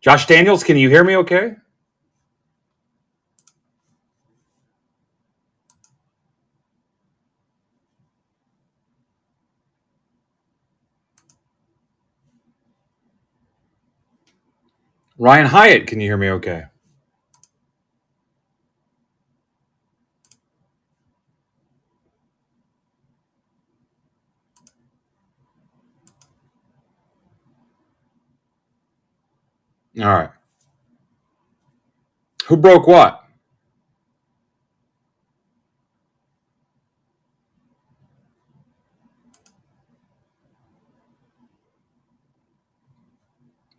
Josh Daniels, can you hear me okay? Ryan Hyatt, can you hear me okay? All right. Who broke what?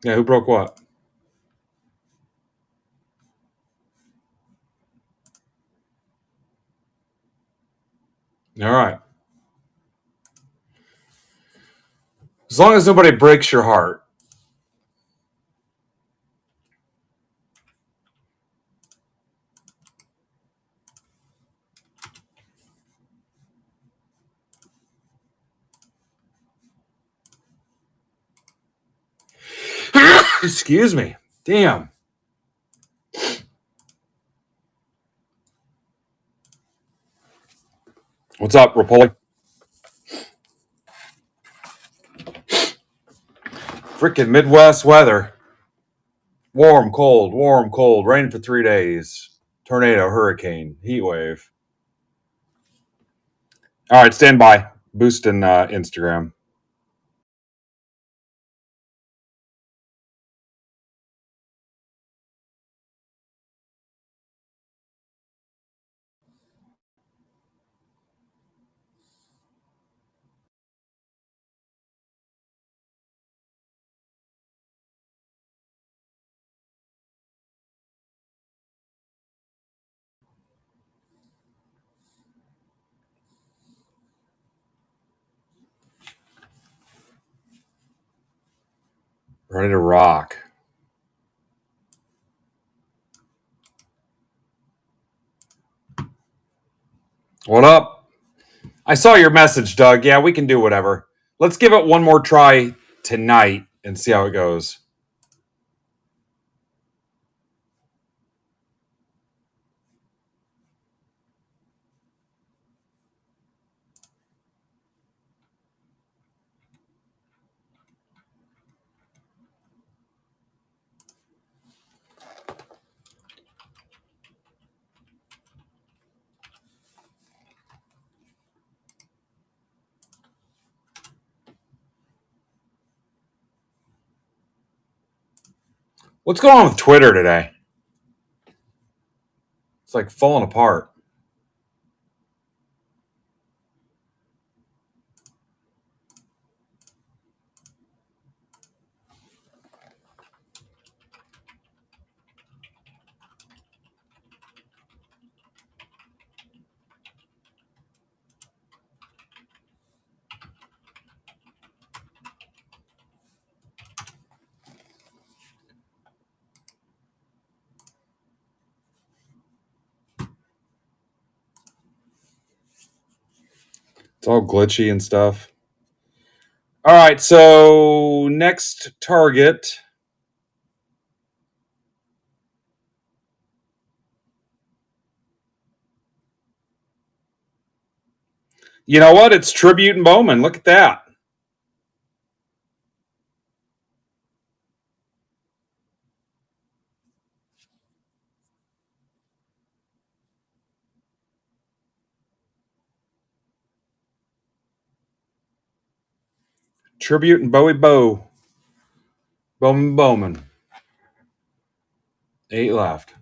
Yeah, who broke what? All right. As long as nobody breaks your heart. Excuse me. Damn. What's up, Rapoli? Freaking Midwest weather. Warm, cold, rain for 3 days. Tornado, hurricane, heat wave. All right, stand by. Boosting Instagram. Ready to rock. What up? I saw your message, Doug. Yeah, we can do whatever. Let's give it one more try tonight and see how it goes. What's going on with Twitter today? It's like falling apart. It's all glitchy and stuff. All right, so next target. You know what? It's Tribute and Bowman. Look at that. Tribute and Bowman. Bowman. 8 left.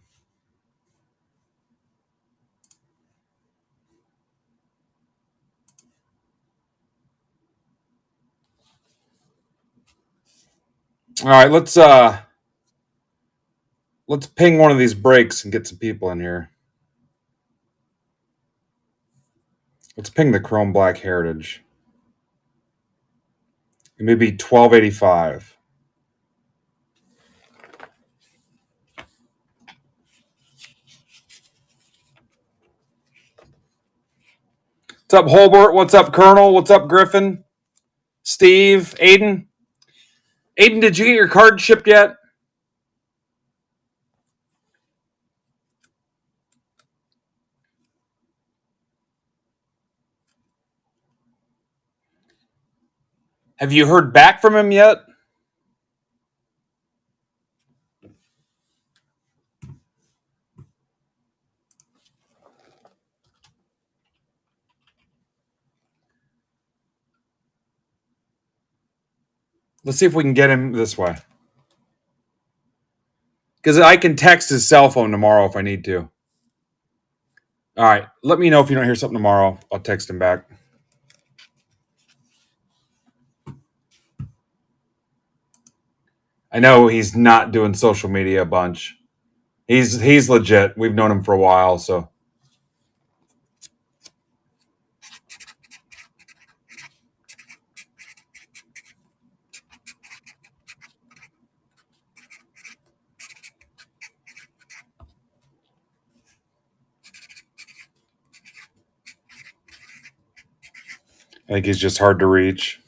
All right, let's ping one of these breaks and get some people in here. Let's ping the Chrome Black Heritage. Maybe 1285. What's up, Holbert? What's up, Colonel? What's up, Griffin? Steve? Aiden? Aiden, did you get your card shipped yet? Have you heard back from him yet? Let's see if we can get him this way. Because I can text his cell phone tomorrow if I need to. All right. Let me know if you don't hear something tomorrow. I'll text him back. I know he's not doing social media a bunch. He's legit. We've known him for a while, so. I think he's just hard to reach.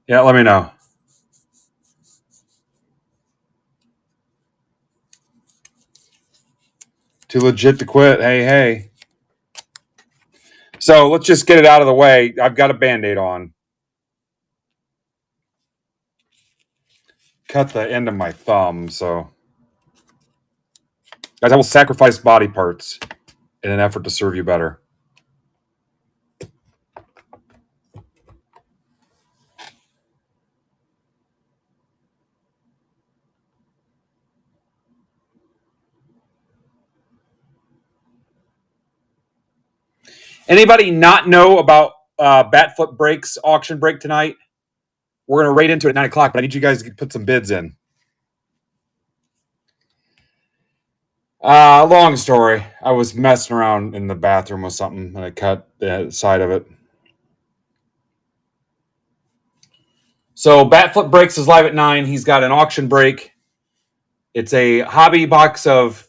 Yeah, let me know. Too legit to quit. Hey. So let's just get it out of the way. I've got a Band-Aid on. Cut the end of my thumb, so. Guys, I will sacrifice body parts in an effort to serve you better. Anybody not know about Bat Flip Breaks auction break tonight? We're going to raid into it at 9 o'clock, but I need you guys to put some bids in. Long story. I was messing around in the bathroom with something, and I cut the side of it. So Bat Flip Breaks is live at 9. He's got an auction break. It's a hobby box of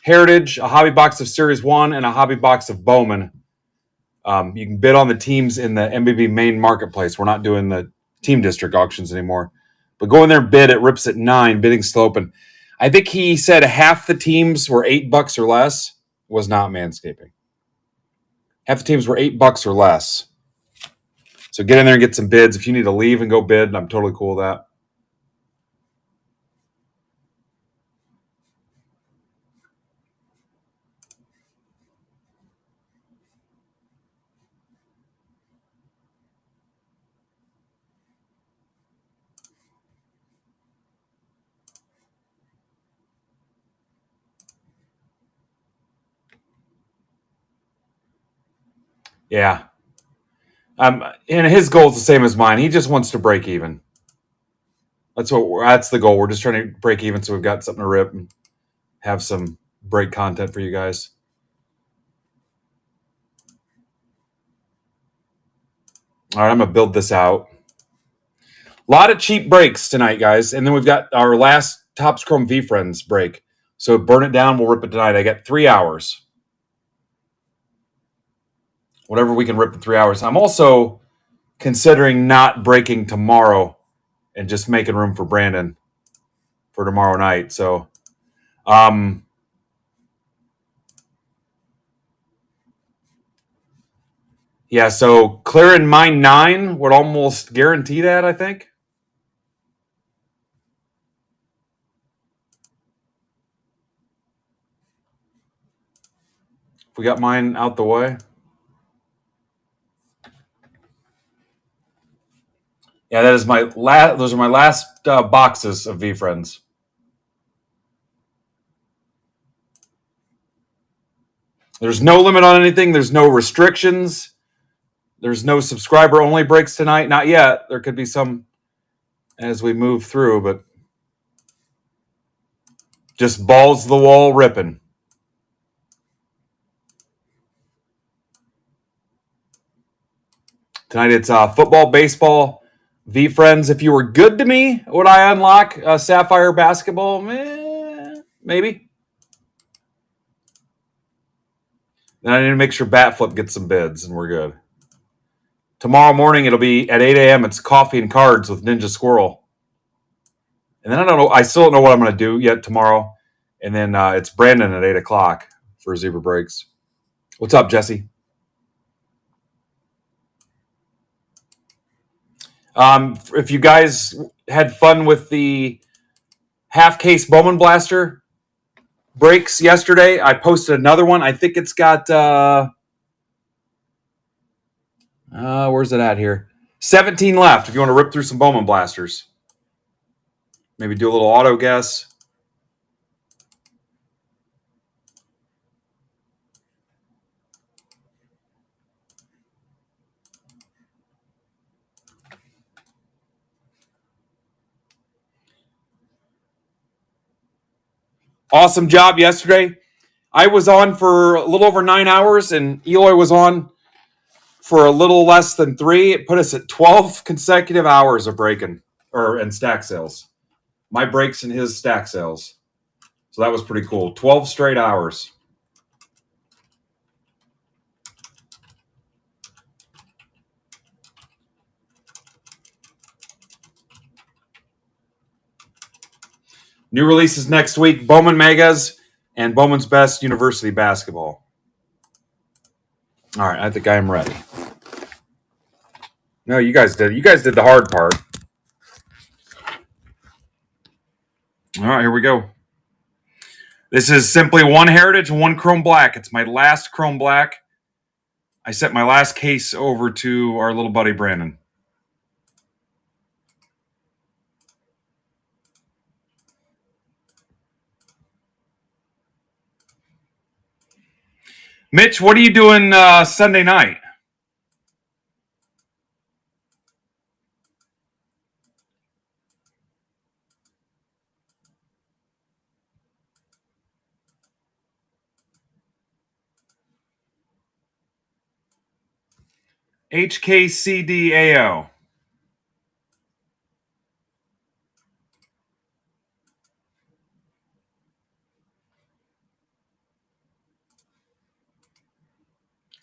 Heritage, a hobby box of Series 1, and a hobby box of Bowman. You can bid on the teams in the MBB main marketplace. We're not doing the team district auctions anymore. But go in there and bid. It rips at 9. Bidding's still open. I think he said half the teams were $8 or less. Was not Manscaping. Half the teams were $8 or less. So get in there and get some bids. If you need to leave and go bid, I'm totally cool with that. Yeah. And his goal is the same as mine. He just wants to break even. That's the goal. We're just trying to break even so we've got something to rip and have some break content for you guys. All right, I'm going to build this out. A lot of cheap breaks tonight, guys. And then we've got our last Topps Chrome V-Friends break. So burn it down. We'll rip it tonight. I got 3 hours. Whatever we can rip in 3 hours. I'm also considering not breaking tomorrow and just making room for Brandon for tomorrow night. So, yeah, so clearing mine 9 would almost guarantee that, I think. If we got mine out the way. Yeah, that is my last. Those are my last boxes of V-Friends. There's no limit on anything. There's no restrictions. There's no subscriber-only breaks tonight. Not yet. There could be some as we move through, but just balls to the wall ripping. Tonight it's football, baseball, V-Friends. If you were good to me, would I unlock Sapphire basketball? Maybe. Then I need to make sure Bat Flip gets some bids, and we're good. Tomorrow morning, it'll be at 8 a.m. It's Coffee and Cards with Ninja Squirrel. And then I don't know. I still don't know what I'm going to do yet tomorrow. And then it's Brandon at 8 o'clock for Zebra Breaks. What's up, Jesse? If you guys had fun with the half case Bowman Blaster breaks yesterday, I posted another one. I think it's got where's it at here? 17 left. If you want to rip through some Bowman Blasters, maybe do a little auto guess. Awesome job yesterday. I was on for a little over 9 hours, and Eloy was on for a little less than 3. It put us at 12 consecutive hours of breaking and stack sales. My breaks and his stack sales. So that was pretty cool. 12 straight hours. New releases next week: Bowman Megas and Bowman's Best University Basketball. All right, I think I am ready. No, you guys did. You guys did the hard part. All right, here we go. This is simply one Heritage and one Chrome Black. It's my last Chrome Black. I sent my last case over to our little buddy Brandon. Mitch, what are you doing Sunday night? HKCDAO.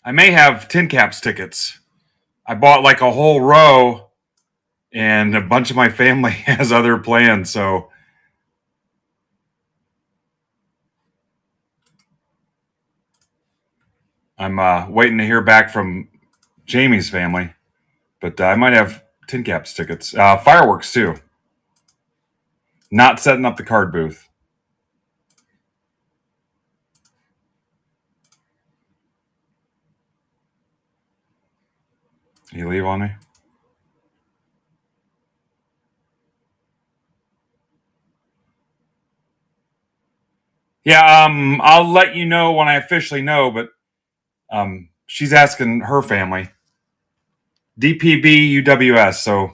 I may have Tin Caps tickets. I bought like a whole row, and a bunch of my family has other plans, so I'm waiting to hear back from Jamie's family. But I might have Tin Caps tickets. Fireworks, too. Not setting up the card booth. You leave on me? Yeah, I'll let you know when I officially know, but she's asking her family. DPB UWS, so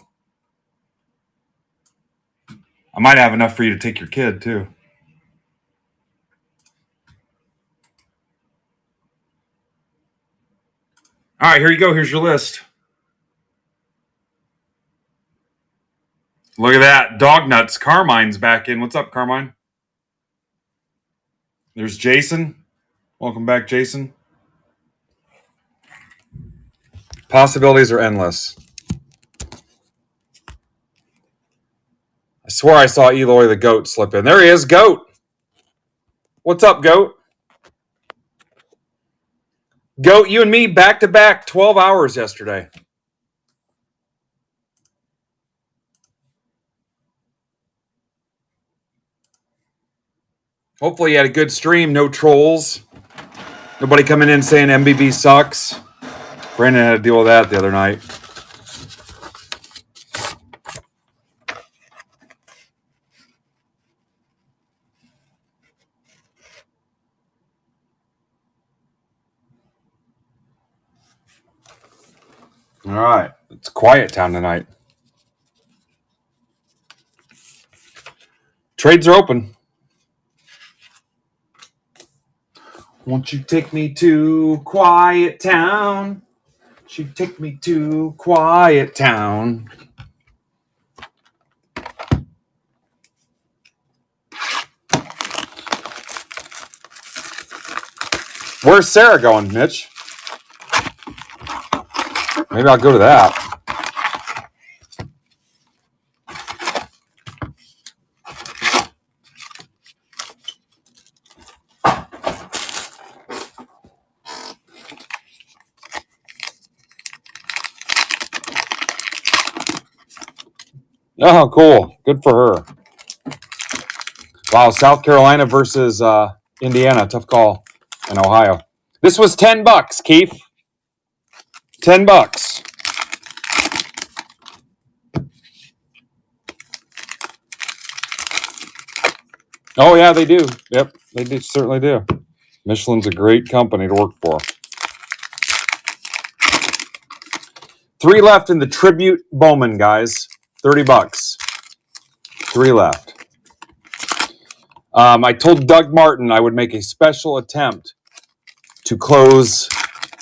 I might have enough for you to take your kid, too. All right, here you go. Here's your list. Look at that. Dog Nuts. Carmine's back in. What's up, Carmine? There's Jason. Welcome back, Jason. Possibilities are endless. I swear I saw Eloy the goat slip in. There he is, Goat. What's up, Goat? Goat, you and me back to back 12 hours yesterday. Hopefully you had a good stream. No trolls. Nobody coming in saying MBB sucks. Brandon had to deal with that the other night. All right. It's quiet town tonight. Trades are open. Won't you take me to quiet town? Won't you take me to quiet town? Where's Sarah going, Mitch? Maybe I'll go to that. Oh, cool. Good for her. Wow, South Carolina versus Indiana. Tough call in Ohio. This was $10, Keith. $10. Oh, yeah, they do. Yep, they do, certainly do. Michelin's a great company to work for. 3 left in the Tribute Bowman, guys. $30. 3 left. I told Doug Martin I would make a special attempt to close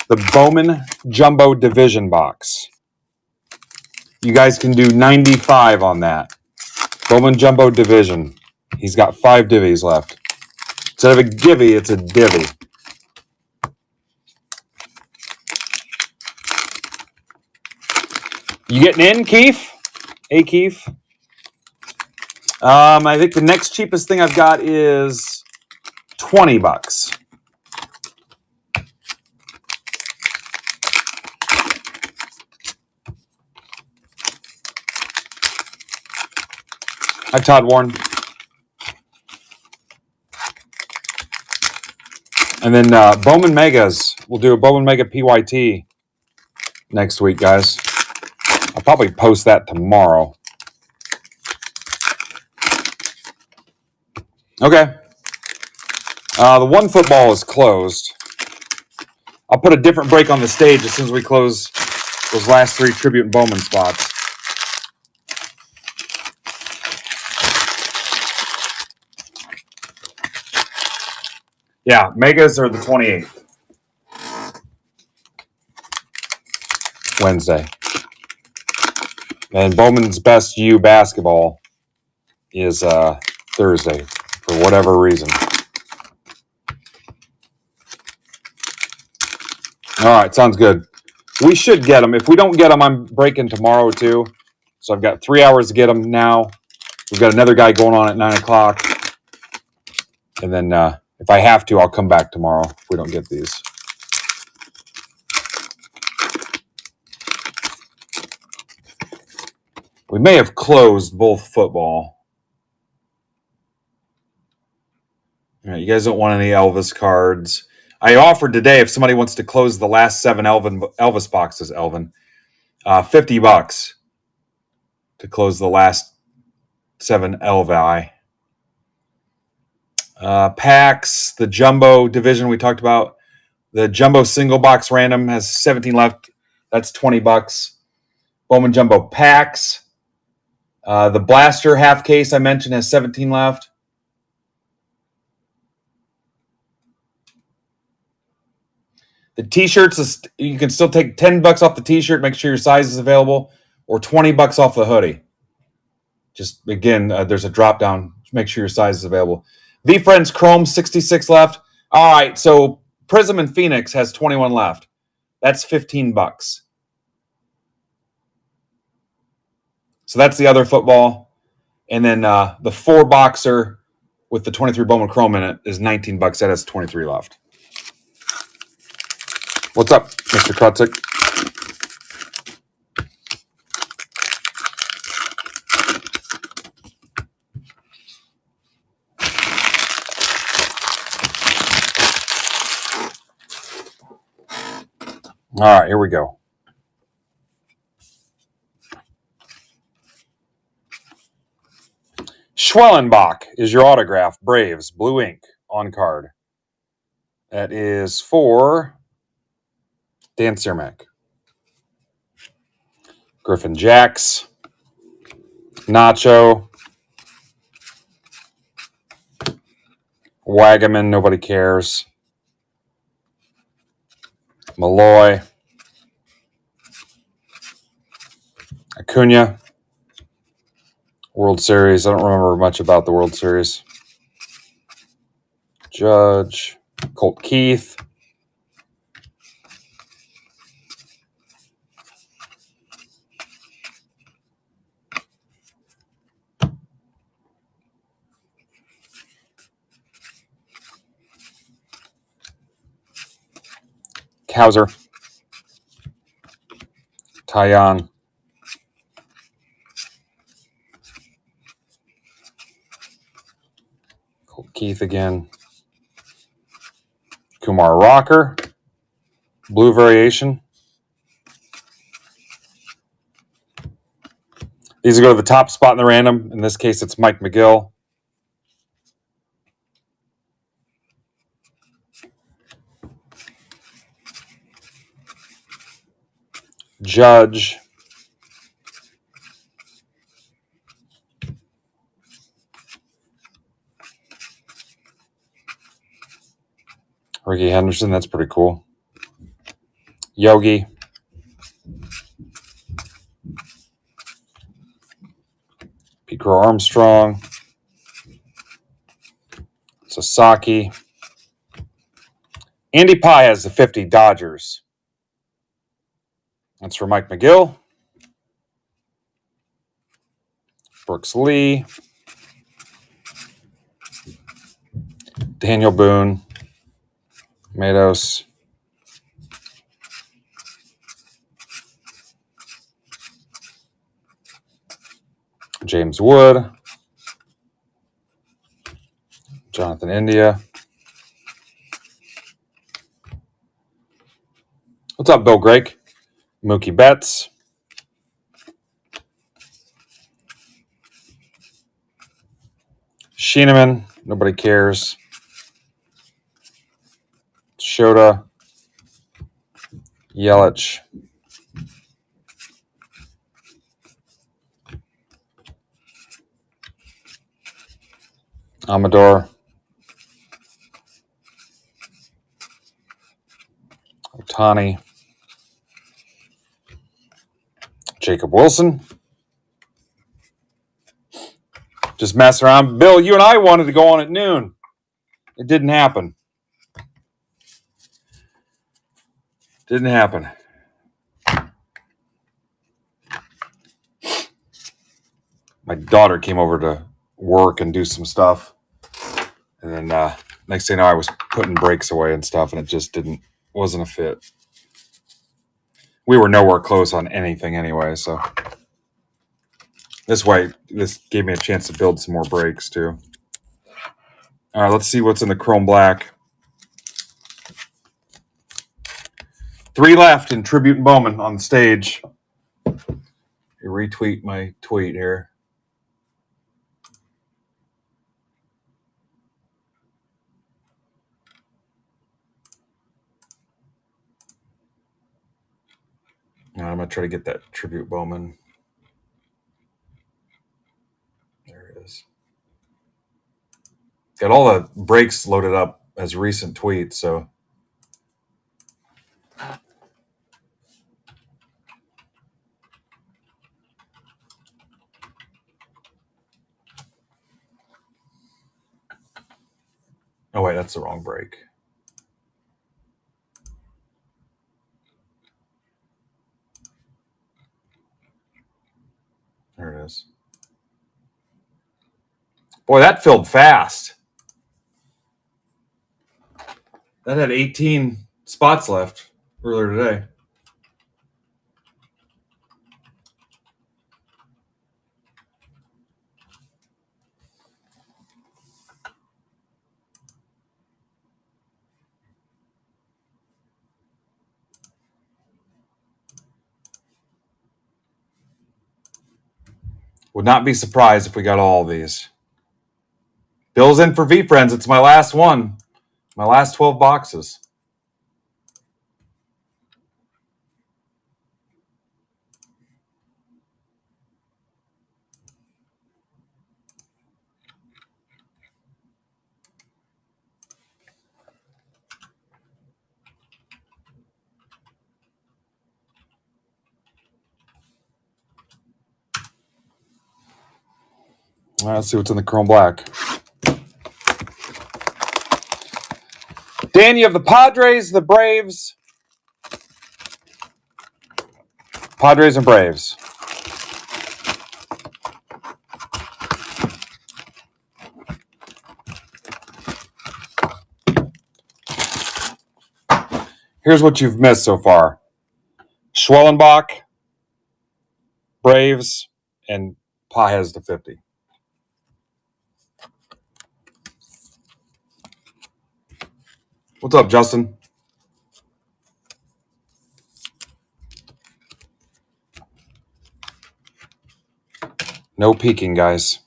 the Bowman Jumbo Division box. You guys can do 95 on that. Bowman Jumbo Division. He's got 5 divvies left. Instead of a givvy, it's a divvy. You getting in, Keith? Hey, Keith. I think the next cheapest thing I've got is $20. Hi, Todd Warren. And then Bowman Megas. We'll do a Bowman Mega PYT next week, guys. I'll probably post that tomorrow. Okay. The one football is closed. I'll put a different break on the stage as soon as we close those last 3 Tribute and Bowman spots. Yeah, Megas are the 28th. Wednesday. And Bowman's Best U basketball is Thursday for whatever reason. All right, sounds good. We should get them. If we don't get them, I'm breaking tomorrow too. So I've got 3 hours to get them now. We've got another guy going on at 9 o'clock. And then if I have to, I'll come back tomorrow if we don't get these. We may have closed both football. All right, you guys don't want any Elvis cards. I offered today if somebody wants to close the last 7 Elvis boxes, $50 to close the last 7 Elvi. Packs, the Jumbo Division we talked about. The Jumbo Single Box Random has 17 left. That's $20. Bowman Jumbo Packs. The Blaster half case I mentioned has 17 left. The T-shirts, you can still take $10 off the T-shirt. Make sure your size is available, or $20 off the hoodie. Just again, there's a drop down. Make sure your size is available. V-Friends Chrome 66 left. All right, so Prism and Phoenix has 21 left. That's $15. So that's the other football, and then the 4 boxer with the 23 Bowman Chrome in it is $19. That has 23 left. What's up, Mr. Krutzik? All right, here we go. Schwellenbach is your autograph. Braves, blue ink, on card. That is for Dan Cermak. Griffin Jacks. Nacho. Wagaman, nobody cares. Malloy. Acuna. World Series. I don't remember much about the World Series. Judge. Colt Keith. Hauser. Tyon. Keith again. Kumar Rocker. Blue variation. These go to the top spot in the random. In this case, it's Mike McGill. Judge. Ricky Henderson, that's pretty cool. Yogi. Pico Armstrong. Sasaki. Andy Pye has the 50 Dodgers. That's for Mike McGill. Brooks Lee. Daniel Boone. Matos. James Wood. Jonathan India. What's up, Bill Greg? Mookie Betts. Schieneman. Nobody cares. Shota. Yelich. Amador. Ohtani. Jacob Wilson. Just messing around. Bill, you and I wanted to go on at noon. It didn't happen. Didn't happen. My daughter came over to work and do some stuff. And then next thing you know, I was putting brakes away and stuff, and it just wasn't a fit. We were nowhere close on anything anyway, so this gave me a chance to build some more brakes too. All right, let's see what's in the chrome black. 3 left in Tribute and Bowman on the stage. You retweet my tweet here. Now I'm going to try to get that Tribute Bowman. There it is. Got all the breaks loaded up as recent tweets, so. Oh, wait, that's the wrong break. There it is. Boy, that filled fast. That had 18 spots left earlier today. Would not be surprised if we got all of these. Bill's in for V-Friends. It's my last one. My last 12 boxes. All right, let's see what's in the chrome black. Dan, you have the Padres, the Braves. Padres and Braves. Here's what you've missed so far. Schwellenbach, Braves, and Pages to 50. What's up, Justin? No peeking, guys.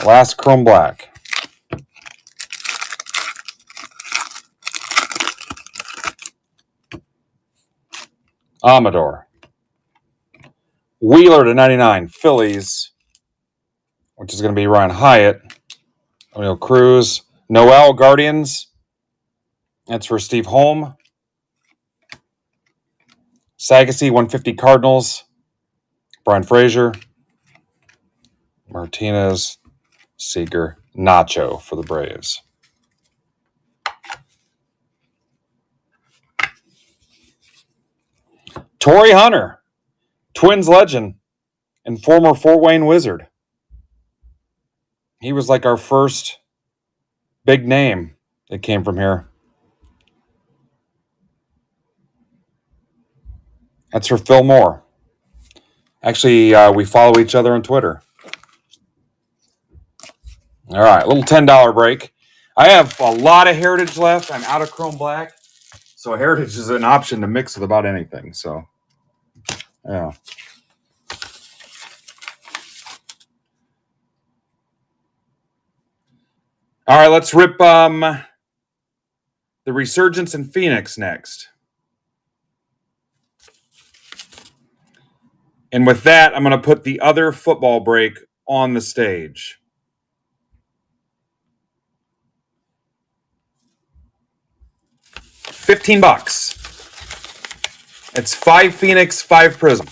Last chrome black. Amador. Wheeler to 99. Phillies, which is going to be Ryan Hyatt. O'Neill Cruz. Noel Guardians. That's for Steve Holm. Sagassi 150 Cardinals. Brian Frazier. Martinez. Seager. Nacho for the Braves. Torrey Hunter. Twins legend and former Fort Wayne Wizard. He was like our first big name that came from here. That's for Phil Moore. Actually, we follow each other on Twitter. All right, a little $10 break. I have a lot of Heritage left. I'm out of Chrome Black. So Heritage is an option to mix with about anything. So, yeah. All right, let's rip the Resurgence in Phoenix next. And with that, I'm going to put the other football break on the stage. $15. It's 5 Phoenix, 5 Prism.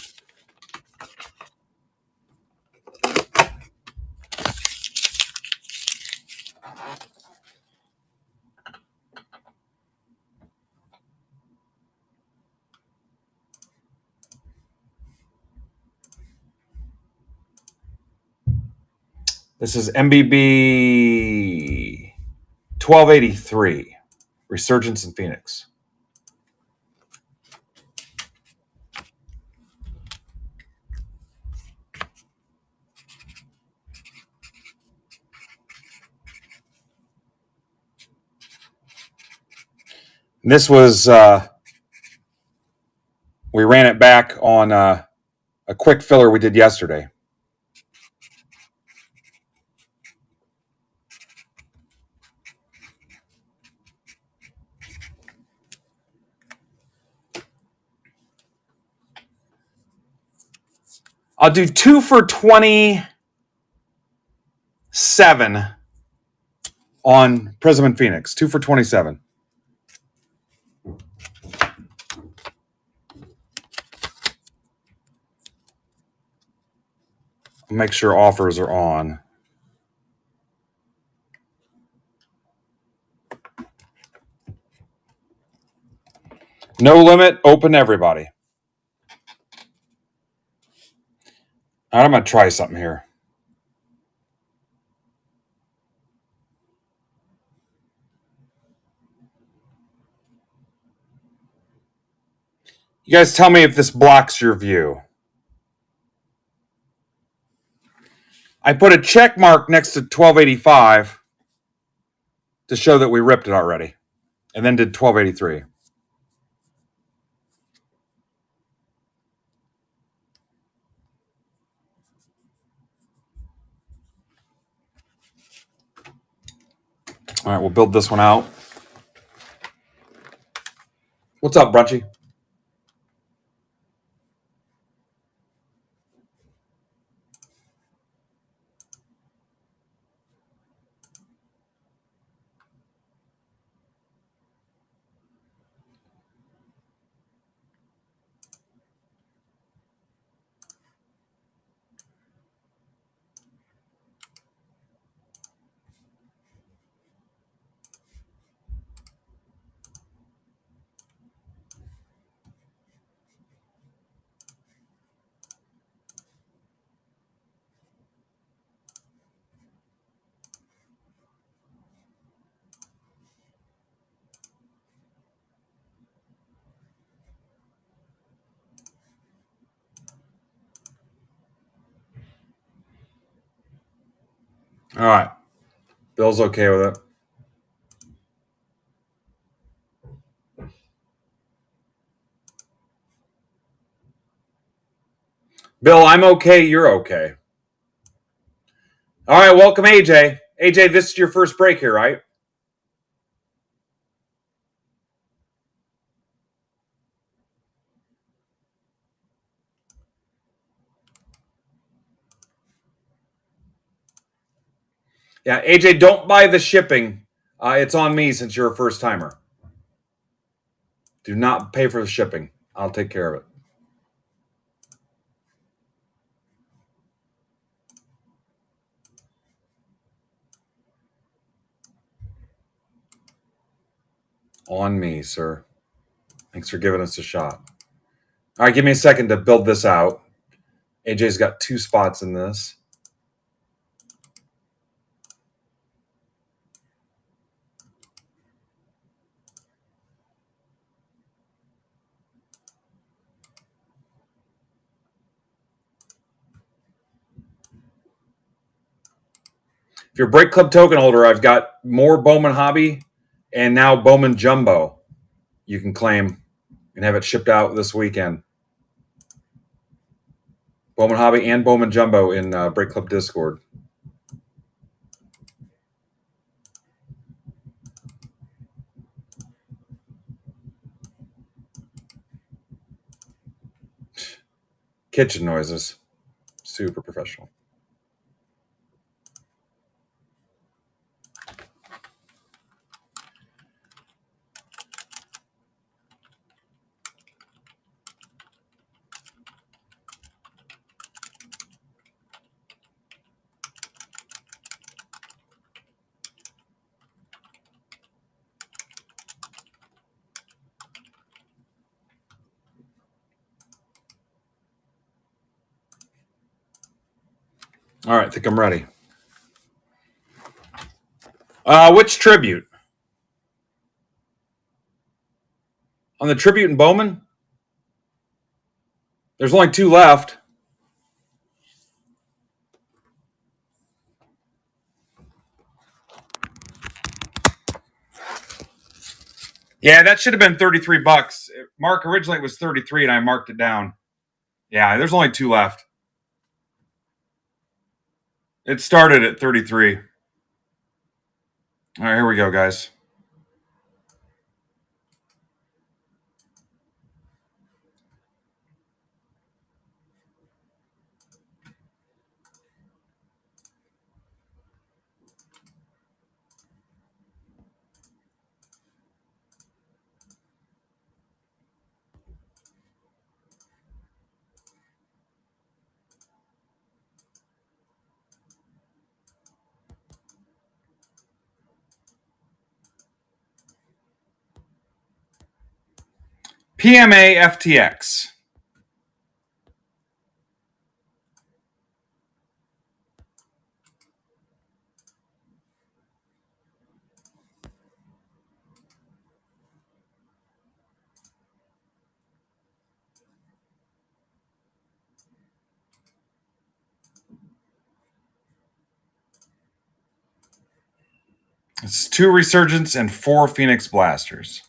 This is MBB 1283, Resurgence in Phoenix. This was, we ran it back on a quick filler we did yesterday. I'll do 2 for 27 on Prism and Phoenix. 2 for 27. I'll make sure offers are on. No limit, open everybody. All right, I'm going to try something here. You guys tell me if this blocks your view. I put a check mark next to 1285 to show that we ripped it already, and then did 1283. All right, we'll build this one out. What's up, Brunchy? All right. Bill's okay with it. Bill, I'm okay. You're okay. All right. Welcome, AJ. AJ, this is your first break here, right? Yeah, AJ, don't buy the shipping. It's on me since you're a first timer. Do not pay for the shipping. I'll take care of it. On me, sir. Thanks for giving us a shot. All right, give me a second to build this out. AJ's got 2 spots in this. If you're a Break Club token holder, I've got more Bowman Hobby and now Bowman Jumbo you can claim and have it shipped out this weekend. Bowman Hobby and Bowman Jumbo in Break Club Discord. Kitchen noises. Super professional. All right, I think I'm ready. Which tribute? On the tribute in Bowman? There's only 2 left. Yeah, that should have been $33. Mark, originally it was 33 and I marked it down. Yeah, there's only 2 left. It started at 33. All right, here we go, guys. PMA FTX. It's 2 Resurgence and 4 Phoenix Blasters.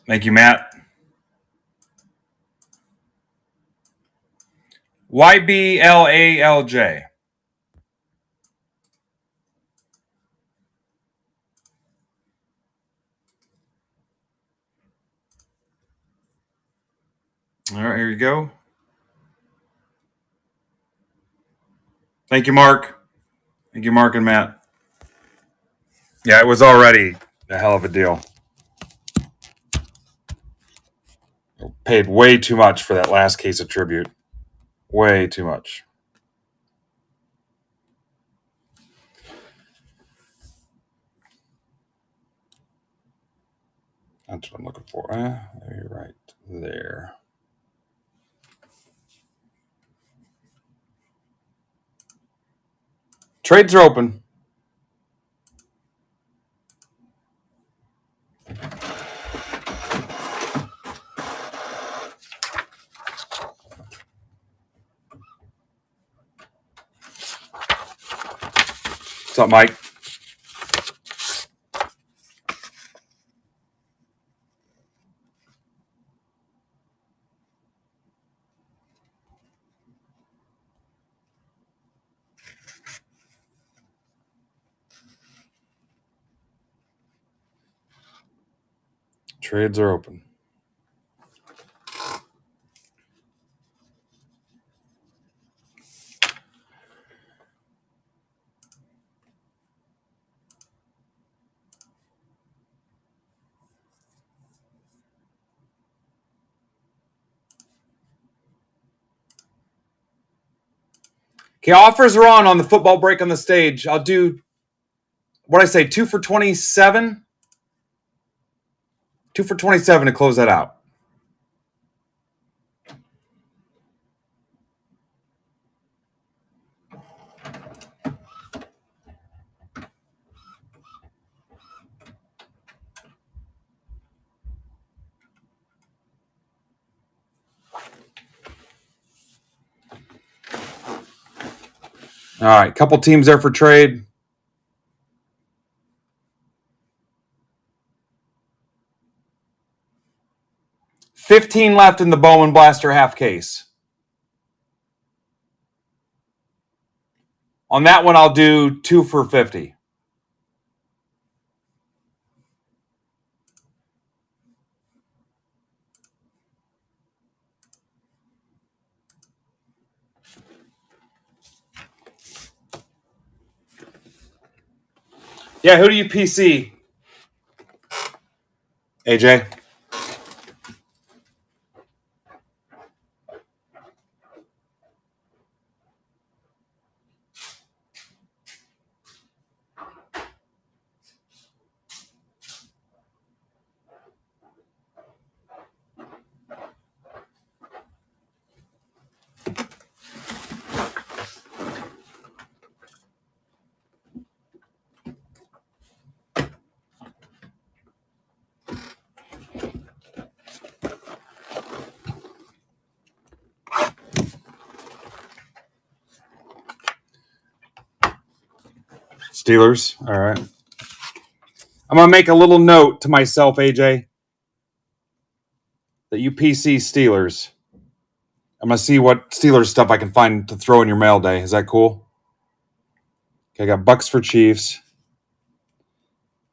Thank you, Matt. YBLALJ. All right, here you go. Thank you, Mark. Thank you, Mark and Matt. Yeah, it was already a hell of a deal. Paid way too much for that last case of tribute. Way too much. That's what I'm looking for. You're right there. Trades are open. What's up, Mike? Trades are open. Okay, offers are on the football break on the stage. I'll do, what I say, 2 for 27? 2 for 27 to close that out. All right, couple teams there for trade. $15 left in the Bowman Blaster half case. On that one, I'll do 2 for 50. Yeah, who do you PC? AJ? Steelers. All right. I'm going to make a little note to myself, AJ, that you PC Steelers. I'm going to see what Steelers stuff I can find to throw in your mail day. Is that cool? Okay, I got Bucks for Chiefs.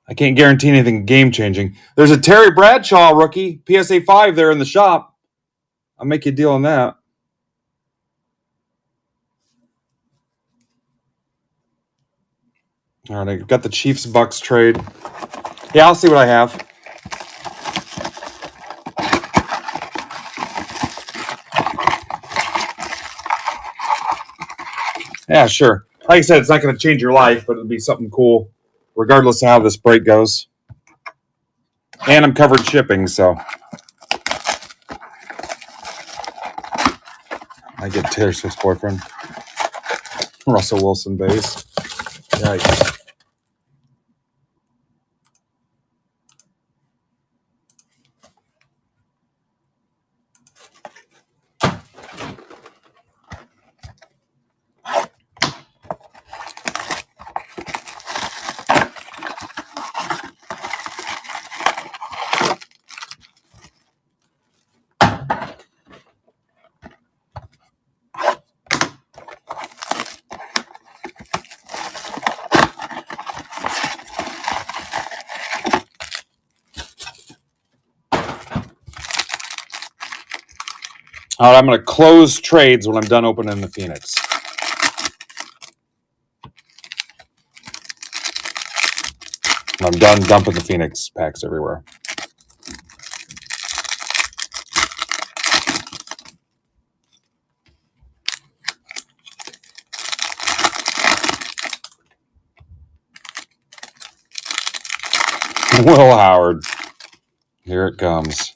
I can't guarantee anything game-changing. There's a Terry Bradshaw rookie, PSA 5 there in the shop. I'll make you a deal on that. All right, I got the Chiefs-Bucks trade. Yeah, I'll see what I have. Yeah, sure. Like I said, it's not going to change your life, but it'll be something cool, regardless of how this break goes. And I'm covered shipping, so I get Taylor Swift's boyfriend. Russell Wilson base. Yikes. All right, I'm going to close trades when I'm done opening the Phoenix. I'm done dumping the Phoenix packs everywhere. Will Howard. Here it comes.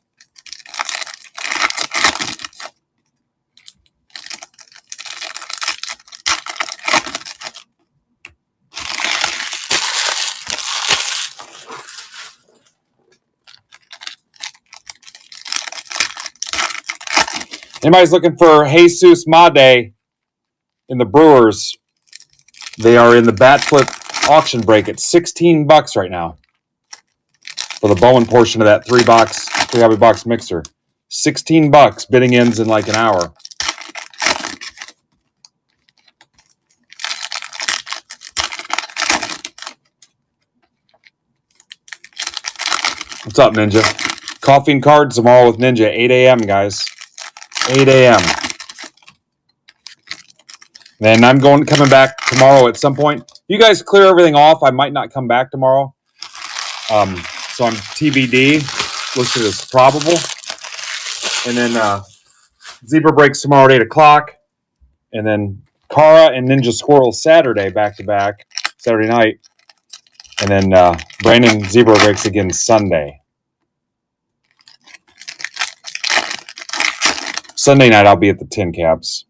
Anybody's looking for Jesus Made in the Brewers? They are in the bat flip auction break at $16 right now for the Bowman portion of that three hobby box mixer. $16. Bidding ends in like an hour. What's up, Ninja? Coffee and cards tomorrow with Ninja, 8 a.m., guys. 8 a.m. Then I'm coming back tomorrow at some point. You guys clear everything off. I might not come back tomorrow. So I'm TBD, listed as probable. And then Zebra breaks tomorrow at 8 o'clock. And then Kara and Ninja Squirrel Saturday back-to-back, Saturday night. And then Brandon Zebra breaks again Sunday. Sunday night, I'll be at the Tin Caps.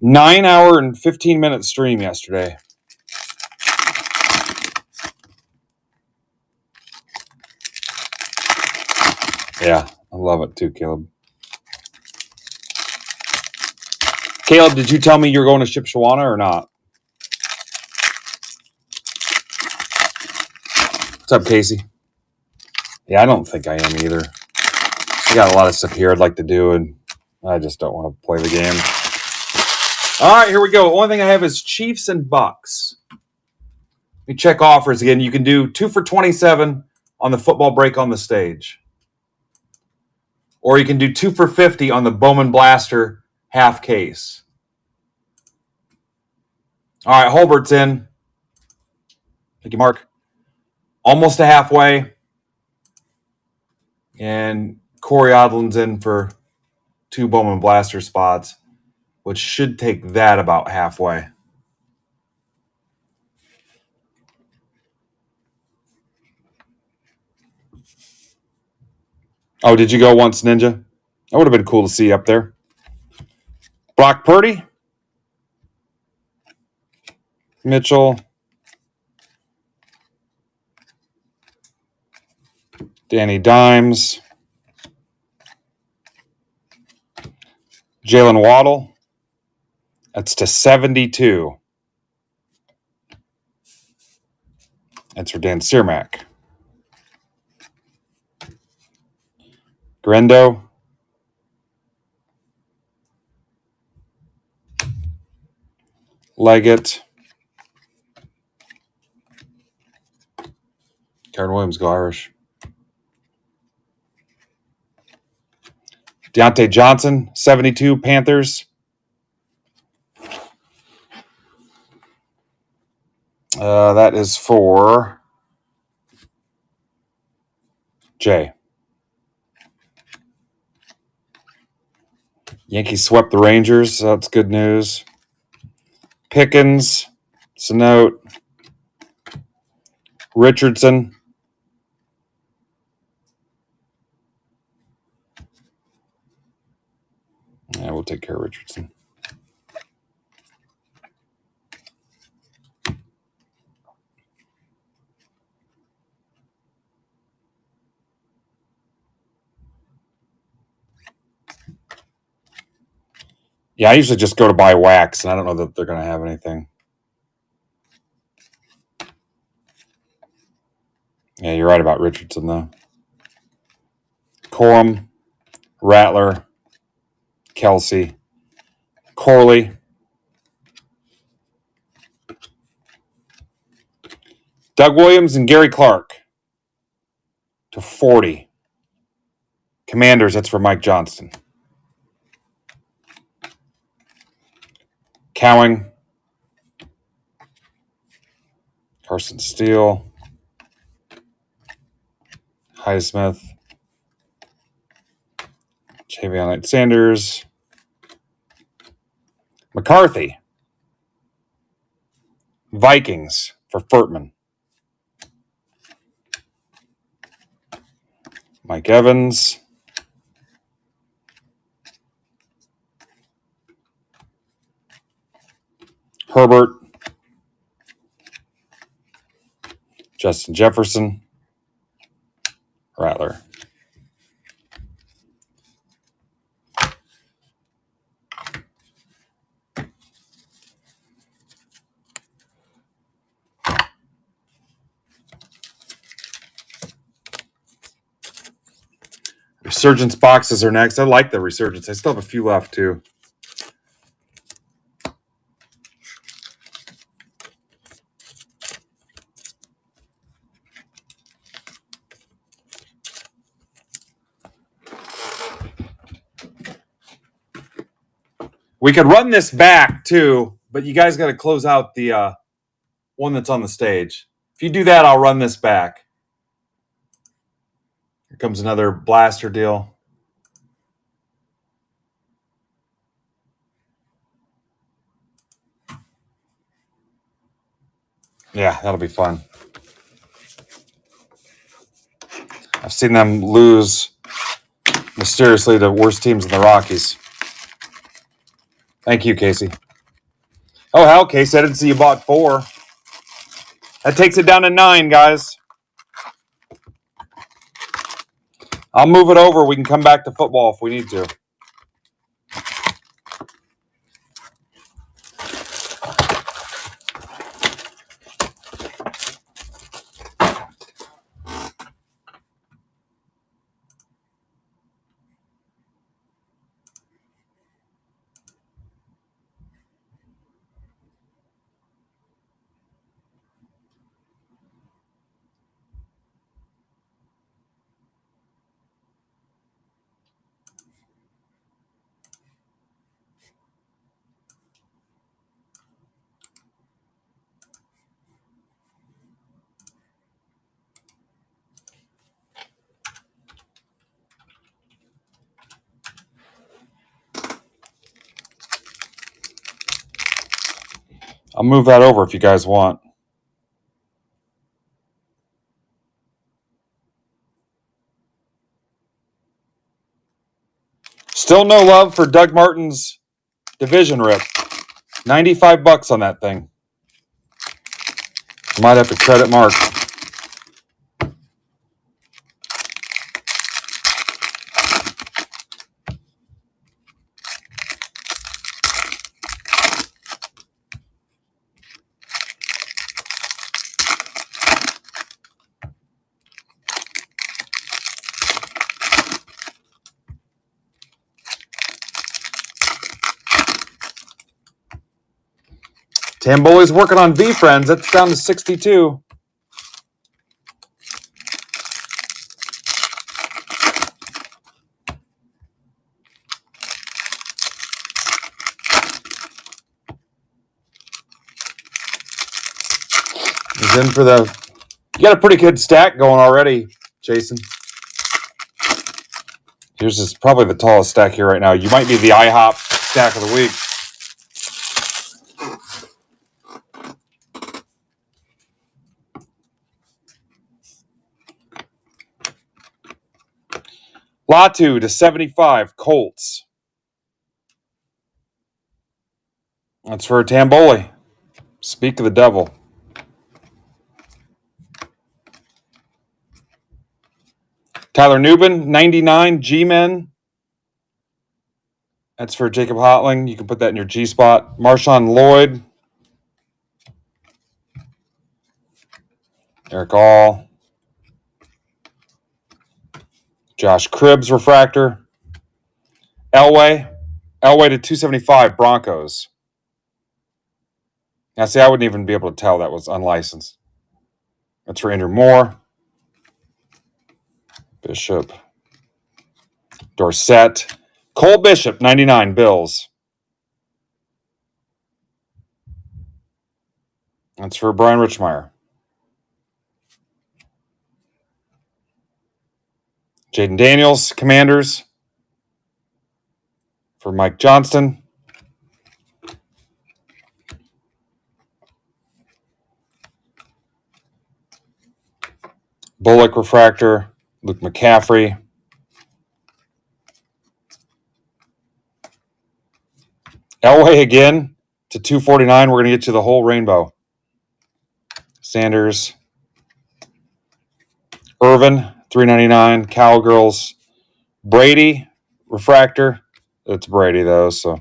Nine-hour and 15-minute stream yesterday. Yeah, I love it too, Caleb. Caleb, did you tell me you're going to Shipshewana or not? What's up, Casey? Yeah, I don't think I am either. I got a lot of stuff here I'd like to do, and I just don't want to play the game. All right, here we go. The only thing I have is Chiefs and Bucks. Let me check offers again. You can do 2 for $27 on the football break on the stage. Or you can do 2 for $50 on the Bowman Blaster half case. All right, Holbert's in. Thank you, Mark. Almost a halfway. And Corey Odlin's in for 2 Bowman Blaster spots, which should take that about halfway. Oh, did you go once, Ninja? That would have been cool to see up there. Brock Purdy. Mitchell. Danny Dimes. Jalen Waddle. That's to 72. That's for Dan Cermak. Grendo. Leggett. Karen Williams, go Irish. Deontay Johnson, 72, Panthers. That is for Jay. Yankees swept the Rangers, so that's good news. Pickens, Sanote, Richardson. Yeah, we'll take care of Richardson. Yeah, I usually just go to buy wax, and I don't know that they're going to have anything. Yeah, you're right about Richardson, though. Corum, Rattler, Kelsey, Corley, Doug Williams, and Gary Clark to 40. Commanders, that's for Mike Johnston. Cowing, Carson Steele, Highsmith, Javion Knight Sanders, McCarthy, Vikings for Furtman, Mike Evans, Herbert, Justin Jefferson, Rattler. Resurgence boxes are next. I like the Resurgence. I still have a few left, too. We could run this back, too, but you guys got to close out the one that's on the stage. If you do that, I'll run this back. Here comes another blaster deal. Yeah, that'll be fun. I've seen them lose mysteriously to worst teams in the Rockies. Thank you, Casey. Oh, hell, Casey, I didn't see you bought 4. That takes it down to 9, guys. I'll move it over. We can come back to football if we need to. I'll move that over if you guys want. Still no love for Doug Martin's division rip. $95 on that thing. Might have to credit Mark. Tamboli's working on V-Friends. That's down to 62. He's in for the... You got a pretty good stack going already, Jason. Yours is probably the tallest stack here right now. You might be the IHOP stack of the week. Latu to 75, Colts. That's for Tamboli. Speak of the devil. Tyler Nubin, 99, G-Men. That's for Jacob Hotling. You can put that in your G spot. Marshawn Lloyd. Eric All. Josh Cribbs, Refractor. Elway to 275, Broncos. Now, see, I wouldn't even be able to tell that was unlicensed. That's for Andrew Moore. Bishop. Dorsett. Cole Bishop, 99, Bills. That's for Brian Richmeyer. Jaden Daniels, Commanders. For Mike Johnston. Bullock Refractor, Luke McCaffrey. Elway again to 249. We're going to get you the whole rainbow. Sanders. Irvin, 399. Cowgirls. Brady Refractor. It's Brady, though, so.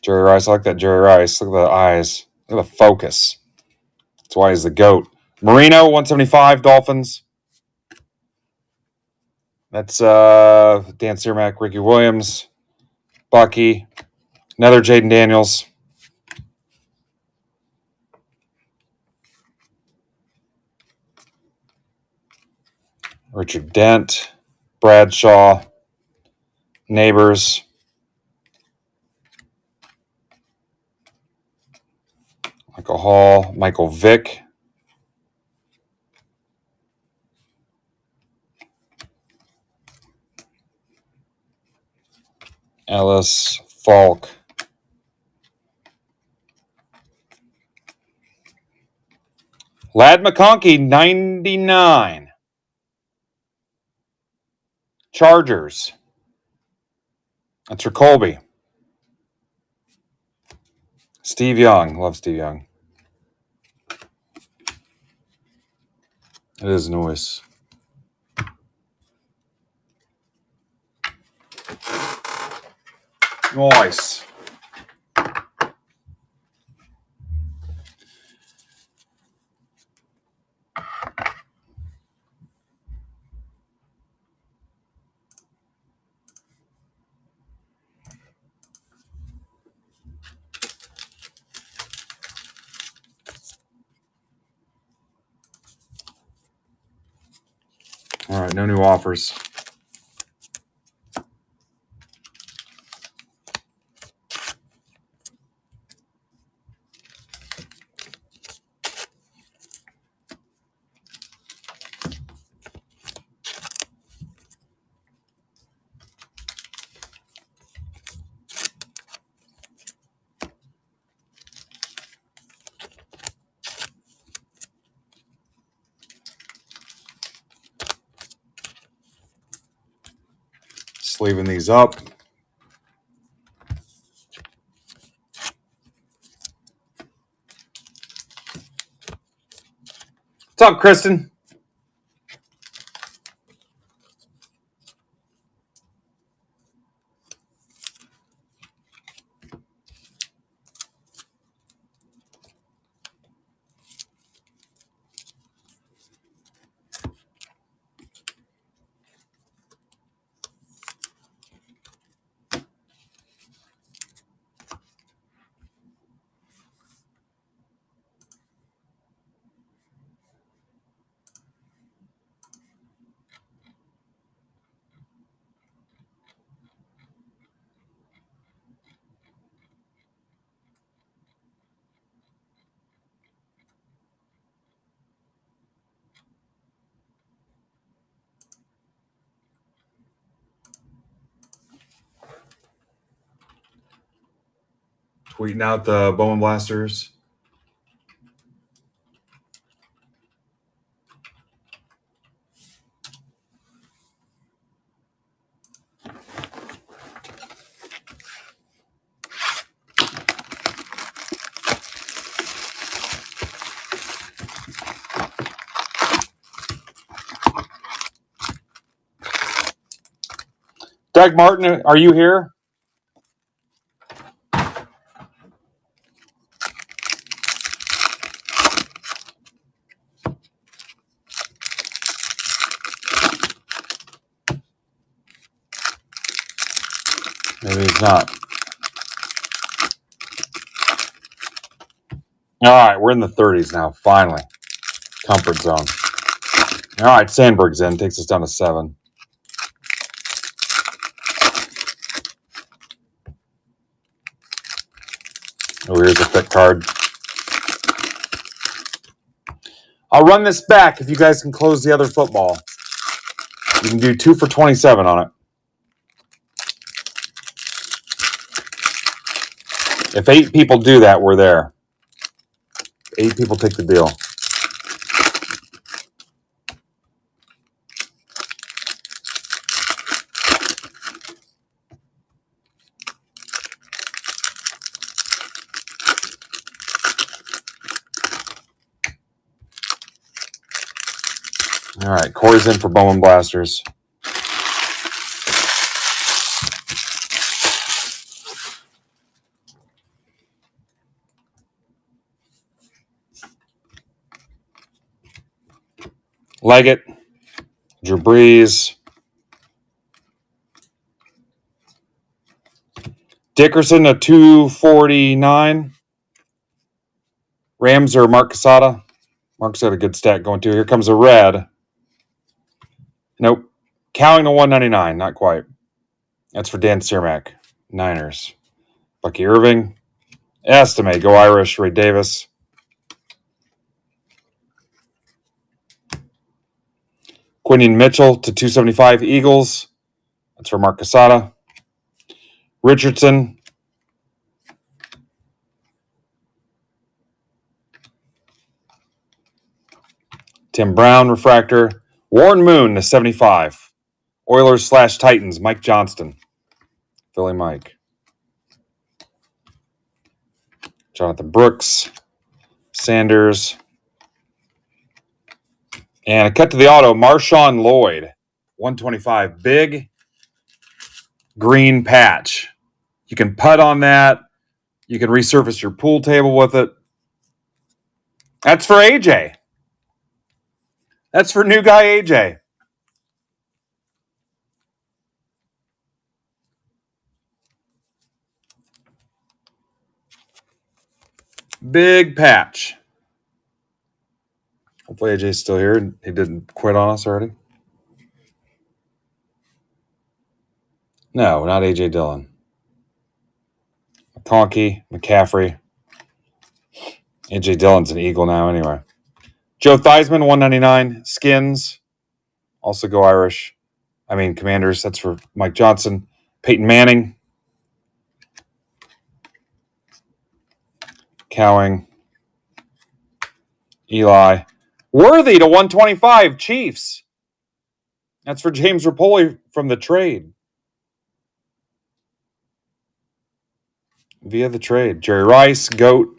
Jerry Rice. I like that Jerry Rice. Look at the eyes. Look at the focus. That's why he's the GOAT. Marino, 175, Dolphins. That's Dan Cermak, Ricky Williams, Bucky, another Jaden Daniels. Richard Dent, Bradshaw, Neighbors, Michael Hall, Michael Vick, Ellis, Falk, Lad McConkey, 99. Chargers. That's for Colby. Steve Young. Love Steve Young. It is nice. Nice. All right, no new offers. Sleeving these up. What's up, Kristen? Tweeting out the Bowman Blasters. Doug Martin, are you here? Maybe he's not. All right, we're in the 30s now, finally. Comfort zone. All right, Sandberg's in. Takes us down to 7. Oh, here's a thick card. I'll run this back if you guys can close the other football. You can do 2 for 27 on it. If 8 people do that, we're there. 8 people take the deal. All right, Corey's in for Bowman Blasters. Leggett, Drew Brees, Dickerson a 249. Rams or Mark Casada. Mark's got a good stat going too. Here comes a red. Nope. Cowing to 199. Not quite. That's for Dan Cermak. Niners. Bucky Irving. Estimate. Go Irish. Ray Davis. Quinion Mitchell to 275. Eagles. That's for Mark Casada. Richardson. Tim Brown. Refractor. Warren Moon to 75. Oilers / Titans. Mike Johnston. Philly Mike. Jonathan Brooks. Sanders. And a cut to the auto. Marshawn Lloyd. 125. Big green patch. You can putt on that. You can resurface your pool table with it. That's for AJ. That's for new guy AJ. Big patch. Hopefully AJ's still here and he didn't quit on us already. No, not AJ Dillon. McConkey, McCaffrey. AJ Dillon's an Eagle now anyway. Joe Theismann, 199. Skins. Also go Irish. Commanders. That's for Mike Johnson. Peyton Manning. Cowing. Eli. Worthy to 125. Chiefs. That's for James Rapoli from the trade. Via the trade. Jerry Rice. Goat.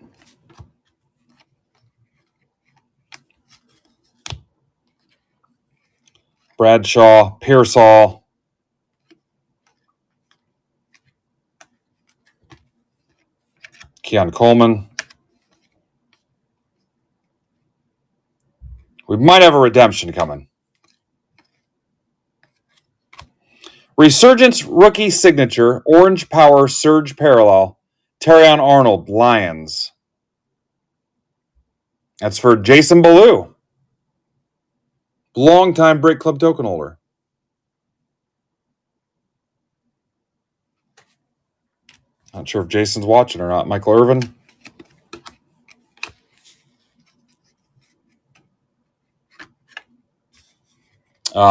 Bradshaw. Pearsall. Keon Coleman. We might have a redemption coming. Resurgence rookie signature, Orange Power Surge Parallel, Terrion Arnold, Lions. That's for Jason Ballou. Longtime Break Club token holder. Not sure if Jason's watching or not. Michael Irvin.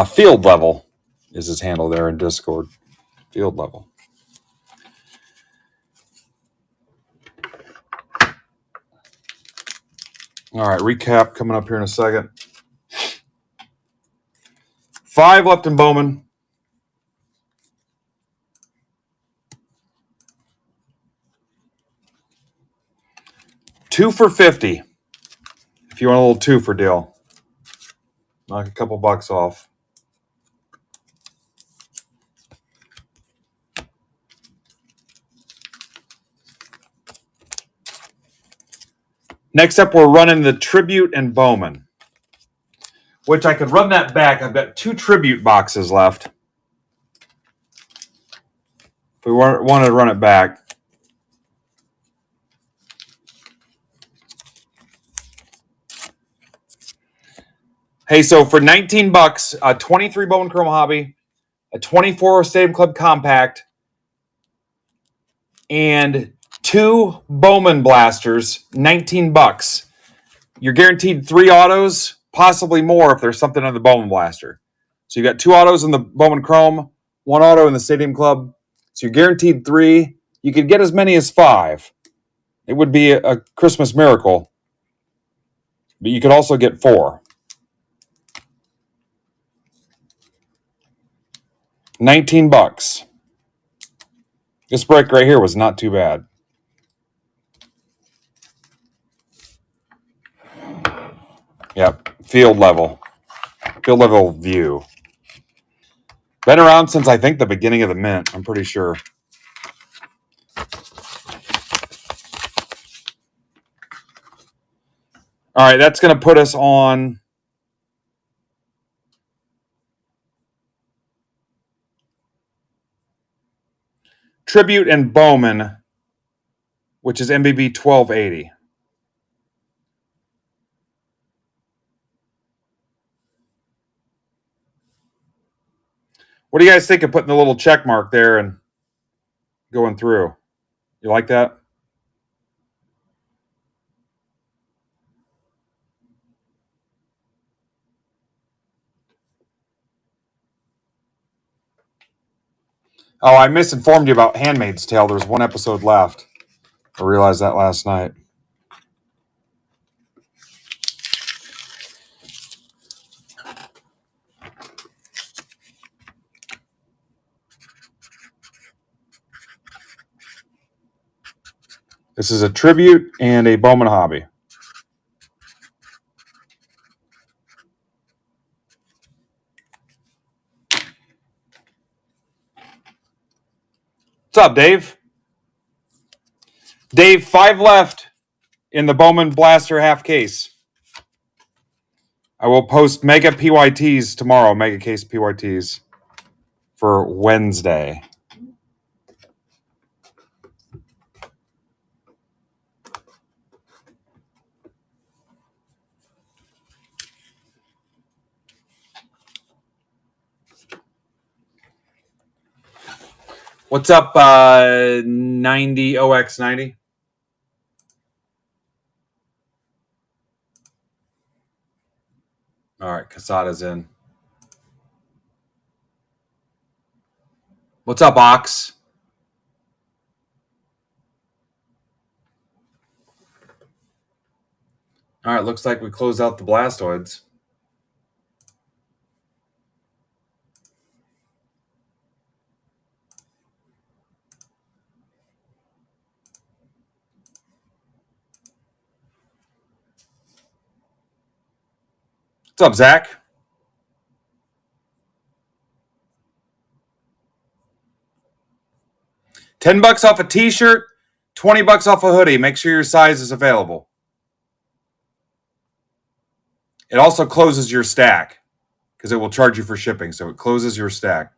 Field Level is his handle there in Discord. Field Level. All right, recap coming up here in a second. 5 left in Bowman. Two for 50. If you want a little 2 for deal. Knock a couple bucks off. Next up, we're running the Tribute and Bowman, which I could run that back. I've got 2 Tribute boxes left. If we wanted to run it back. Hey, so for 19 bucks, a 23 Bowman Chrome Hobby, a 24 Stadium Club Compact, and 2 Bowman Blasters, 19 bucks. You're guaranteed 3 autos, possibly more if there's something on the Bowman Blaster. So you got 2 autos in the Bowman Chrome, 1 auto in the Stadium Club. So you're guaranteed 3. You could get as many as 5. It would be a Christmas miracle. But you could also get 4. 19 bucks. This break right here was not too bad. Yep, field level view. Been around since I think the beginning of the mint, I'm pretty sure. All right, that's going to put us on Tribute and Bowman, which is MBB 1280. What do you guys think of putting the little check mark there and going through? You like that? Oh, I misinformed you about Handmaid's Tale. There's one episode left. I realized that last night. This is a tribute and a Bowman hobby. What's up, Dave? Dave, 5 left in the Bowman Blaster half case. I will post mega PYTs tomorrow, mega case PYTs for Wednesday. What's up, 90 OX90? All right, Casada's in. What's up, Ox? All right, looks like we closed out the Blastoids. What's up, Zach? $10 off a t-shirt, $20 off a hoodie. Make sure your size is available. It also closes your stack because it will charge you for shipping. So it closes your stack.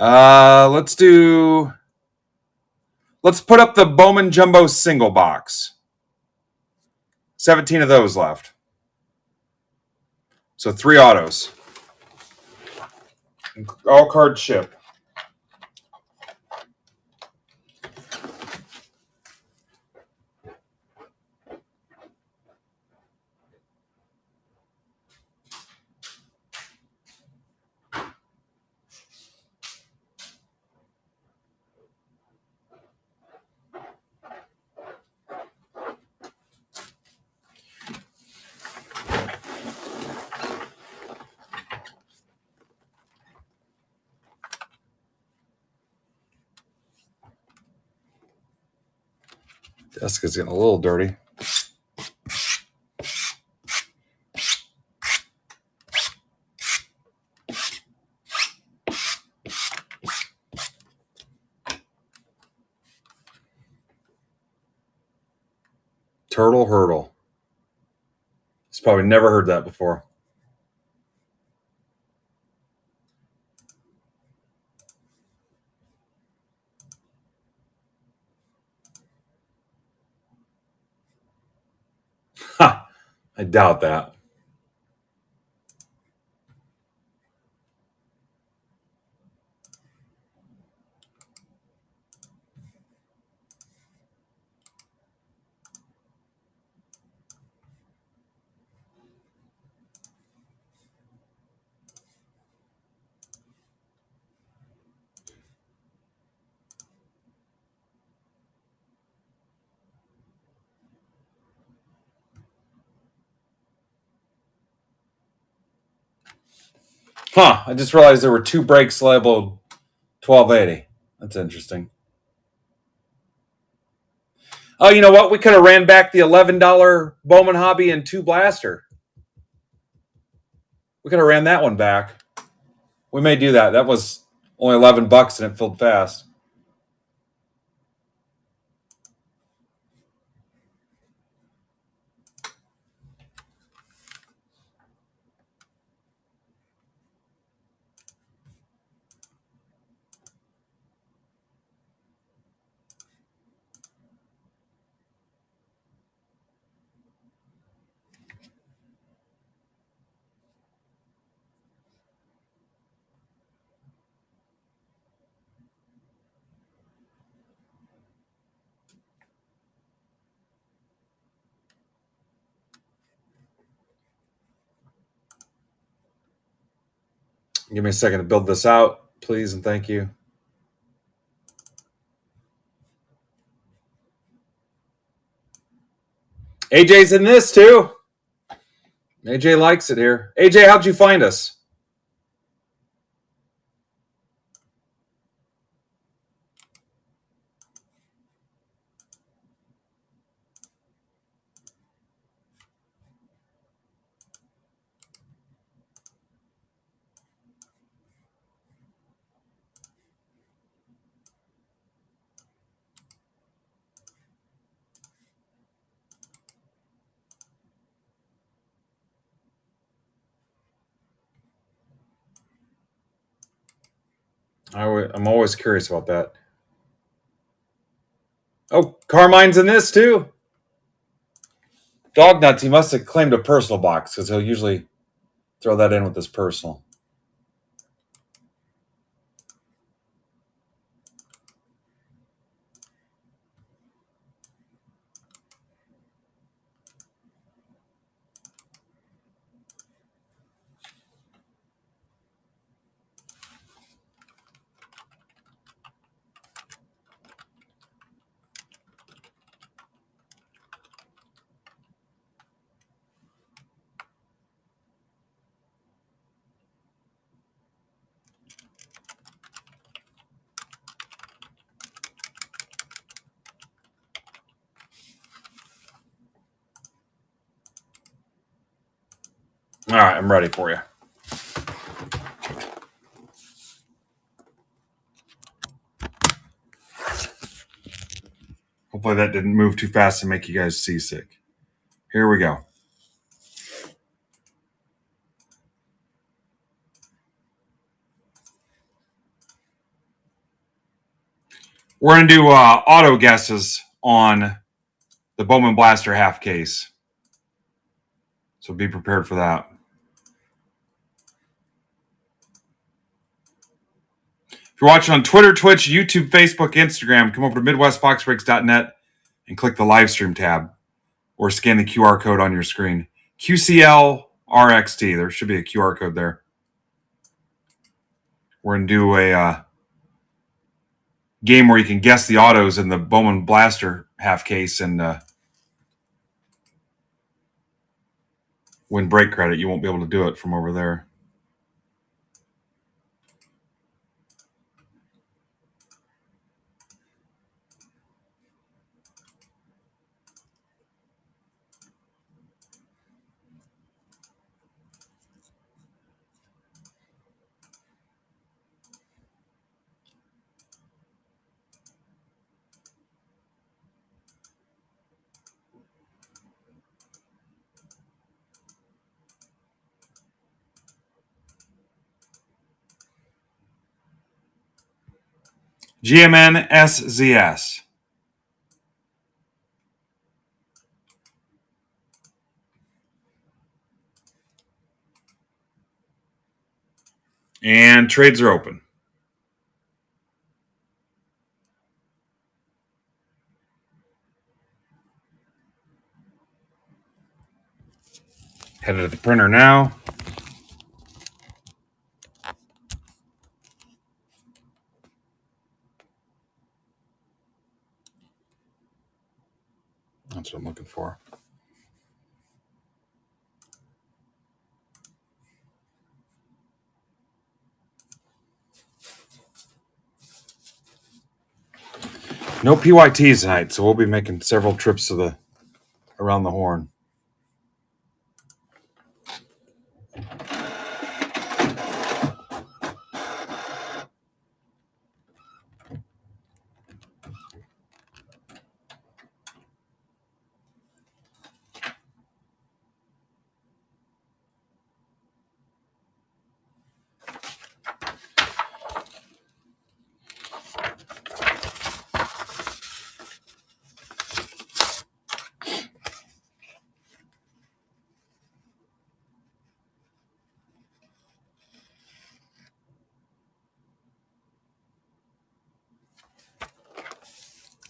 Let's put up the Bowman Jumbo single box. 17 of those left. So 3 autos. All card ship. Desk is getting a little dirty. Turtle Hurdle. He's probably never heard that before. Ha! I doubt that. Huh, I just realized there were 2 breaks labeled 1280. That's interesting. Oh, you know what? We could have ran back the $11 Bowman Hobby and 2 Blaster. We could have ran that one back. We may do that. That was only $11 and it filled fast. Give me a second to build this out, please, and thank you. AJ's in this too. AJ likes it here. AJ, how'd you find us? I'm always curious about that. Oh, Carmine's in this too. Dog nuts. He must have claimed a personal box because he'll usually throw that in with his personal. All right, I'm ready for you. Hopefully that didn't move too fast and make you guys seasick. Here we go. We're going to do auto guesses on the Bowman Blaster half case. So be prepared for that. If you're watching on Twitter, Twitch, YouTube, Facebook, Instagram, come over to MidwestBoxBreaks.net and click the live stream tab or scan the QR code on your screen. QCL RXT. There should be a QR code there. We're going to do a game where you can guess the autos in the Bowman Blaster half case and win break credit. You won't be able to do it from over there. GMN SZS. And trades are open. Headed to the printer now. That's what I'm looking for. No PYTs tonight, so we'll be making several trips to around the horn.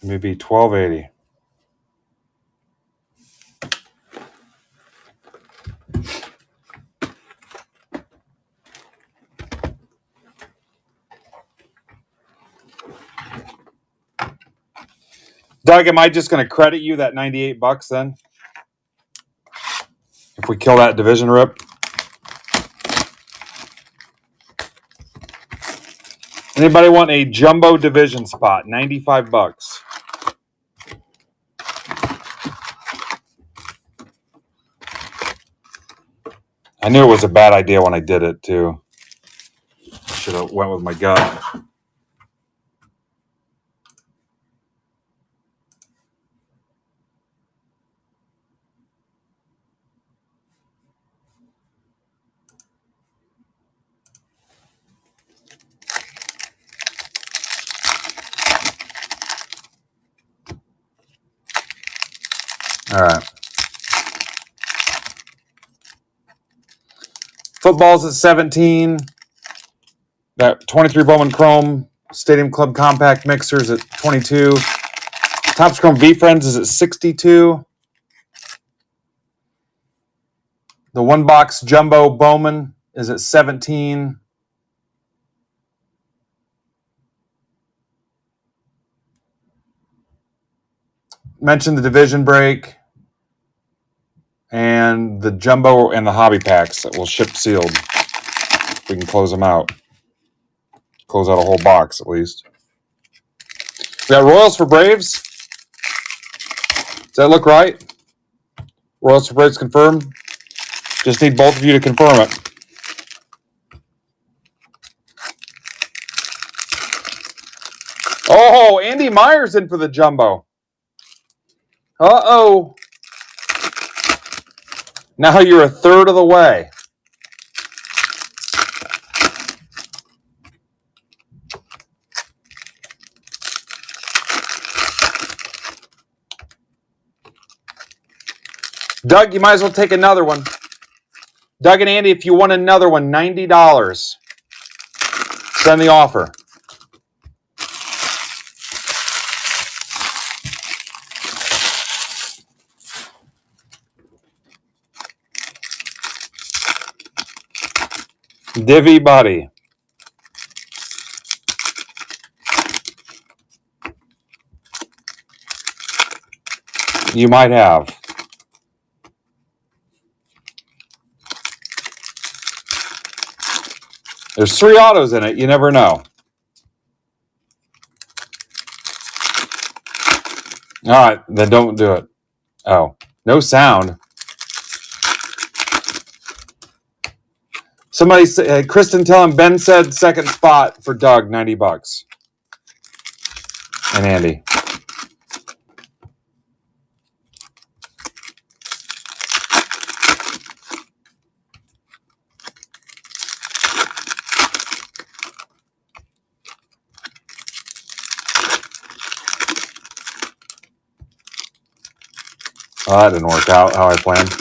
Maybe 1280. Doug, am I just going to credit you that $98 then? If we kill that division rip? Anybody want a jumbo division spot? $95. I knew it was a bad idea when I did it too. Should have went with my gut. All right. Football's at 17. That 23 Bowman Chrome Stadium Club Compact Mixers at 22. Topps Chrome V-Friends is at 62. The one box Jumbo Bowman is at 17. Mentioned the division break and the Jumbo and the hobby packs that will ship sealed. We can close them out. Close out a whole box at least. We got Royals for Braves. Does that look right? Royals for Braves confirmed. Just need both of you to confirm it. Oh, Andy Myers in for the Jumbo. Uh-oh. Now you're a third of the way. Doug, you might as well take another one. Doug and Andy, if you want another one, $90. Send the offer. Divvy buddy. You might have. There's 3 autos in it. You never know. All right, then don't do it. Oh, no sound. Somebody say, Kristen, tell him Ben said second spot for Doug, $90. And Andy. Oh, that didn't work out how I planned.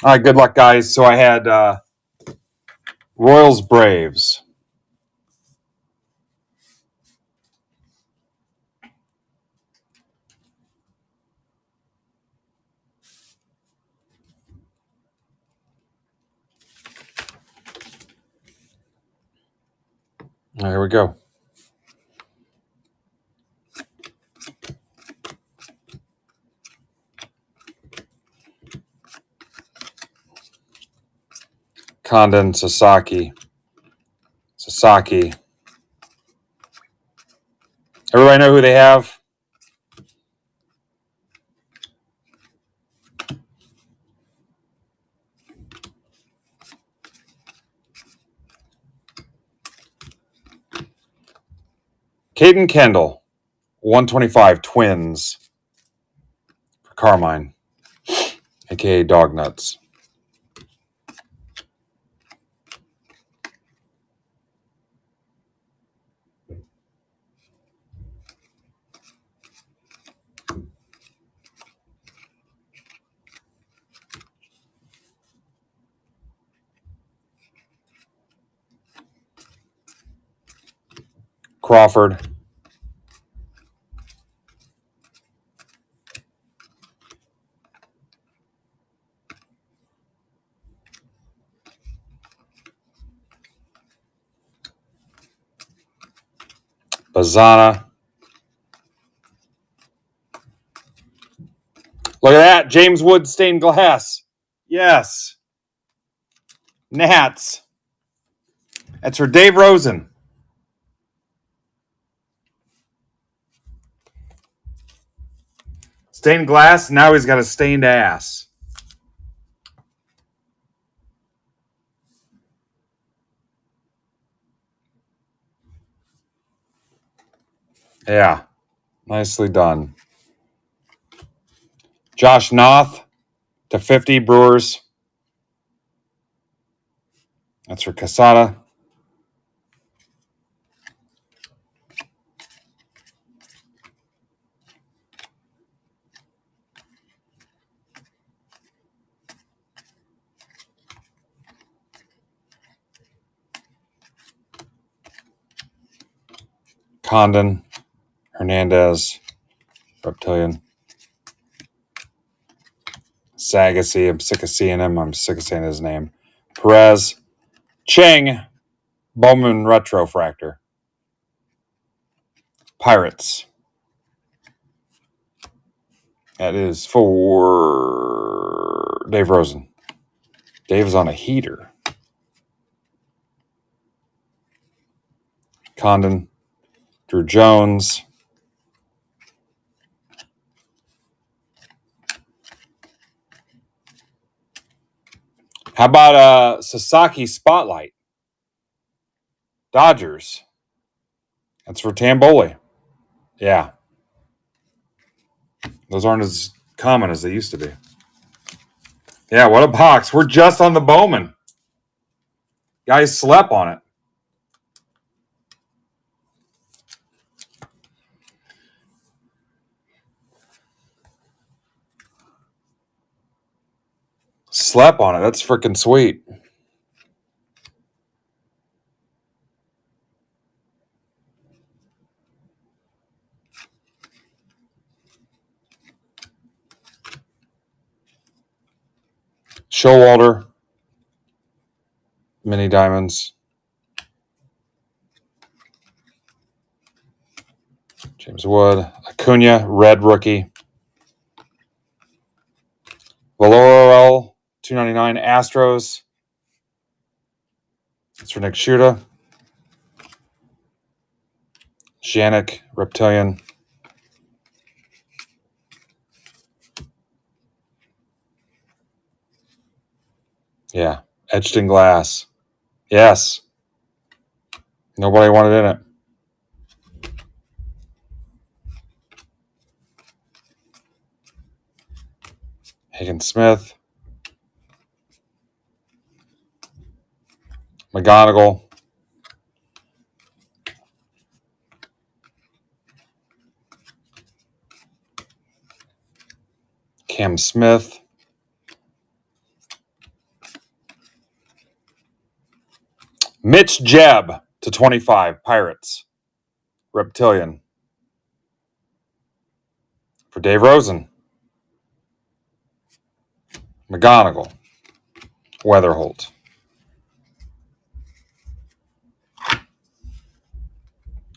All right, good luck, guys. So I had Royals Braves. Here we go. Condon, Sasaki. Everybody know who they have? Caden Kendall, 125 Twins for Carmine, aka Dog Nuts. Crawford. Bazana. Look at that. James Wood stained glass. Yes. Nats. That's for Dave Rosen. Stained glass. Now he's got a stained ass. Yeah. Nicely done. Josh Noth to 50 Brewers. That's for Casada. Condon. Hernandez. Reptilian. Sagassi. I'm sick of seeing him. I'm sick of saying his name. Perez. Chang. Bowman Retrofractor. Pirates. That is for Dave Rosen. Dave's on a heater. Condon. Drew Jones. How about Sasaki Spotlight? Dodgers. That's for Tamboli. Yeah. Those aren't as common as they used to be. Yeah, what a box. We're just on the Bowman. Guys slept on it. Slept on it. That's freaking sweet. Showalter. Mini Diamonds. James Wood. Acuna. Red Rookie. Valorel. 299. Astros. That's for Nick Schuta. Janik. Reptilian. Yeah. Etched in glass. Yes. Nobody wanted in it. Higgins Smith. McGonigal. Cam Smith. Mitch Jebb to 25. Pirates. Reptilian. For Dave Rosen. McGonigal. Weatherholt.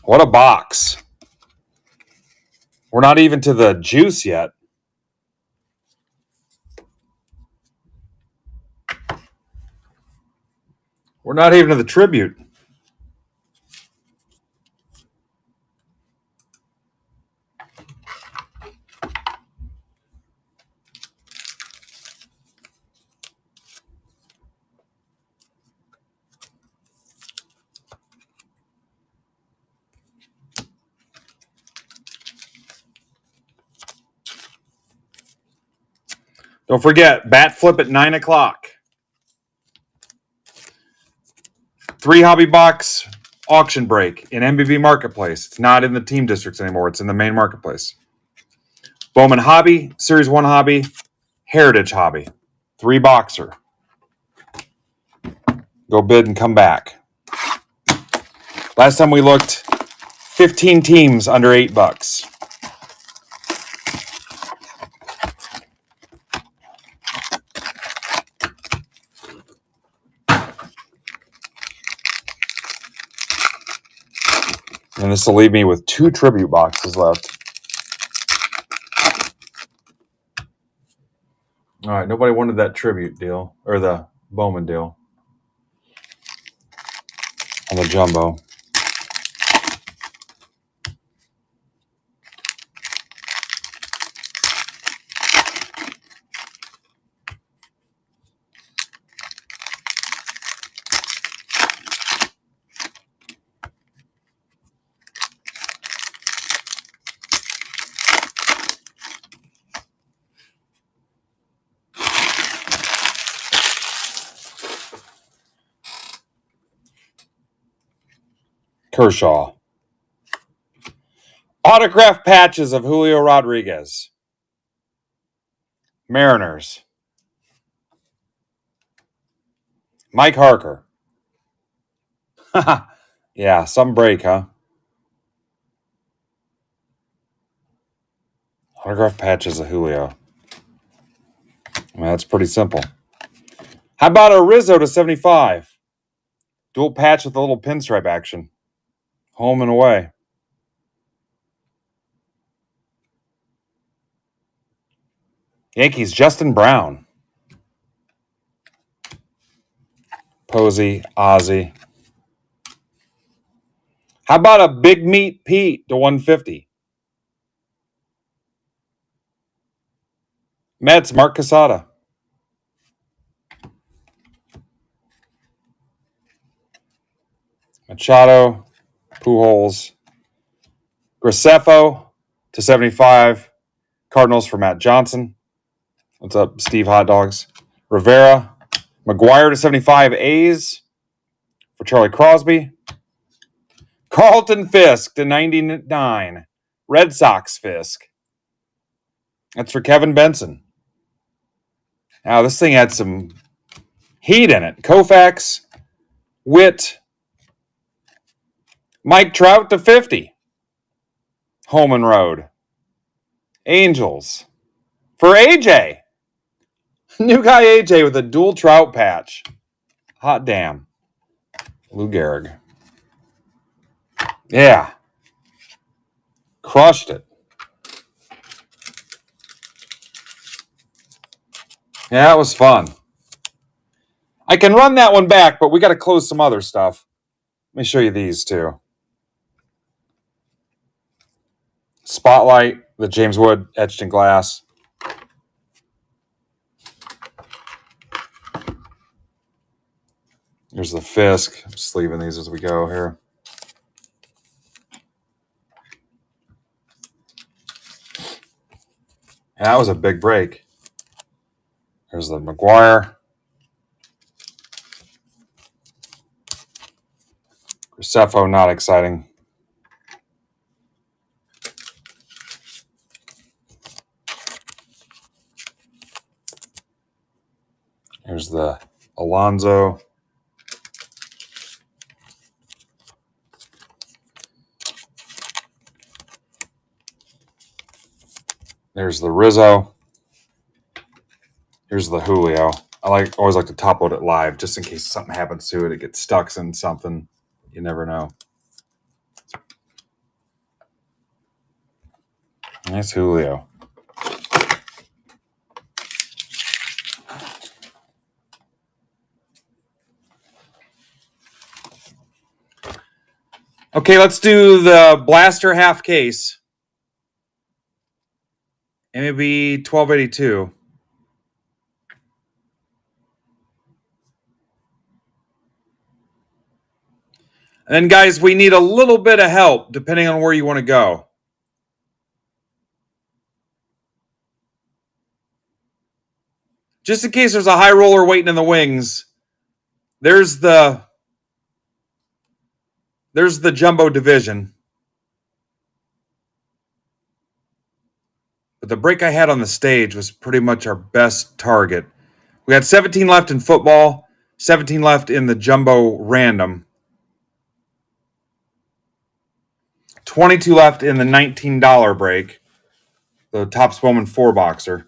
What a box. We're not even to the juice yet. We're not even to the tribute. Don't forget, bat flip at 9 o'clock. 3 hobby box auction break in MBB Marketplace. It's not in the team districts anymore. It's in the main marketplace. Bowman Hobby, Series 1 Hobby, Heritage Hobby. 3 boxer. Go bid and come back. Last time we looked, 15 teams under $8. And this will leave me with 2 tribute boxes left. All right, nobody wanted that tribute deal, or the Bowman deal on the jumbo. Kershaw. Autograph patches of Julio Rodriguez. Mariners. Mike Harker. Yeah, some break, huh? Autograph patches of Julio. I mean, that's pretty simple. How about a Rizzo to 75? Dual patch with a little pinstripe action. Home and away. Yankees, Justin Brown. Posey, Ozzie. How about a Big Meat Pete to 150? Mets, Mark Casada. Machado, Pujols. Graceffo to 75. Cardinals for Matt Johnson. What's up, Steve Hot Dogs? Rivera. McGuire to 75. A's for Charlie Crosby. Carlton Fisk to 99. Red Sox Fisk. That's for Kevin Benson. Now, this thing had some heat in it. Koufax, Witt, Mike Trout to 50. Holman Road. Angels. For AJ. New guy AJ with a dual Trout patch. Hot damn. Lou Gehrig. Yeah. Crushed it. Yeah, it was fun. I can run that one back, but we got to close some other stuff. Let me show you these two. Spotlight, the James Wood etched in glass. Here's the Fisk. I'm just leaving these as we go here. Yeah, that was a big break. There's the McGuire. Graceffo, not exciting. Here's the Alonso. There's the Rizzo. Here's the Julio. I always like to top load it live just in case something happens to it. It gets stuck in something. You never know. Nice Julio. Okay, let's do the Blaster half case. MBB 1282. And then, guys, we need a little bit of help depending on where you want to go. Just in case there's a high roller waiting in the wings, there's the jumbo division. But the break I had on the stage was pretty much our best target. We had 17 left in football, 17 left in the jumbo random, 22 left in the $19 break, the Topps Bowman 4-boxer.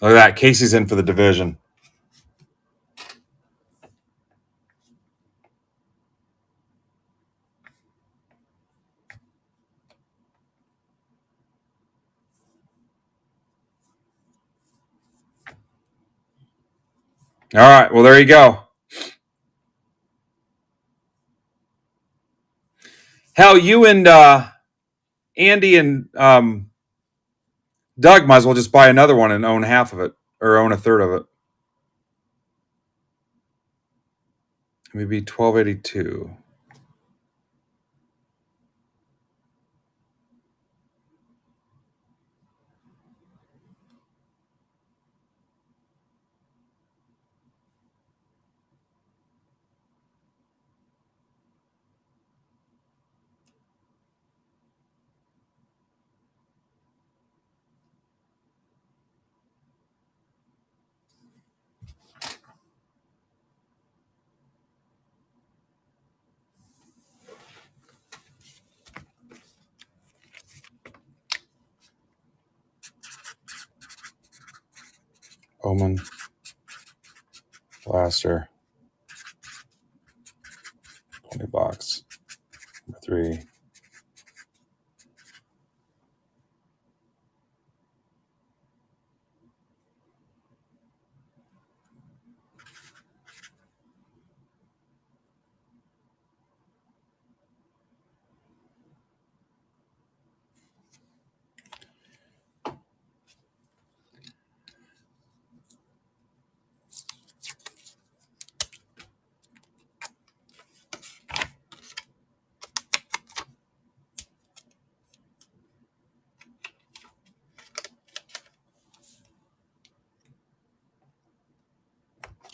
Look at that. Casey's in for the division. All right. Well, there you go. Hell, you and Andy and Doug might as well just buy another one and own half of it or own a third of it. Maybe 1282. Omen. Blaster. 20 bucks. Number 3.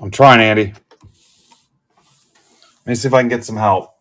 I'm trying, Andy. Let me see if I can get some help.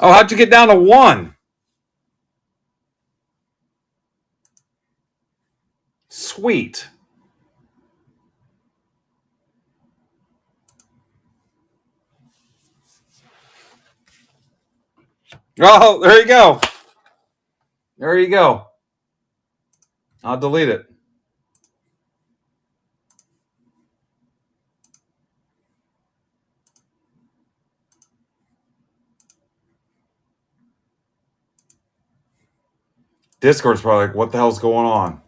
Oh, how'd you get down to 1? Sweet. Oh, there you go. There you go. I'll delete it. Discord's probably like, what the hell's going on?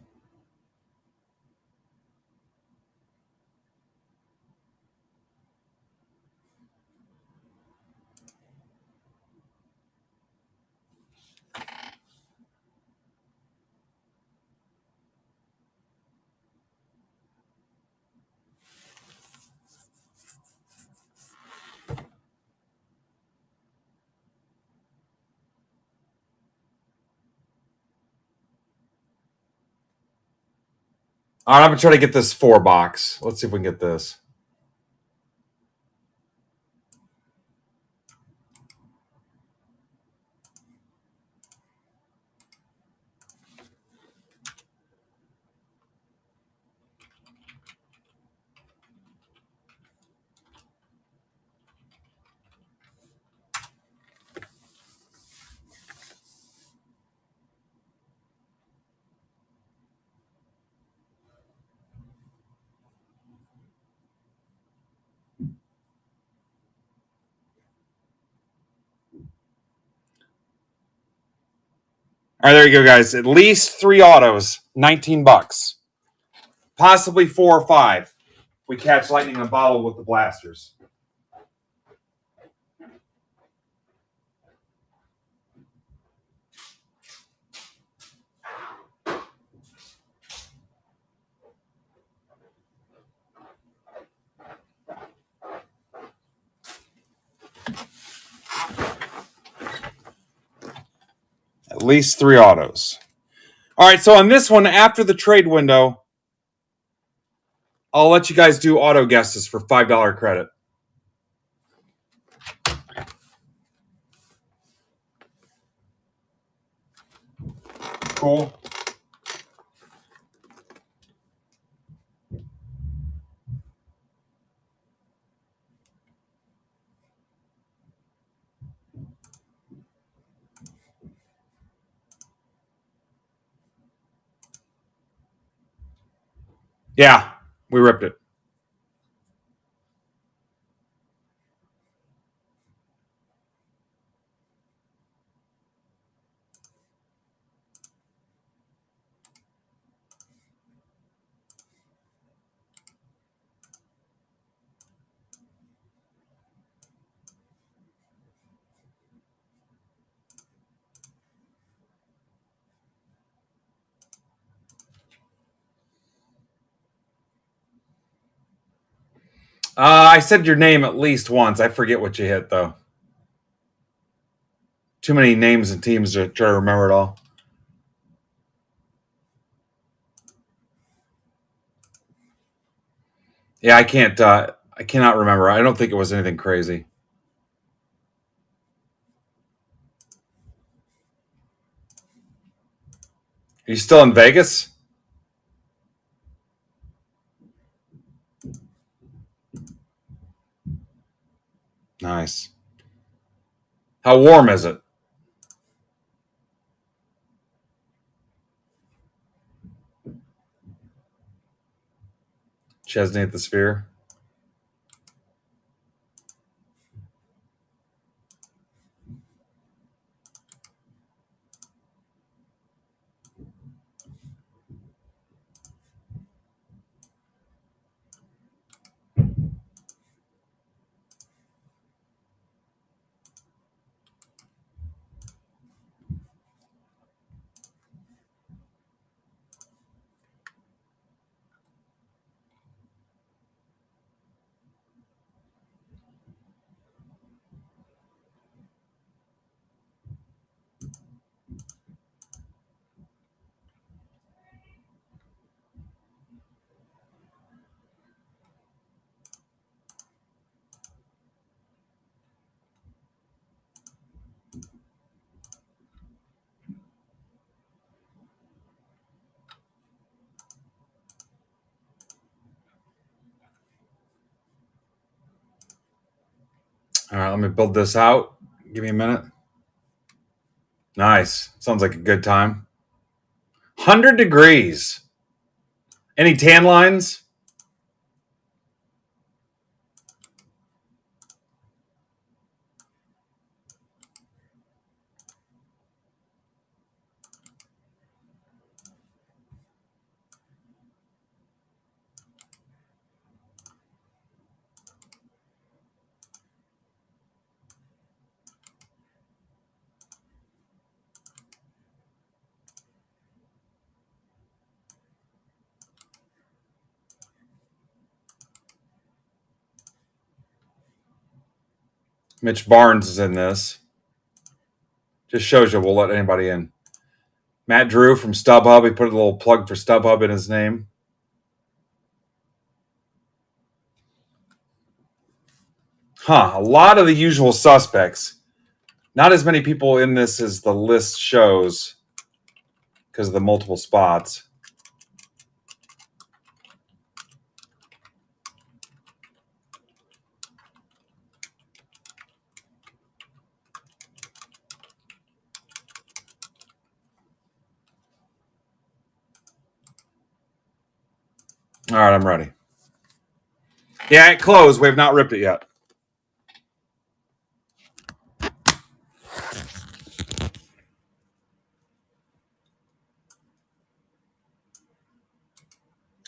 All right, I'm going to try to get this 4 box. Let's see if we can get this. All right, there you go, guys. At least 3 autos, 19 bucks. Possibly 4 or 5 if we catch lightning in a bottle with the blasters. least 3 autos. All right, so on this one, after the trade window, I'll let you guys do auto guesses for $5 credit. Cool. Yeah, we ripped it. I said your name at least once. I forget what you hit, though. Too many names and teams to try to remember it all. Yeah, I can't. I cannot remember. I don't think it was anything crazy. Are you still in Vegas? Nice. How warm is it? Chesney at the Sphere. All right, let me build this out. Give me a minute. Nice. Sounds like a good time. 100 degrees. Any tan lines? Mitch Barnes is in this. Just shows you we'll let anybody in. Matt Drew from StubHub. He put a little plug for StubHub in his name. A lot of the usual suspects. Not as many people in this as the list shows because of the multiple spots. All right, I'm ready. Yeah, it closed. We have not ripped it yet.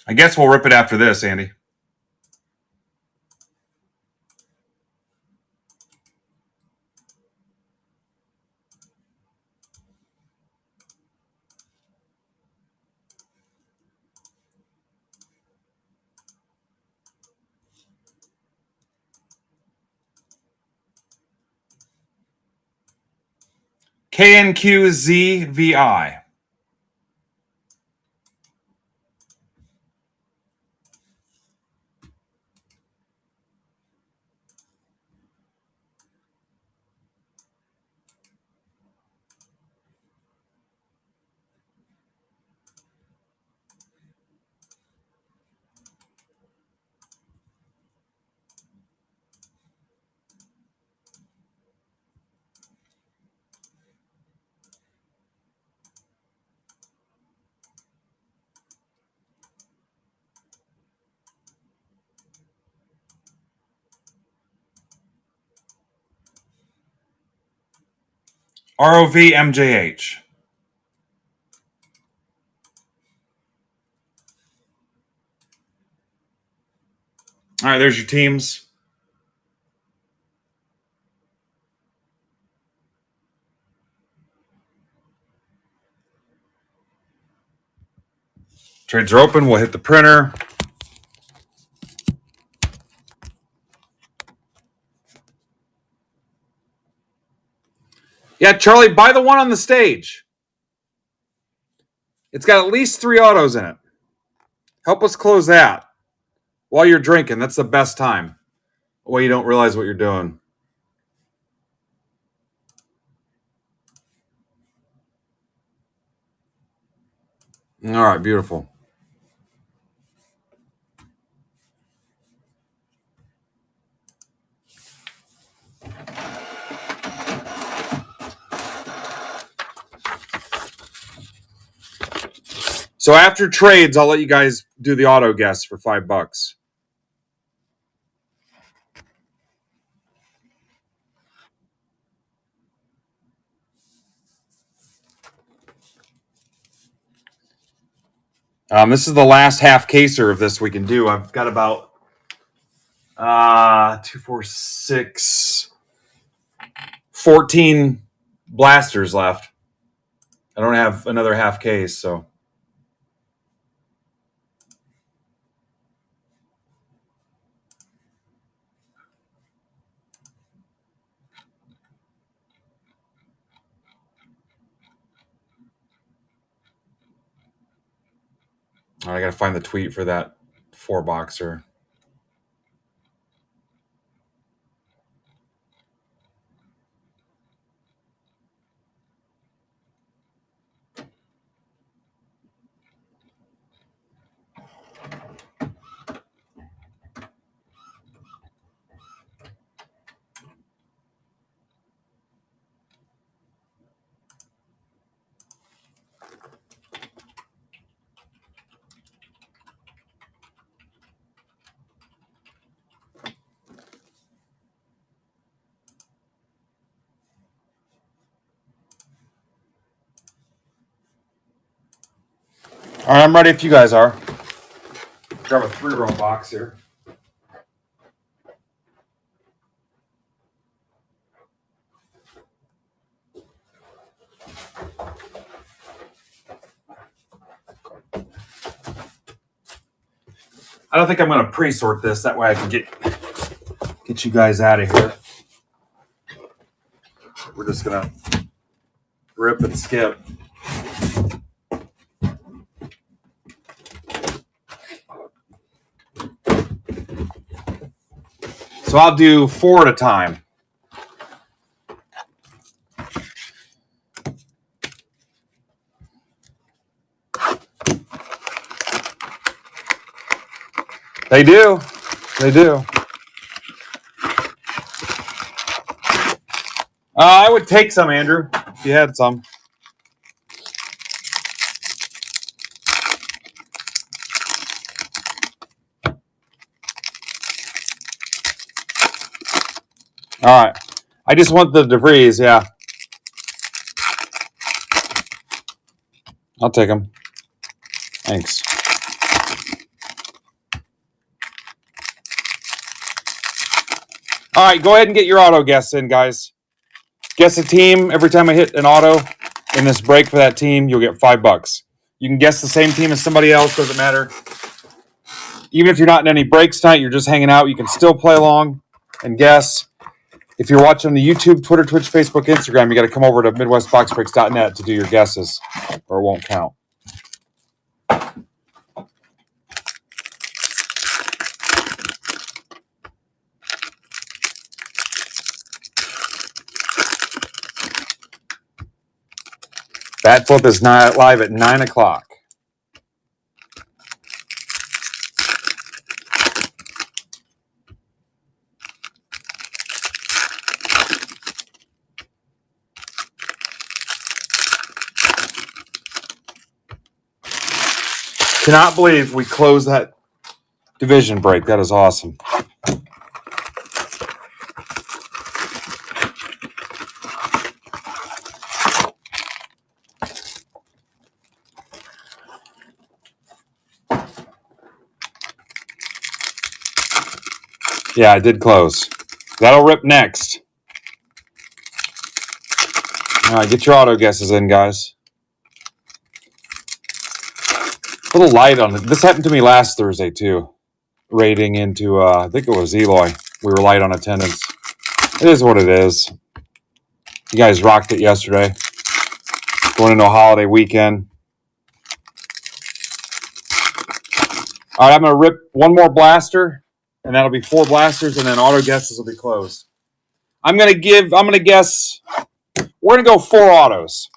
I guess we'll rip it after this, Andy. KNQZVI. ROVMJH. All right, there's your teams. Trades are open. We'll hit the printer. Yeah, Charlie, buy the one on the stage. It's got at least 3 autos in it. Help us close that while you're drinking. That's the best time. Well, you don't realize what you're doing. All right, beautiful. So after trades, I'll let you guys do the auto guess for $5. This is the last half caser of this we can do. I've got about 2, 4, 6, 14 blasters left. I don't have another half case, so. I got to find the tweet for that 4-boxer. All right, I'm ready if you guys are. Grab a 3-row box here. I don't think I'm going to pre-sort this. That way I can get you guys out of here. We're just going to rip and skip. So I'll do 4 at a time. They do. They do. I would take some, Andrew, if you had some. All right. I just want the debris, yeah. I'll take them. Thanks. All right, go ahead and get your auto guess in, guys. Guess a team. Every time I hit an auto in this break for that team, you'll get $5. You can guess the same team as somebody else. Doesn't matter. Even if you're not in any breaks tonight, you're just hanging out, you can still play along and guess. If you're watching on the YouTube, Twitter, Twitch, Facebook, Instagram, you got to come over to MidwestBoxBreaks.net to do your guesses, or it won't count. Bat Flip is live at 9 o'clock. Cannot believe we closed that division break. That is awesome. Yeah, I did close. That'll rip next. All right, get your auto guesses in, guys. A little light on it. This happened to me last Thursday, too. Raiding into, I think it was Eloy. We were light on attendance. It is what it is. You guys rocked it yesterday. Going into a holiday weekend. All right, I'm going to rip one more blaster, and that'll be 4 blasters, and then auto guesses will be closed. I'm going to guess, we're going to go 4 autos.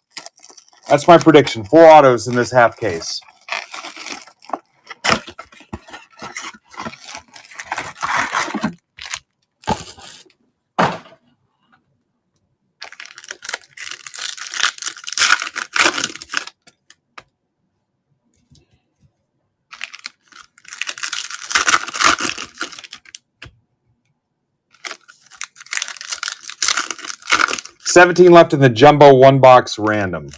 That's my prediction. 4 autos in this half case. $17 left in the jumbo 1-box random.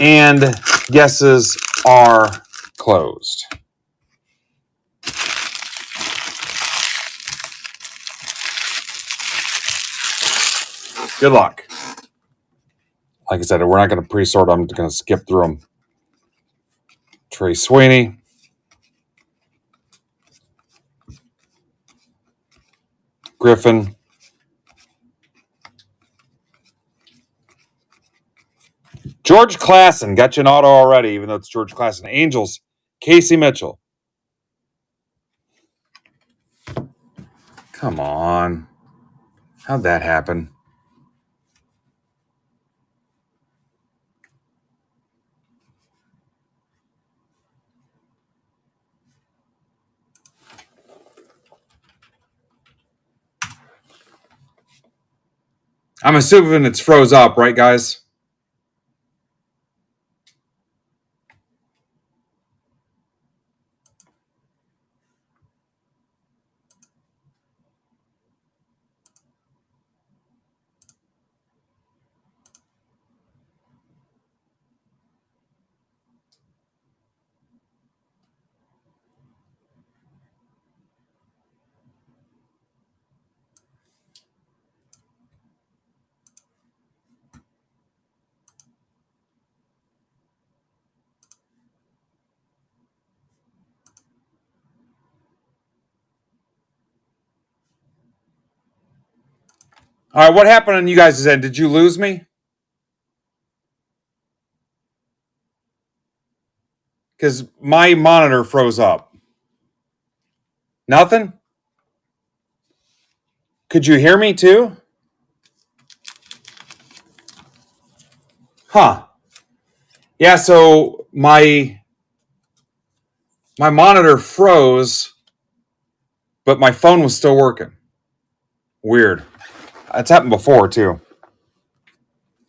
And guesses are closed. Good luck. Like I said, we're not going to pre-sort. I'm going to skip through them. Trey Sweeney. Griffin. George Klassen. Got you an auto already, even though it's George Klassen. Angels. Casey Mitchell. Come on. How'd that happen? I'm assuming it's froze up, right, guys? All right, what happened on you guys' end? Did you lose me? Because my monitor froze up. Nothing? Could you hear me too? Huh. Yeah, so my monitor froze, but my phone was still working. Weird. That's happened before too.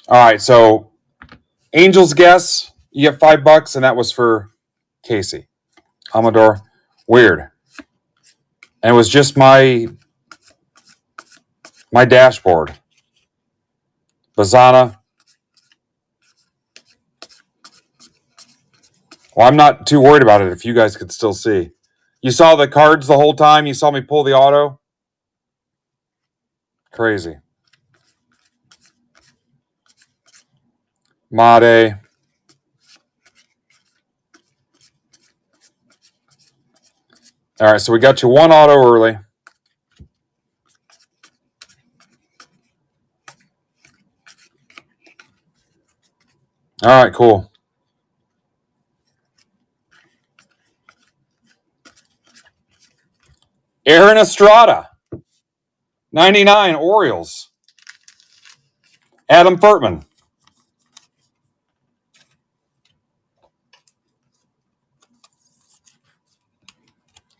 All right, so Angel's guess, you get $5, and that was for Casey. Amador. Weird. And it was just my dashboard. Bazana. Well, I'm not too worried about it if you guys could still see. You saw the cards the whole time? You saw me pull the auto? Crazy. Made. All right, so we got you one auto early. All right, cool. Aaron Estrada, 99, Orioles. Adam Furtman.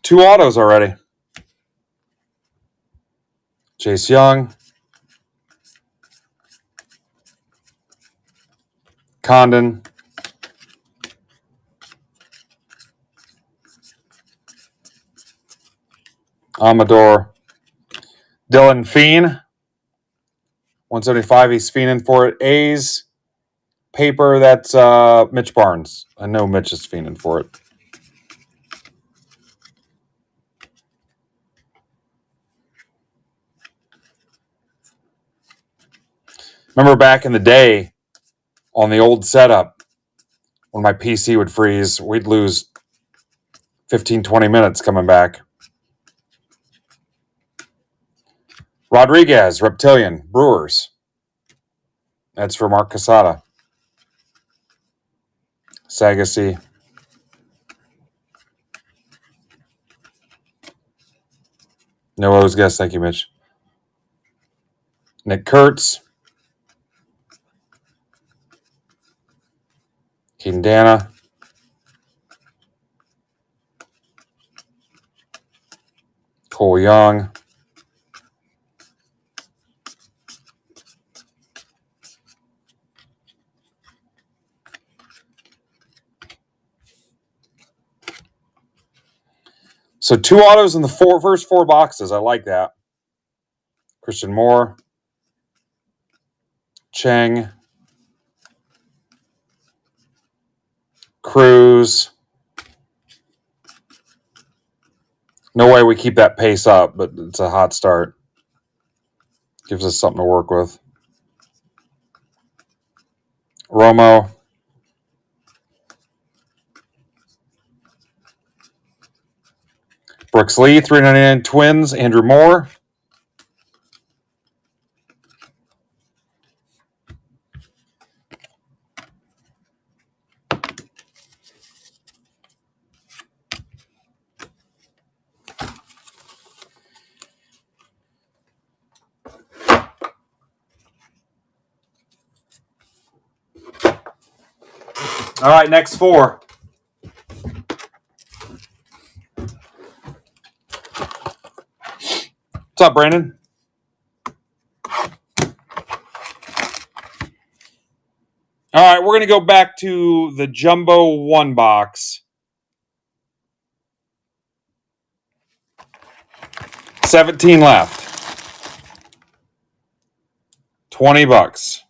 Two autos already. Chase Young. Condon. Amador. Dylan Fiend. 175. He's fiending for it. A's. Paper. That's Mitch Barnes. I know Mitch is fiending for it. Remember back in the day on the old setup, when my PC would freeze, we'd lose 15, 20 minutes coming back. Rodriguez, Reptilian, Brewers. That's for Mark Casada. Sagasy. No O's guess. Thank you, Mitch. Nick Kurtz. Keaton Dana. Cole Young. So two autos in the first four boxes. I like that. Christian Moore. Cheng. Cruz. No way we keep that pace up, but it's a hot start. Gives us something to work with. Romo. Brooks Lee, 399 Twins. Andrew Moore. All right, next four. What's up, Brandon? All right, we're going to go back to the Jumbo 1 box. 17 left. $20.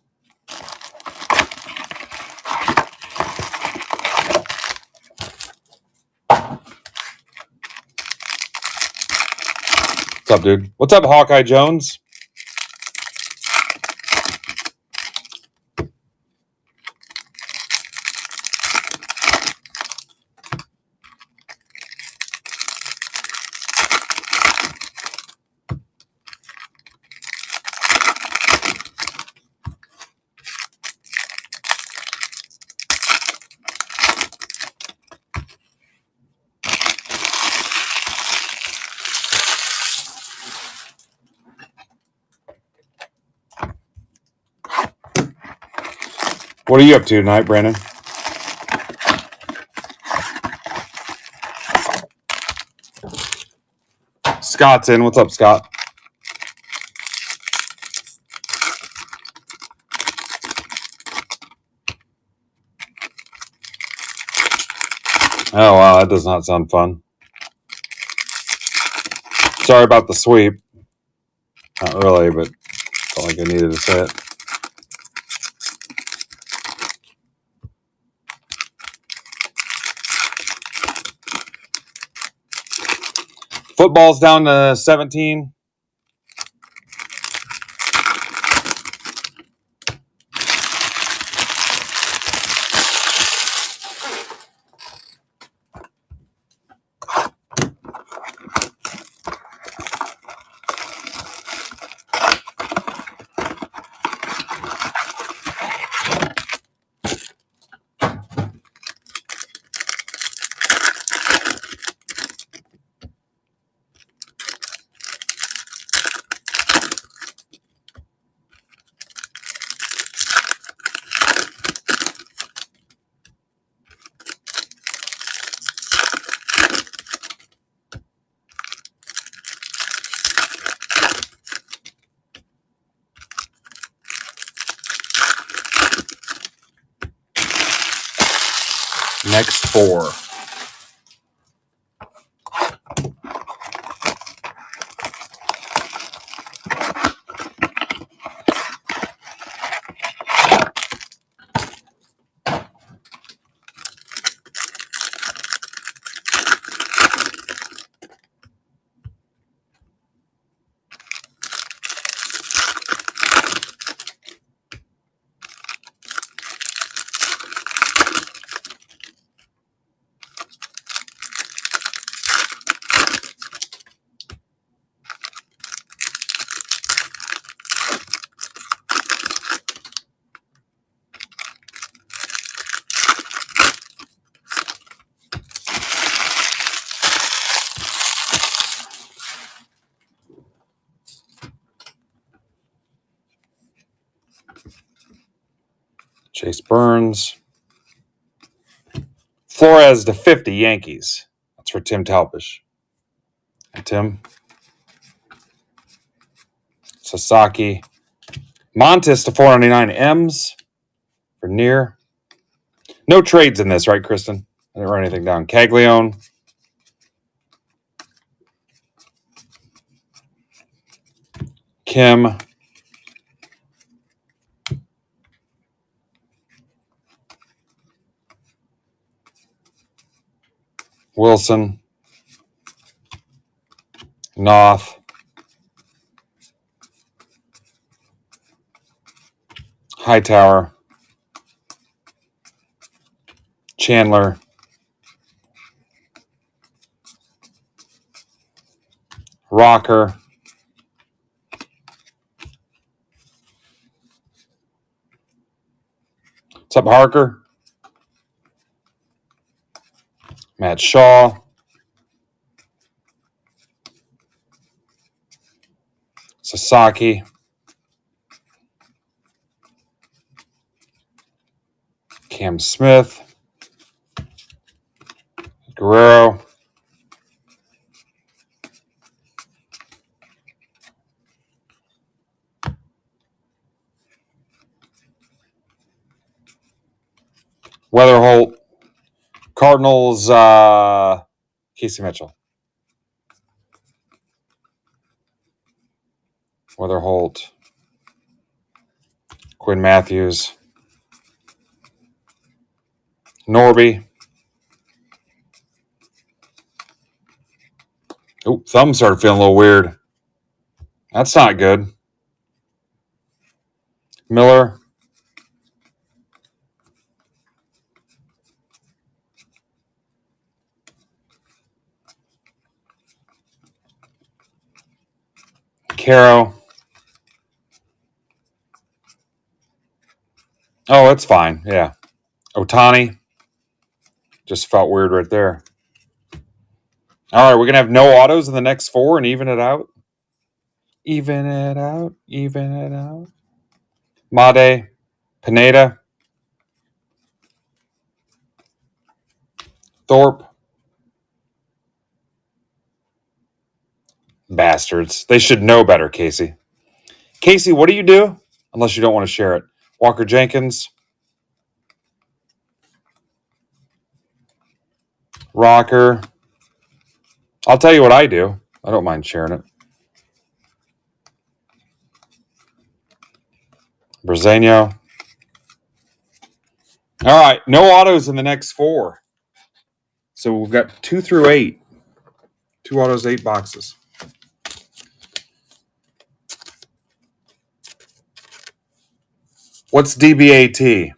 What's up, dude? What's up, Hawkeye Jones? What are you up to tonight, Brandon? Scott's in. What's up, Scott? Oh, wow. That does not sound fun. Sorry about the sweep. Not really, but felt like I needed to say it. Football's down to 17. Next 4. Chase Burns. Flores to 50, Yankees. That's for Tim Talbish. And Tim. Sasaki. Montes to 499, M's for Near. No trades in this, right, Kristen? I didn't write anything down. Caglione. Kim. Wilson. Knopf. Hightower. Chandler. Rocker. What's up, Harker? Matt Shaw. Sasaki. Cam Smith. Guerrero. Weatherholt. Cardinals, Casey Mitchell. Weatherholt. Quinn Matthews. Norby. Oh, thumb started feeling a little weird. That's not good. Miller. Caro. Oh, it's fine. Yeah. Otani. Just felt weird right there. All right, we're going to have no autos in the next 4 and even it out. Even it out. Even it out. Made. Pineda. Thorpe. Bastards. They should know better, Casey. Casey, what do you do? Unless you don't want to share it. Walker Jenkins. Rocker. I'll tell you what I do. I don't mind sharing it. Brazeno. All right. No autos in the next 4. So we've got 2 through 8. 2 autos, 8 boxes. What's DBAT?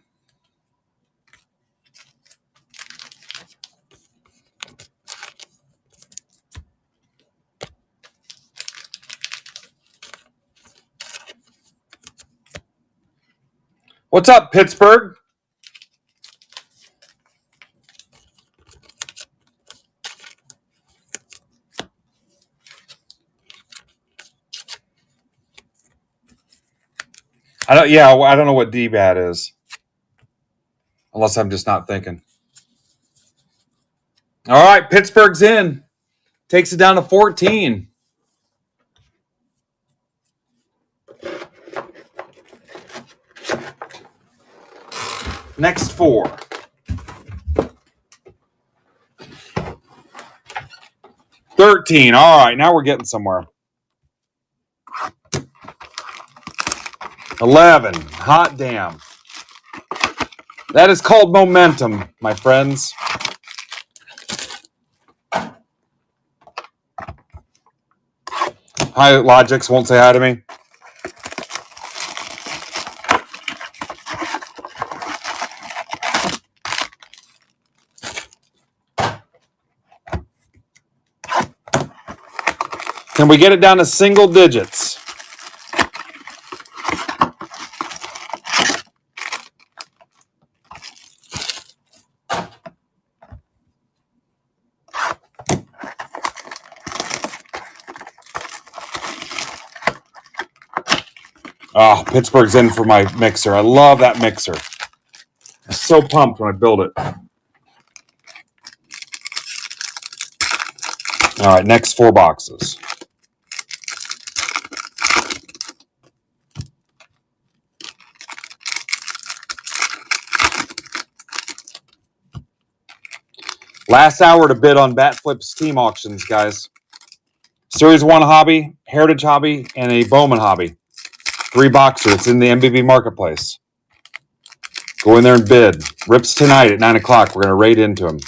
What's up, Pittsburgh? I don't know what DBAT is. Unless I'm just not thinking. All right, Pittsburgh's in. Takes it down to 14. Next 4. 13. All right, now we're getting somewhere. 11. Hot damn. That is called momentum, my friends. Hi, Logix won't say hi to me. Can we get it down to single digits? Oh, Pittsburgh's in for my mixer. I love that mixer. I'm so pumped when I build it. All right, next 4 boxes. Last hour to bid on Batflip's team auctions, guys. Series 1 hobby, Heritage hobby, and a Bowman hobby. 3 boxer. It's in the MBB marketplace. Go in there and bid. Rips tonight at 9 o'clock. We're going to raid into him.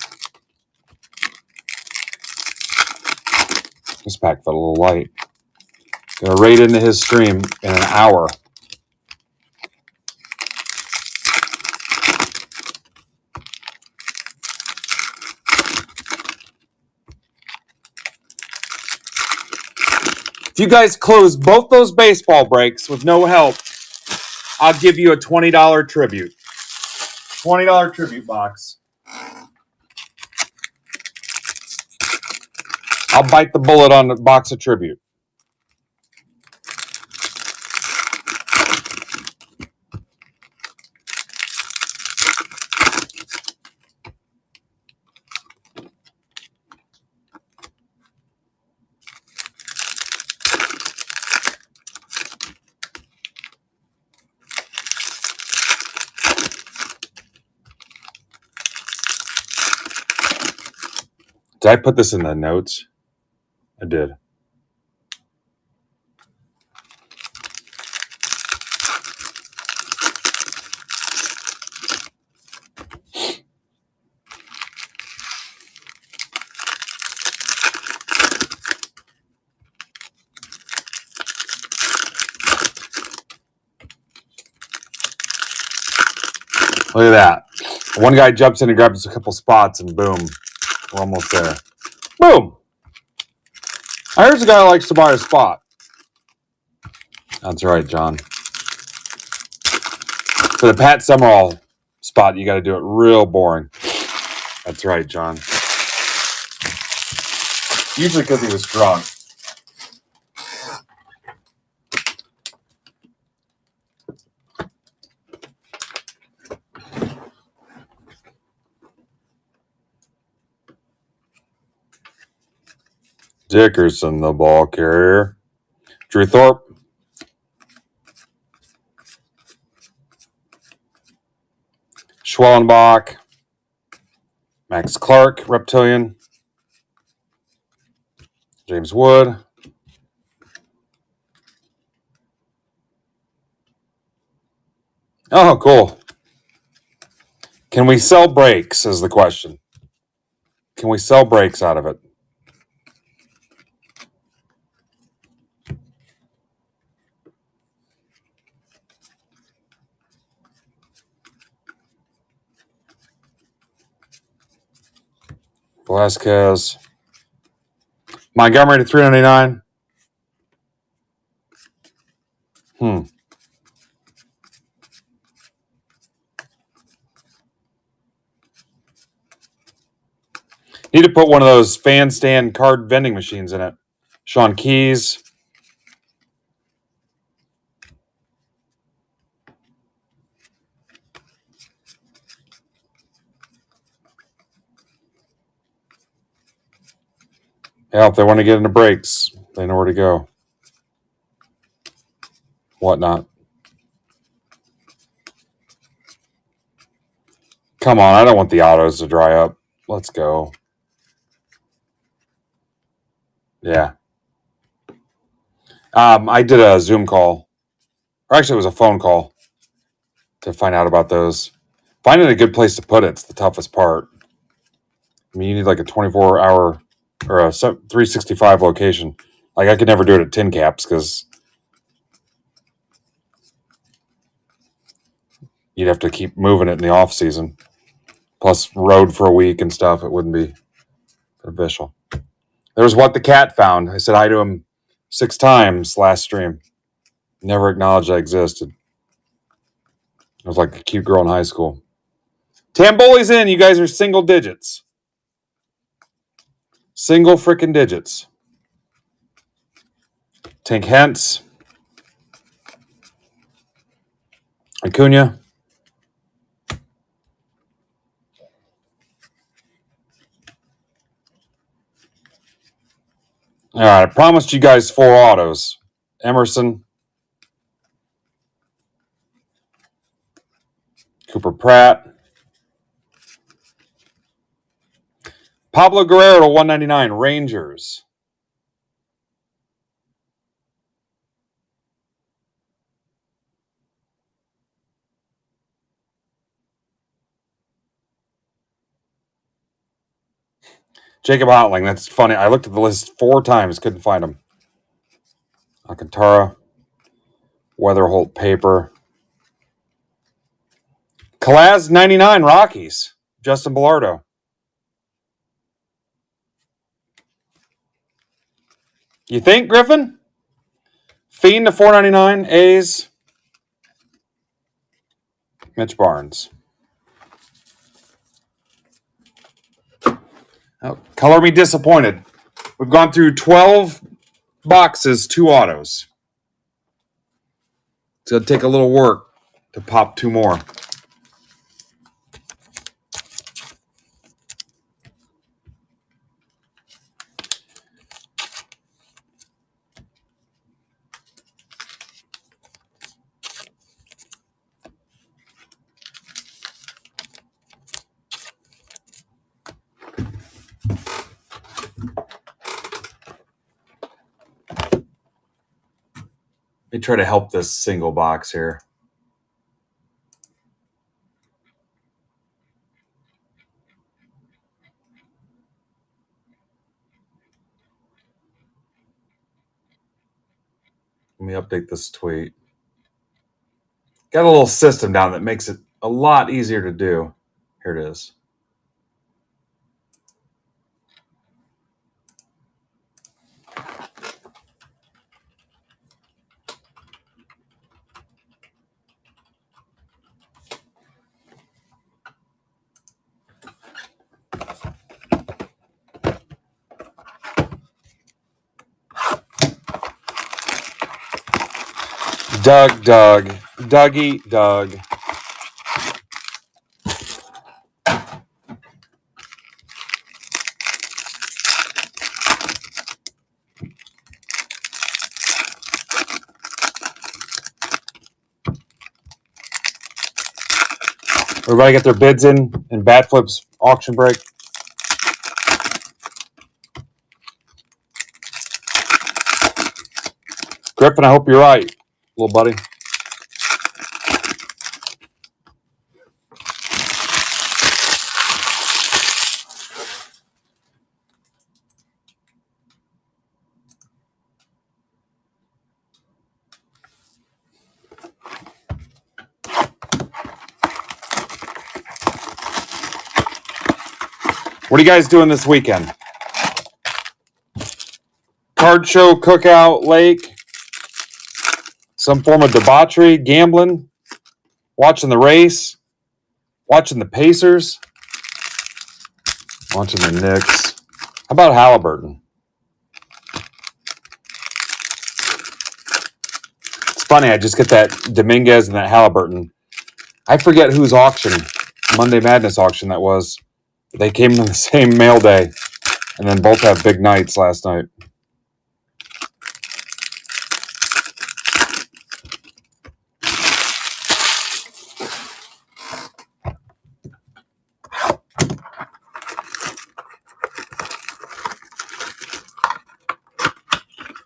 This pack felt a little light. Going to raid into his stream in an hour. If you guys close both those baseball breaks with no help, I'll give you a $20 tribute. $20 tribute box. I'll bite the bullet on the box of tribute. Did I put this in the notes? I did. Look at that. One guy jumps in and grabs a couple spots, and boom, we're almost there. Boom! Here's a guy who likes to buy a spot. That's right, John. For the Pat Summerall spot, you got to do it real boring. That's right, John. Usually because he was drunk. Dickerson, the ball carrier. Drew Thorpe. Schwellenbach. Max Clark, Reptilian. James Wood. Oh, cool. Can we sell breaks is the question. Can we sell breaks out of it? Velasquez. Montgomery to $3.99. Need to put one of those fan stand card vending machines in it. Sean Keys. Yeah, if they want to get into breaks, they know where to go. Whatnot. Come on, I don't want the autos to dry up. Let's go. Yeah. I did a Zoom call, or actually, it was a phone call to find out about those. Finding a good place to put it's the toughest part. I mean, you need like a 24-hour or a 365 location. Like, I could never do it at Tin Caps because you'd have to keep moving it in the off season. Plus, road for a week and stuff. It wouldn't be beneficial. There was What the Cat found. I said hi to him 6 times last stream. Never acknowledged I existed. I was like a cute girl in high school. Tamboli's in. You guys are single digits. Single freaking digits. Tank Hence. Acuna. All right, I promised you guys 4 autos. Emerson. Cooper Pratt. Pablo Guerrero to 199. Rangers. Jacob Outling. That's funny. I looked at the list 4 times. Couldn't find him. Alcantara. Weatherholt Paper. Kalaz 99. Rockies. Justin Bilardo. You think, Griffin? Fiend to 499. A's. Mitch Barnes. Oh, color me disappointed. We've gone through 12 boxes, 2 autos. It's going to take a little work to pop 2 more. Let me try to help this single box here. Let me update this tweet. Got a little system down that makes it a lot easier to do. Here it is. Dougie, Doug. Everybody get their bids in Bat Flip's auction break. Griffin, I hope you're right, little buddy. What are you guys doing this weekend? Card show, cookout, lake, some form of debauchery, gambling, watching the race, watching the Pacers, watching the Knicks. How about Halliburton? It's funny, I just get that Dominguez and that Halliburton. I forget whose auction, Monday Madness auction that was. They came on the same mail day and then both had big nights last night.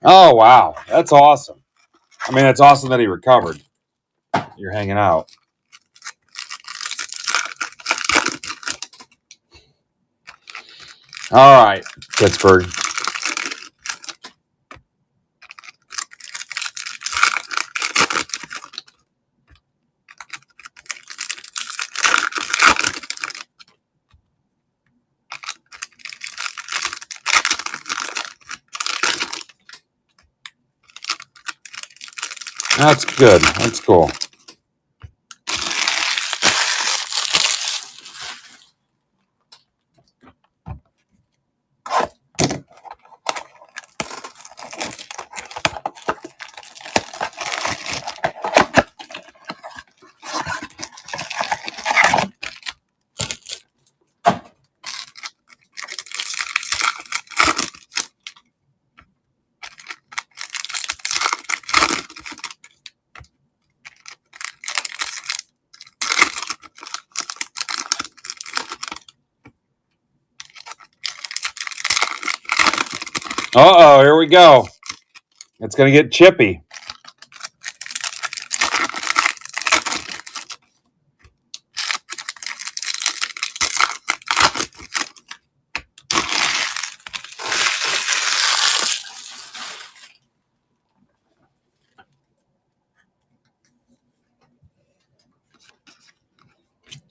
Oh, wow. That's awesome. I mean, it's awesome that he recovered. You're hanging out. All right, Pittsburgh. That's good. That's cool. Uh-oh, here we go. It's going to get chippy.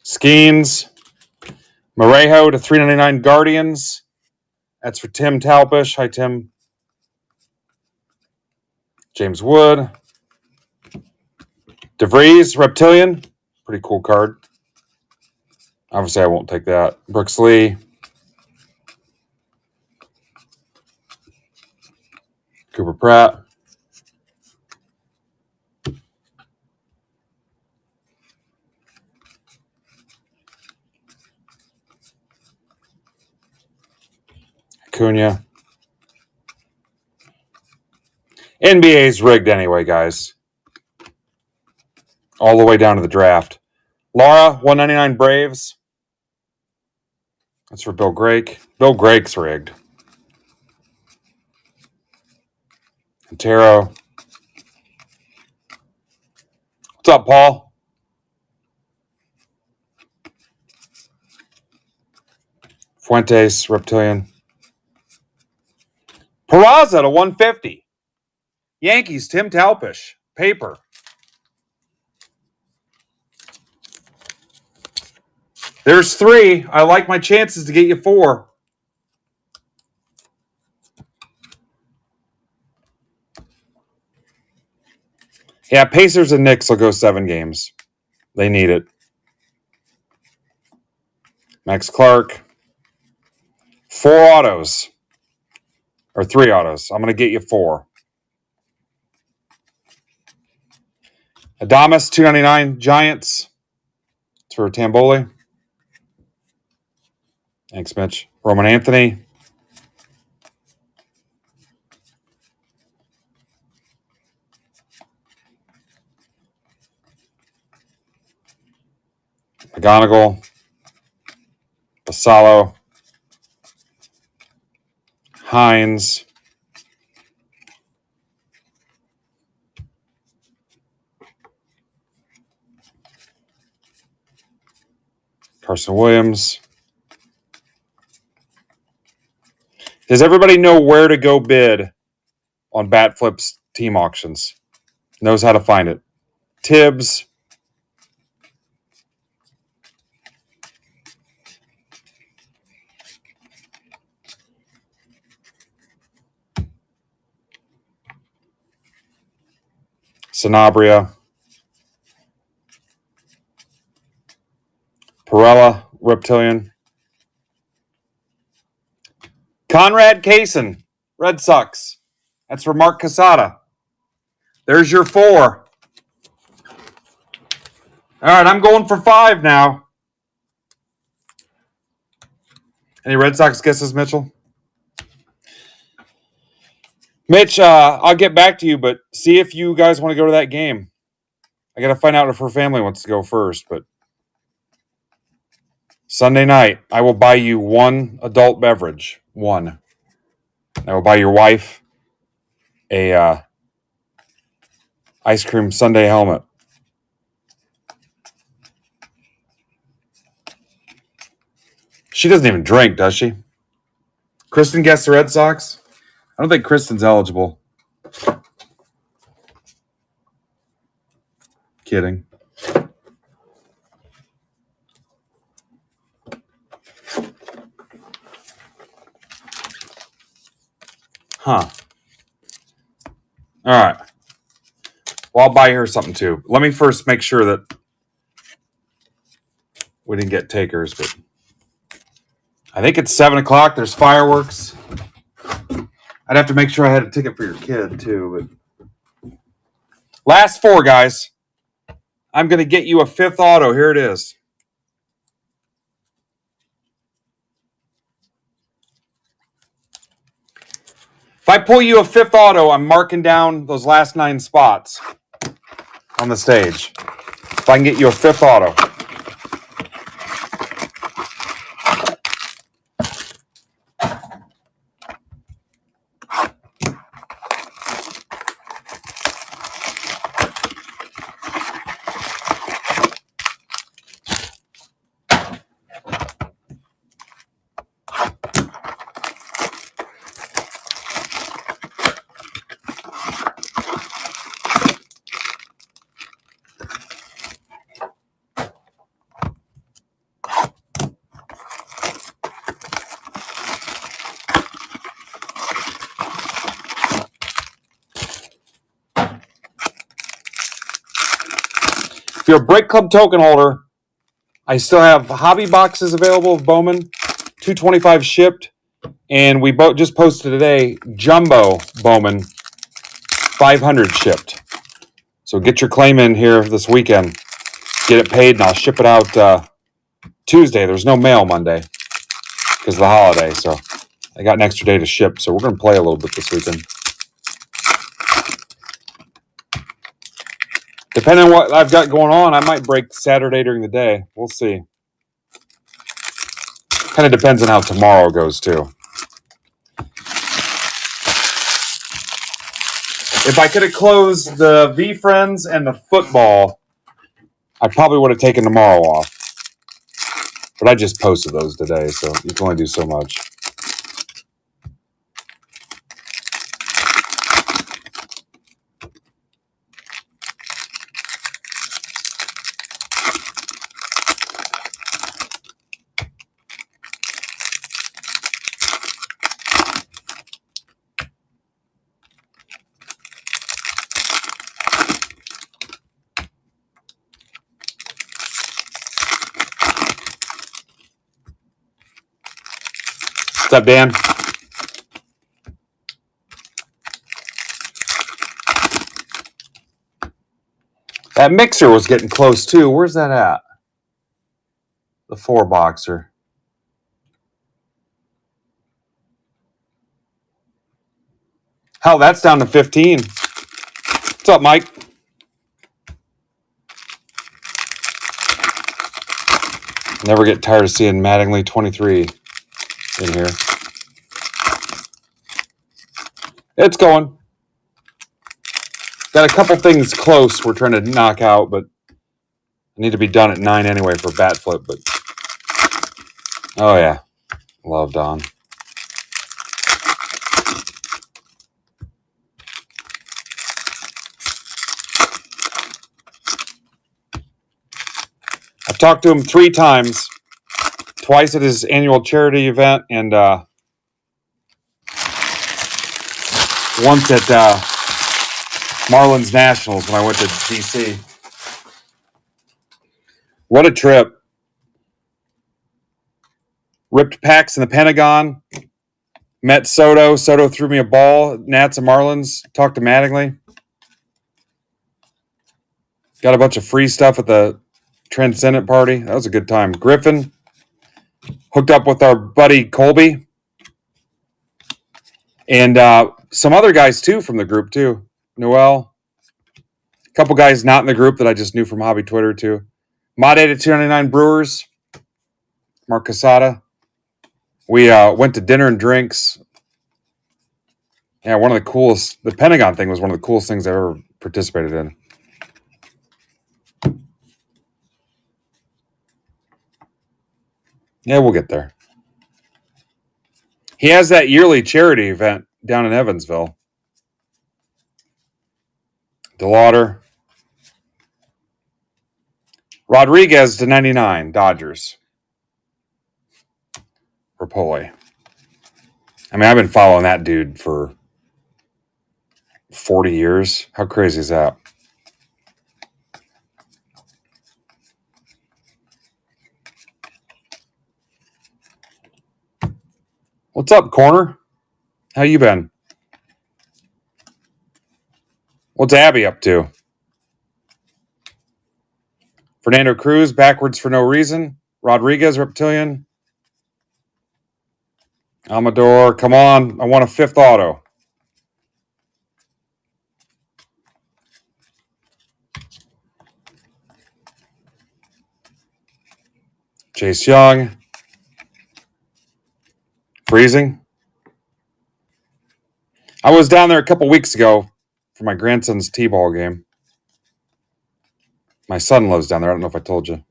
Skeens. Marejo to 399 Guardians. That's for Tim Talpish. Hi, Tim. James Wood. DeVries, Reptilian. Pretty cool card. Obviously, I won't take that. Brooks Lee. Cooper Pratt. Acuna. NBA's rigged anyway, guys. All the way down to the draft. Laura, 199 Braves. That's for Bill Grake. Bill Grake's rigged. Antero. What's up, Paul? Fuentes, Reptilian. Peraza to 150. Yankees, Tim Talpish. Paper. There's 3. I like my chances to get you 4. Yeah, Pacers and Knicks will go 7 games. They need it. Max Clark. 4 autos. Or 3 autos. I'm going to get you 4. Adamas, 299 Giants. It's for Tamboli. Thanks, Mitch. Roman Anthony. McGonigal. Basalo. Hines. Carson Williams. Does everybody know where to go bid on Batflip's team auctions? Knows how to find it. Tibbs. Sanabria. Perella, Reptilian. Conrad Kaysen, Red Sox. That's for Mark Casada. There's your 4. All right, I'm going for 5 now. Any Red Sox guesses, Mitchell? Mitch, I'll get back to you, but see if you guys want to go to that game. I got to find out if her family wants to go first, but Sunday night, I will buy you 1 adult beverage. 1. I will buy your wife a ice cream sundae helmet. She doesn't even drink, does she? Kristen guessed the Red Sox? I don't think Kristen's eligible. Kidding. Huh. All right. Well, I'll buy her something too. Let me first make sure that we didn't get takers, but I think it's 7 o'clock. There's fireworks. I'd have to make sure I had a ticket for your kid too. But last 4, guys. I'm going to get you a 5th auto. Here it is. If I pull you a 5th auto, I'm marking down those last 9 spots on the stage. If I can get you a 5th auto. If you're a Break Club token holder, I still have hobby boxes available of Bowman, 225 shipped, and we just posted today Jumbo Bowman, 500 shipped. So get your claim in here this weekend. Get it paid, and I'll ship it out Tuesday. There's no mail Monday because of the holiday, so I got an extra day to ship. So we're going to play a little bit this weekend. Depending on what I've got going on, I might break Saturday during the day. We'll see. Kind of depends on how tomorrow goes, too. If I could have closed the V-Friends and the football, I probably would have taken tomorrow off. But I just posted those today, so you can only do so much. What's up, Dan? That mixer was getting close, too. Where's that at? The 4-boxer. Hell, that's down to 15. What's up, Mike? Never get tired of seeing Mattingly 23 in here. It's going. Got a couple things close we're trying to knock out, but I need to be done at 9 anyway for bat flip. But oh yeah, love Don. I've talked to him 3 times, twice at his annual charity event, and once at Marlins Nationals when I went to DC. What a trip. Ripped packs in the Pentagon. Met Soto. Soto threw me a ball. Nats and Marlins. Talked to Mattingly. Got a bunch of free stuff at the Transcendent party. That was a good time. Griffin. Hooked up with our buddy Colby. And some other guys, too, from the group, too. Noel. A couple guys not in the group that I just knew from Hobby Twitter, too. Mod 8 at 299 Brewers. Mark Casada. We went to dinner and drinks. Yeah, one of the coolest. The Pentagon thing was one of the coolest things I ever participated in. Yeah, we'll get there. He has that yearly charity event down in Evansville. DeLauder. Rodriguez to 99, Dodgers. Rapoli. I mean, I've been following that dude for 40 years. How crazy is that? What's up, Corner? How you been? What's Abby up to? Fernando Cruz, backwards for no reason. Rodriguez, Reptilian. Amador, come on. I want a 5th auto. Chase Young. Freezing. I was down there a couple weeks ago for my grandson's T-ball game. My son lives down there. I don't know if I told you.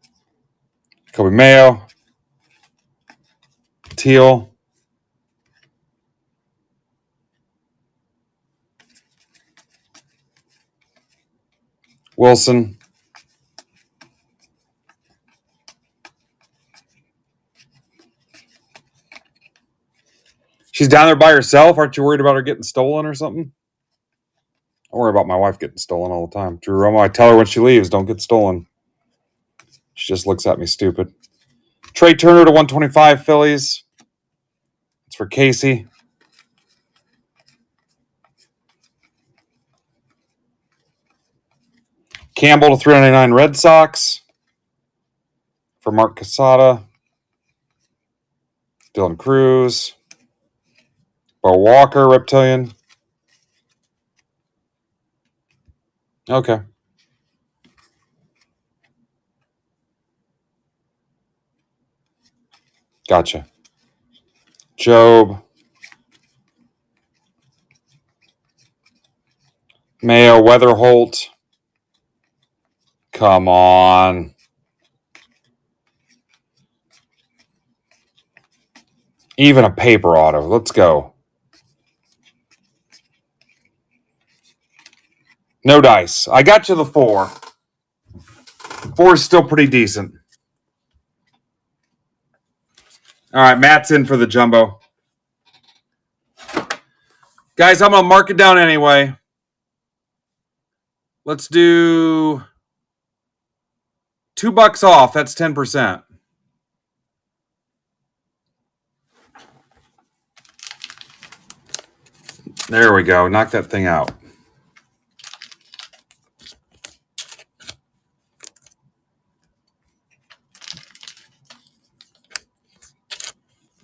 Kobe Mayo. Teal. Wilson. She's down there by herself. Aren't you worried about her getting stolen or something? I worry about my wife getting stolen all the time. Drew Romo, I tell her when she leaves, don't get stolen. She just looks at me stupid. Trey Turner to 125 Phillies. It's for Casey. Campbell to 399 Red Sox. For Mark Casada. Dylan Cruz. Bo Walker, Reptilian. Okay. Gotcha. Job. Mayo, Weatherholt. Come on. Even a paper auto. Let's go. No dice. I got you the 4. 4 is still pretty decent. All right, Matt's in for the jumbo. Guys, I'm going to mark it down anyway. Let's do $2 off. That's 10%. There we go. Knock that thing out.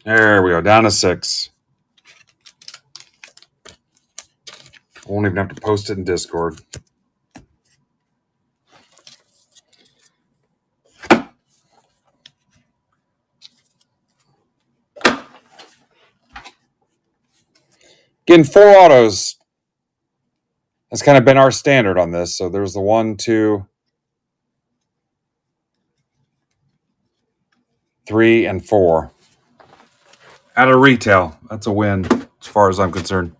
There we go. Down to 6. Won't even have to post it in Discord. Getting 4 autos has kind of been our standard on this. So there's the 1, 2, 3, and 4. Out of retail. That's a win as far as I'm concerned.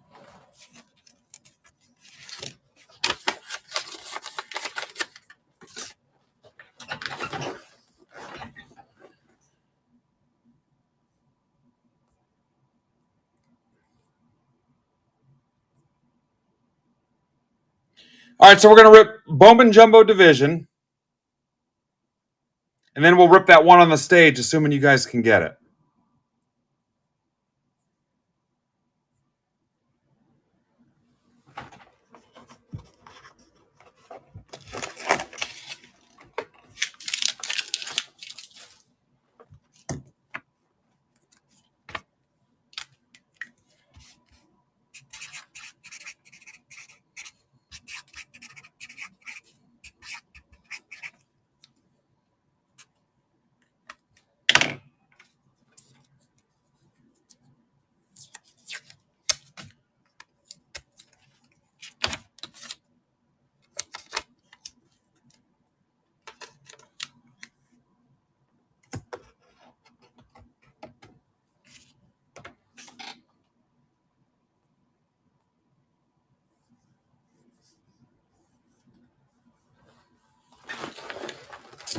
All right, so we're going to rip Bowman Jumbo Division. And then we'll rip that one on the stage, assuming you guys can get it.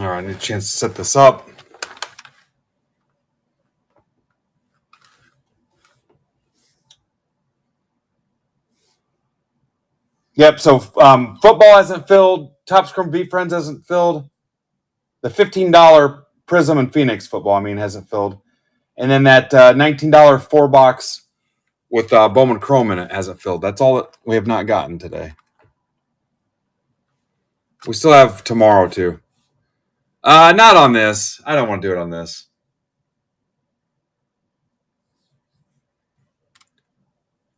All right, I need a chance to set this up. Yep, so football hasn't filled. Top Scrum Beat Friends hasn't filled. The $15 Prism and Phoenix football, hasn't filled. And then that $19 4-box with Bowman Chrome in it hasn't filled. That's all that we have not gotten today. We still have tomorrow, too. Not on this. I don't want to do it on this.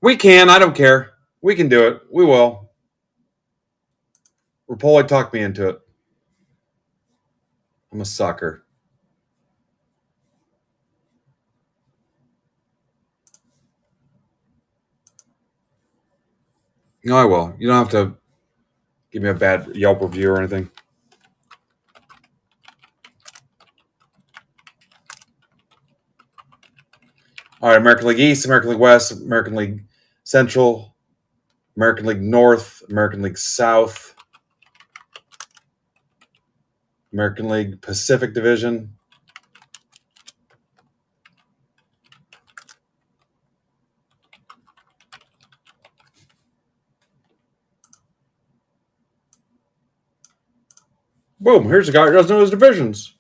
We can. I don't care. We can do it. We will. Rapoli talked me into it. I'm a sucker. No, I will. You don't have to give me a bad Yelp review or anything. All right, American League East, American League West, American League Central, American League North, American League South, American League Pacific Division. Boom, here's a guy who doesn't know his divisions.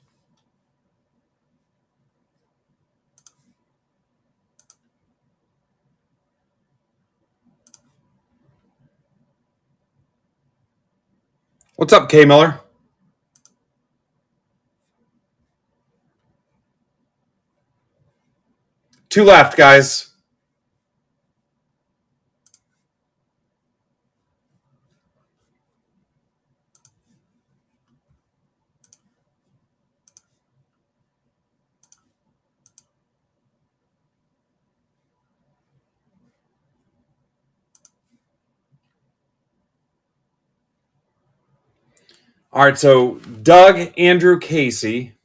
What's up, K. Miller? Two left, guys. All right, so Doug Andrew Casey.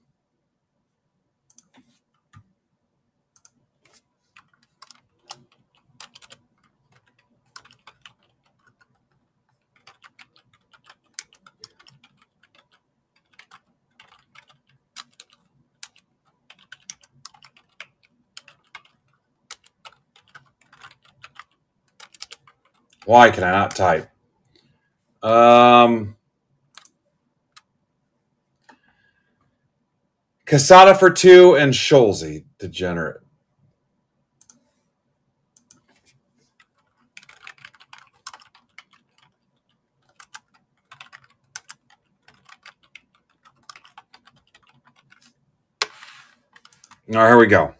Why can I not type? Casada for 2 and Scholze, degenerate. All right, here we go.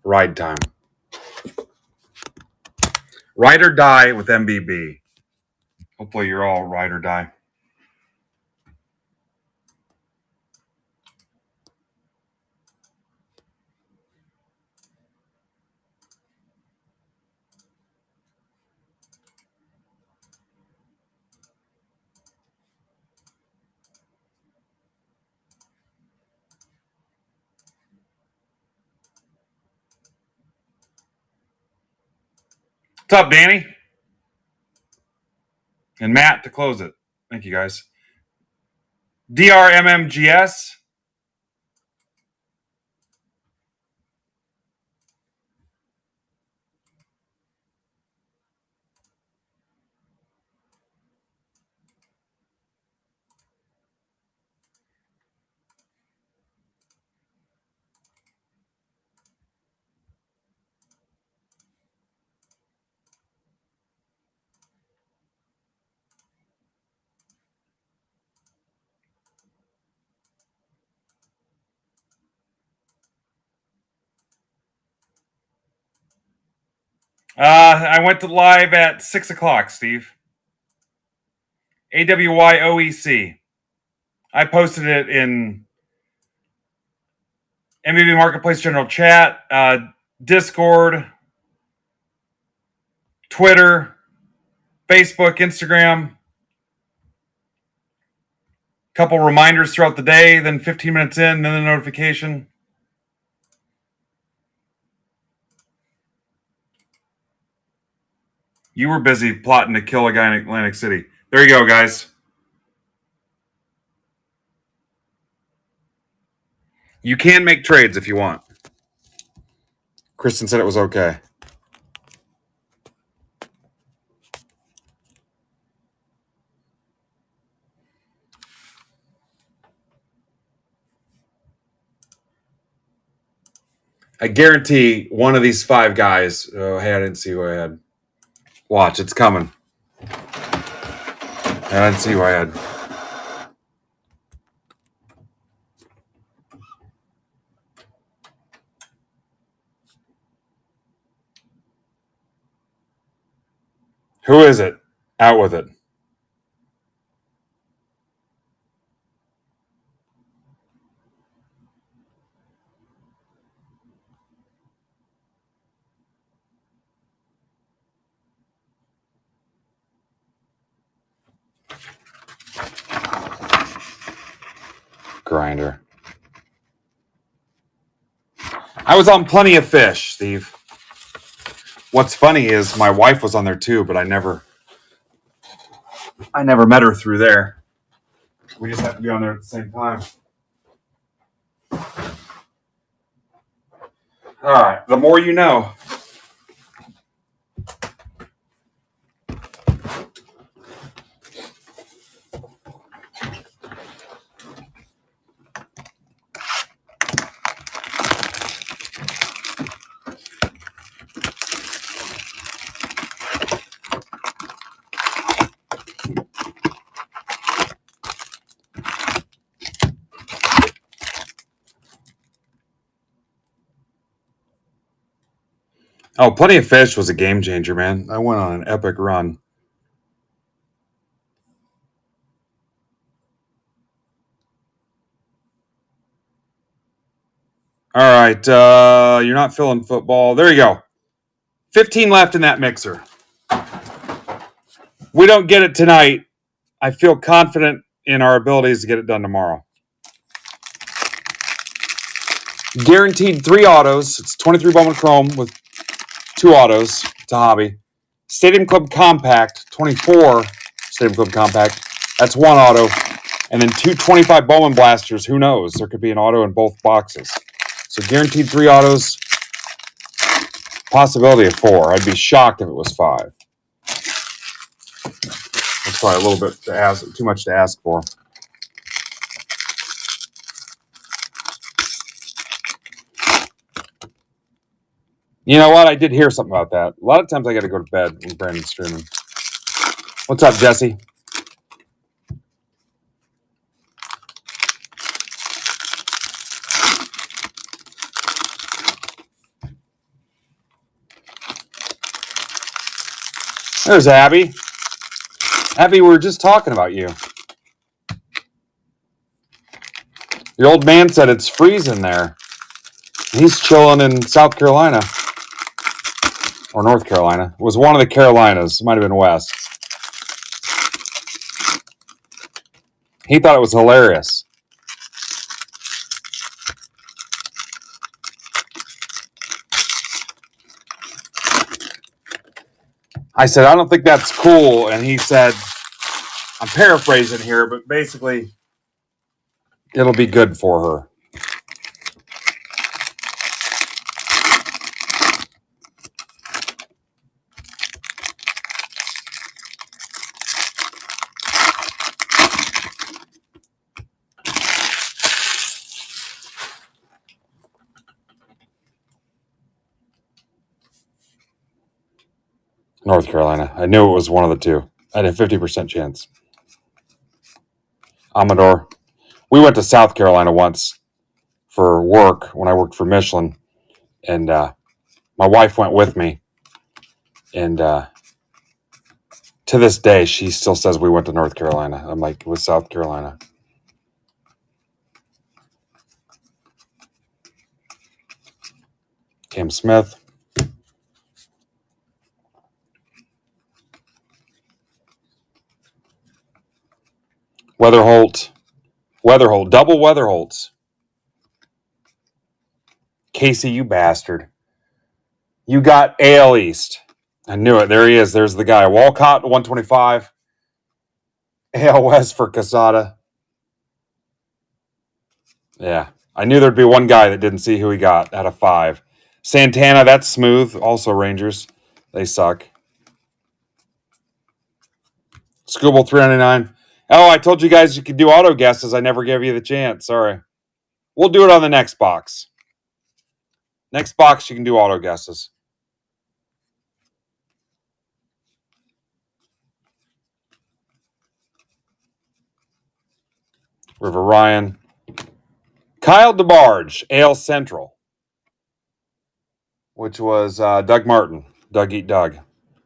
Ride time. Ride or die with MBB. Hopefully you're all ride or die. What's up, Danny? And Matt to close it. Thank you, guys. DRMMGS. I went to live at 6 o'clock, Steve. AWYOEC. I posted it in MBB Marketplace General Chat, Discord, Twitter, Facebook, Instagram. Couple reminders throughout the day, then 15 minutes in, then the notification. You were busy plotting to kill a guy in Atlantic City. There you go, guys. You can make trades if you want. Kristen said it was okay. I guarantee one of these 5 guys. Oh, hey, I didn't see who I had. Watch, it's coming. I didn't see who I had. Who is it? Out with it. Grinder. I was on Plenty of Fish, Steve. What's funny is my wife was on there too, but I never met her through there. We just have to be on there at the same time. All right, the more you know. Oh, Plenty of Fish was a game changer, man. I went on an epic run. All right, you're not feeling football. There you go. 15 left in that mixer. We don't get it tonight. I feel confident in our abilities to get it done tomorrow. Guaranteed 3 autos. It's 23 Bowman Chrome with 2 autos. It's a hobby. Stadium Club Compact, 24 Stadium Club Compact. That's 1 auto. And then 2 25 Bowman Blasters. Who knows? There could be an auto in both boxes. So guaranteed 3 autos. Possibility of 4. I'd be shocked if it was 5. That's probably a little bit too much to ask for. You know what? I did hear something about that. A lot of times I got to go to bed when Brandon's streaming. What's up, Jesse? There's Abby. Abby, we were just talking about you. Your old man said it's freezing there. He's chilling in South Carolina. Or North Carolina. It was one of the Carolinas. It might have been West. He thought it was hilarious. I said, I don't think that's cool. And he said, I'm paraphrasing here, but basically, it'll be good for her. North Carolina. I knew it was one of the two. I had a 50% chance. Amador. We went to South Carolina once for work when I worked for Michelin. And my wife went with me. And to this day, she still says we went to North Carolina. I'm like, it was South Carolina. Cam Smith. Weatherholt. Double Weatherholts. Casey, you bastard. You got AL East. I knew it. There he is. There's the guy. Walcott, 125. AL West for Casada. Yeah. I knew there'd be one guy that didn't see who he got out of 5. Santana, that's smooth. Also Rangers. They suck. Scooball 399. Oh, I told you guys you could do auto guesses. I never gave you the chance. Sorry. We'll do it on the next box. Next box, you can do auto guesses. River Ryan. Kyle DeBarge, AL Central, which was Doug Martin. Doug Eat Doug.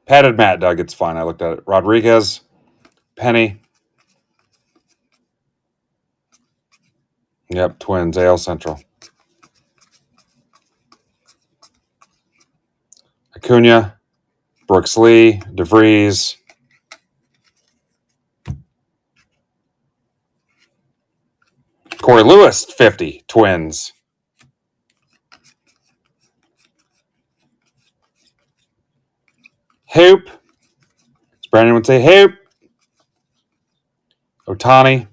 Patted Matt Doug, it's fine. I looked at it. Rodriguez. Penny. Yep, Twins, AL Central. Acuna. Brooks Lee. DeVries. Corey Lewis, 50, Twins. Hoop. As Brandon would say, Hoop. Otani.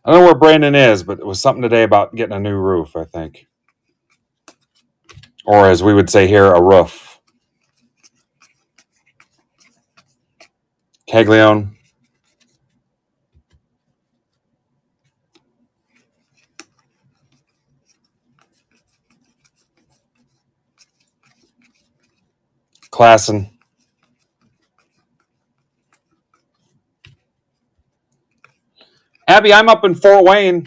I don't know where Brandon is, but it was something today about getting a new roof, I think. Or as we would say here, a roof. Caglione. Klassen. Abby, I'm up in Fort Wayne.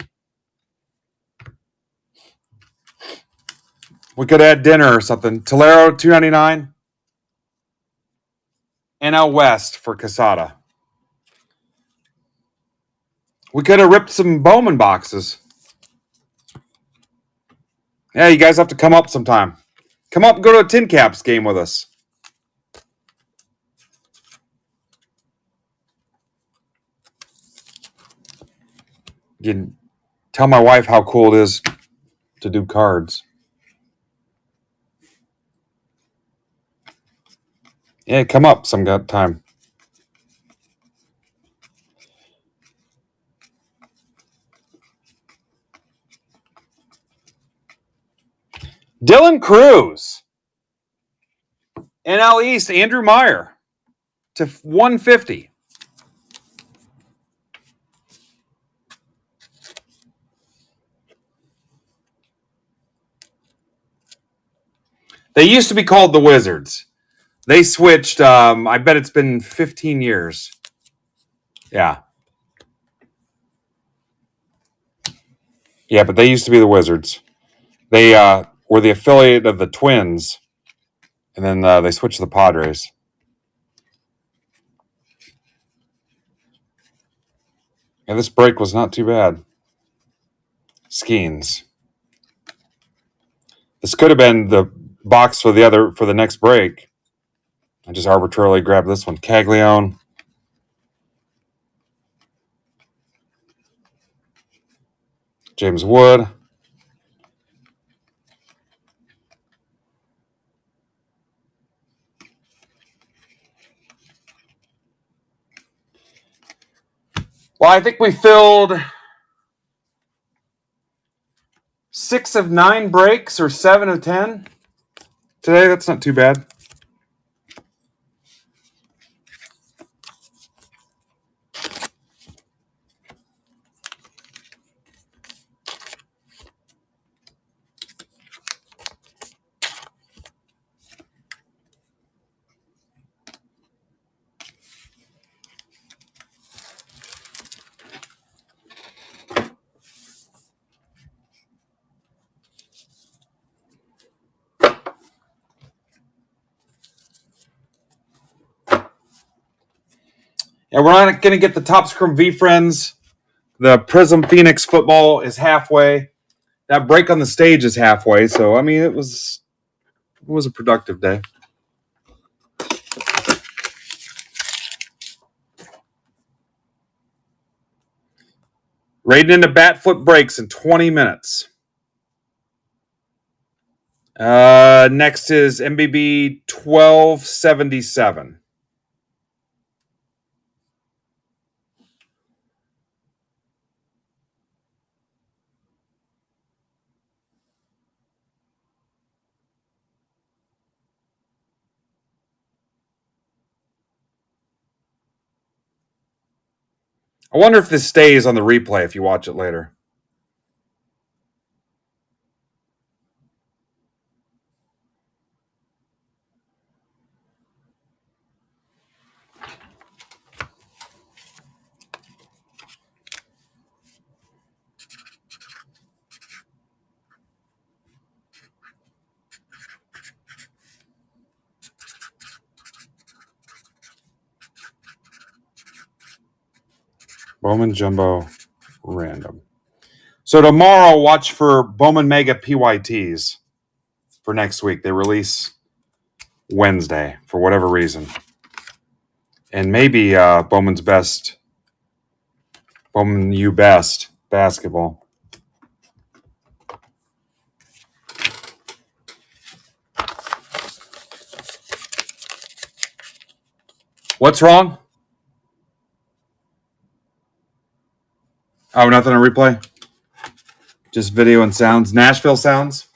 We could add dinner or something. Tolero, $2.99. NL West for Casada. We could have ripped some Bowman boxes. Yeah, you guys have to come up sometime. Come up and go to a Tin Caps game with us. You can tell my wife how cool it is to do cards. Yeah, come up some time. Dylan Cruz. NL East, Andrew Meyer to 150. They used to be called the Wizards. They switched. I bet it's been 15 years. Yeah. Yeah, but they used to be the Wizards. They were the affiliate of the Twins, and then they switched to the Padres. Yeah, this break was not too bad. Skeens. This could have been the box for the next break. I just arbitrarily grabbed this one. Caglione. James Wood. Well, I think we filled 6 of 9 breaks or 7 of 10 today. That's not too bad. Yeah, we're not going to get the Top Scrum V Friends. The Prism Phoenix football is halfway. That break on the stage is halfway. So, I mean, it was a productive day. Raiding into bat flip breaks in 20 minutes. Next is MBB 1277. I wonder if this stays on the replay if you watch it later. Bowman Jumbo Random. So tomorrow, watch for Bowman Mega PYTs for next week. They release Wednesday for whatever reason. And maybe Bowman U Best basketball. What's wrong? Oh, nothing to replay? Just video and sounds. Nashville sounds?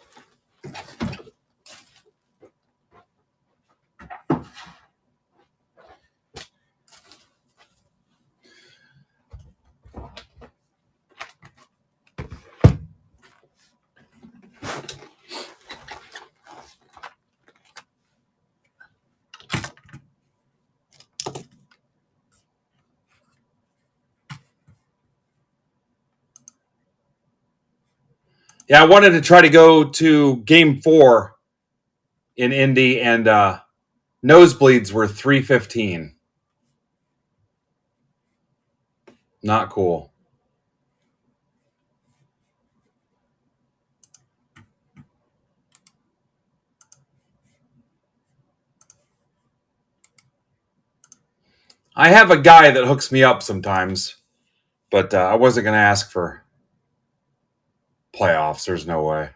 Yeah, I wanted to try to go to game 4 in Indy, and nosebleeds were $3.15. Not cool. I have a guy that hooks me up sometimes, but I wasn't going to ask for playoffs. There's no way.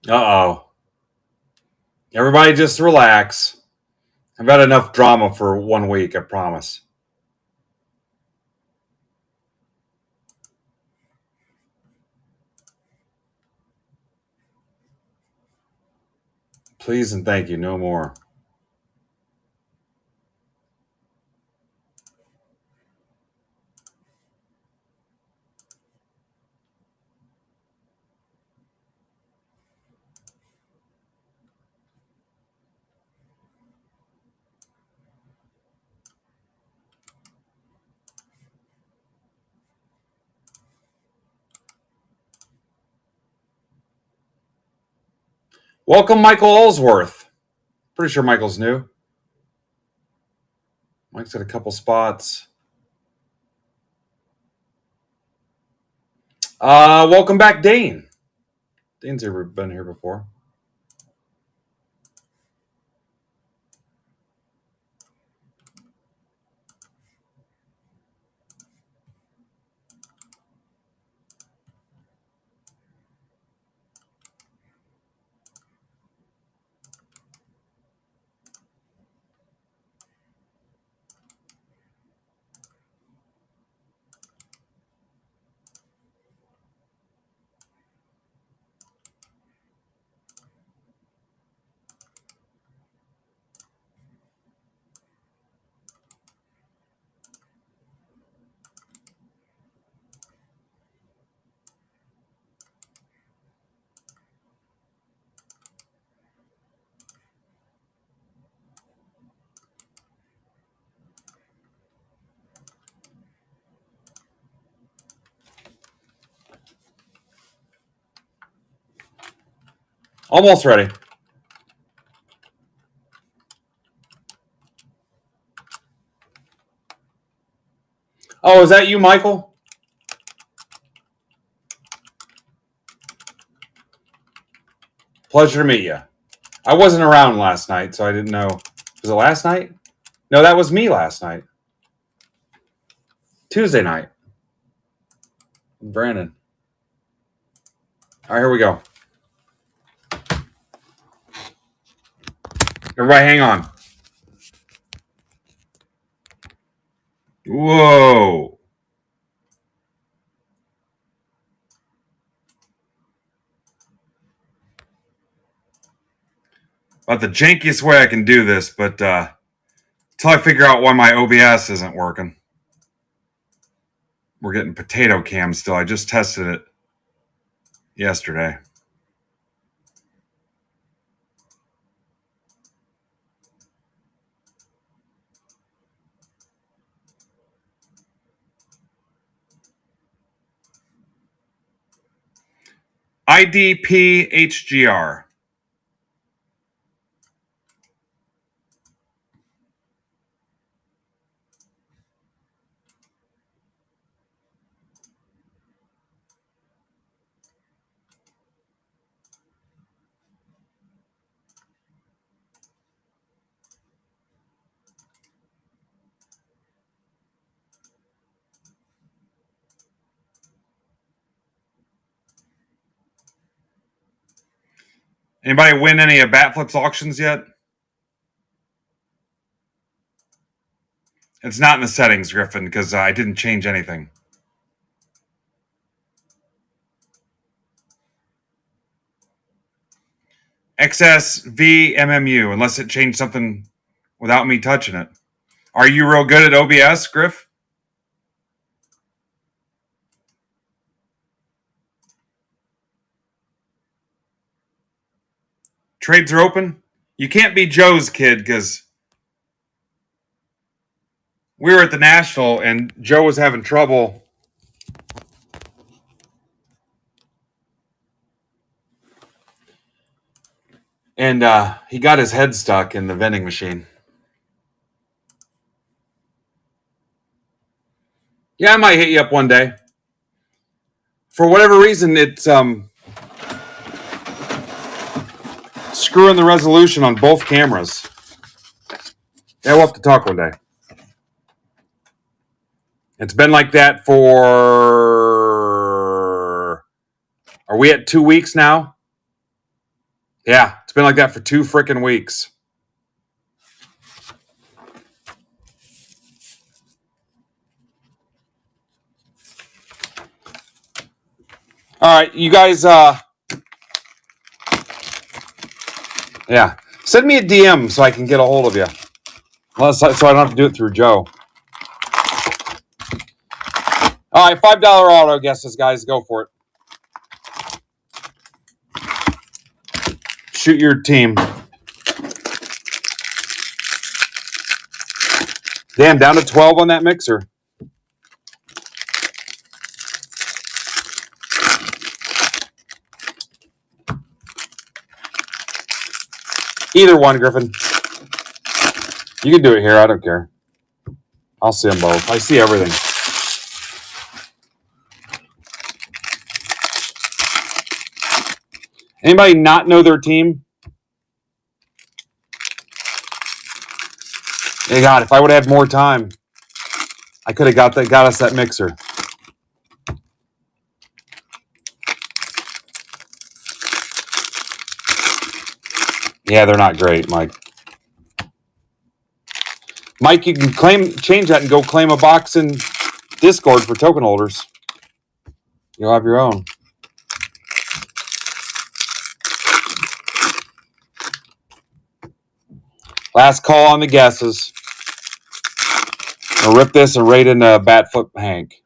Uh-oh. Everybody just relax. I've had enough drama for 1 week, I promise. Please and thank you, no more. Welcome, Michael Allsworth. Pretty sure Michael's new. Mike's got a couple spots. Welcome back, Dane. Dane's ever been here before. Almost ready. Oh, is that you, Michael? Pleasure to meet you. I wasn't around last night, so I didn't know. Was it last night? No, that was me last night. Tuesday night. Brandon. All right, here we go. Everybody hang on. Whoa. About the jankiest way I can do this, but until I figure out why my OBS isn't working. We're getting potato cam still. I just tested it yesterday. IDPHGR. Anybody win any of Batflip's auctions yet? It's not in the settings, Griffin, because I didn't change anything. XSVMMU, unless it changed something without me touching it. Are you real good at OBS, Griff? Trades are open. You can't be Joe's kid because we were at the National and Joe was having trouble. And he got his head stuck in the vending machine. Yeah, I might hit you up one day. For whatever reason, it's screwing the resolution on both cameras. Yeah, we'll have to talk one day. It's been like that for... Are we at 2 weeks now? Yeah, it's been like that for 2 freaking weeks. All right, you guys, yeah. Send me a DM so I can get a hold of you. So I don't have to do it through Joe. All right, $5 auto guesses, guys. Go for it. Shoot your team. Damn, down to 12 on that mixer. Either one, Griffin. You can do it here. I don't care. I'll see them both. I see everything. Anybody not know their team? Hey, God, if I would have had more time, I could have got us that mixer. Yeah, they're not great, Mike. Mike, you can change that and go claim a box in Discord for token holders. You'll have your own. Last call on the guesses. I'll rip this and rate in Batflip Hank.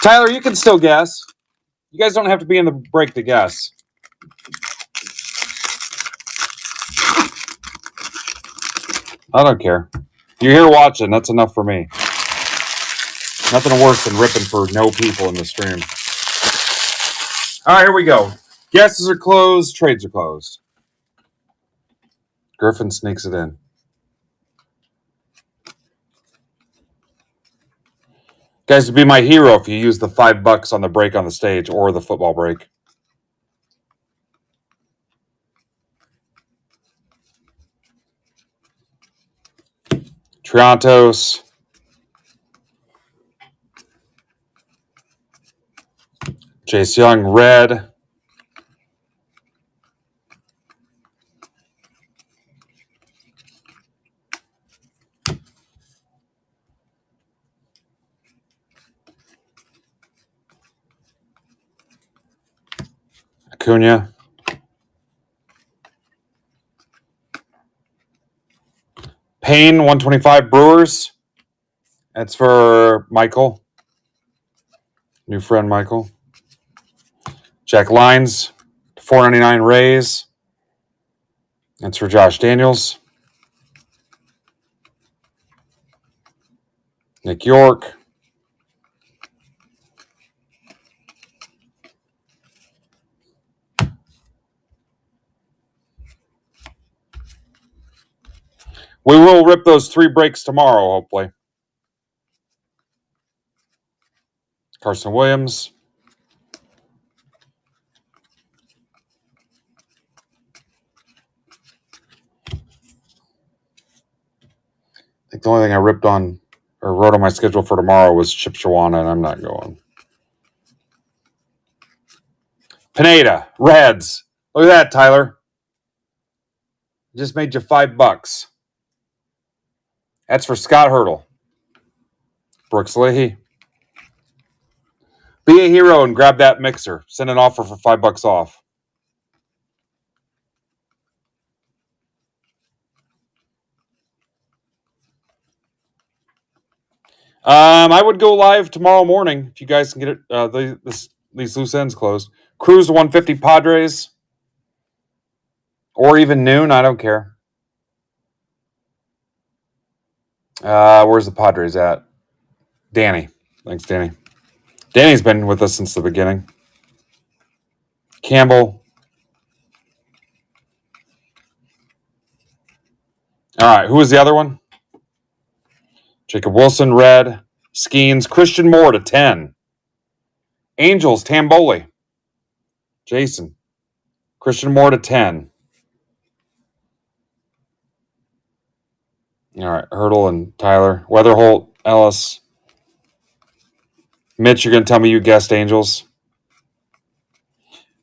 Tyler, you can still guess. You guys don't have to be in the break to guess. I don't care. You're here watching. That's enough for me. Nothing worse than ripping for no people in the stream. All right, here we go. Guesses are closed. Trades are closed. Griffin sneaks it in. Guys, would be my hero if you use the $5 on the break on the stage or the football break. Triantos. Chase Young, red. Acuna. Payne, 125 Brewers. That's for Michael. New friend Michael. Jack Lyons, 499 Rays. That's for Josh Daniels. Nick York. We will rip those 3 breaks tomorrow, hopefully. Carson Williams. I think the only thing I ripped on or wrote on my schedule for tomorrow was Chip Shawana, and I'm not going. Pineda, Reds. Look at that, Tyler. Just made you $5. That's for Scott Hurdle. Brooks Leahy. Be a hero and grab that mixer. Send an offer for $5 off. I would go live tomorrow morning if you guys can get it. These loose ends closed. Cruise 150 Padres, or even noon. I don't care. Where's the Padres at? Danny. Thanks, Danny. Danny's been with us since the beginning. Campbell. All right. Who was the other one? Jacob Wilson, red. Skeens. Christian Moore to 10. Angels, Tamboli. Jason. Christian Moore to 10. All right. Hurdle and Tyler. Weatherholt, Ellis. Mitch, you're going to tell me you guessed Angels?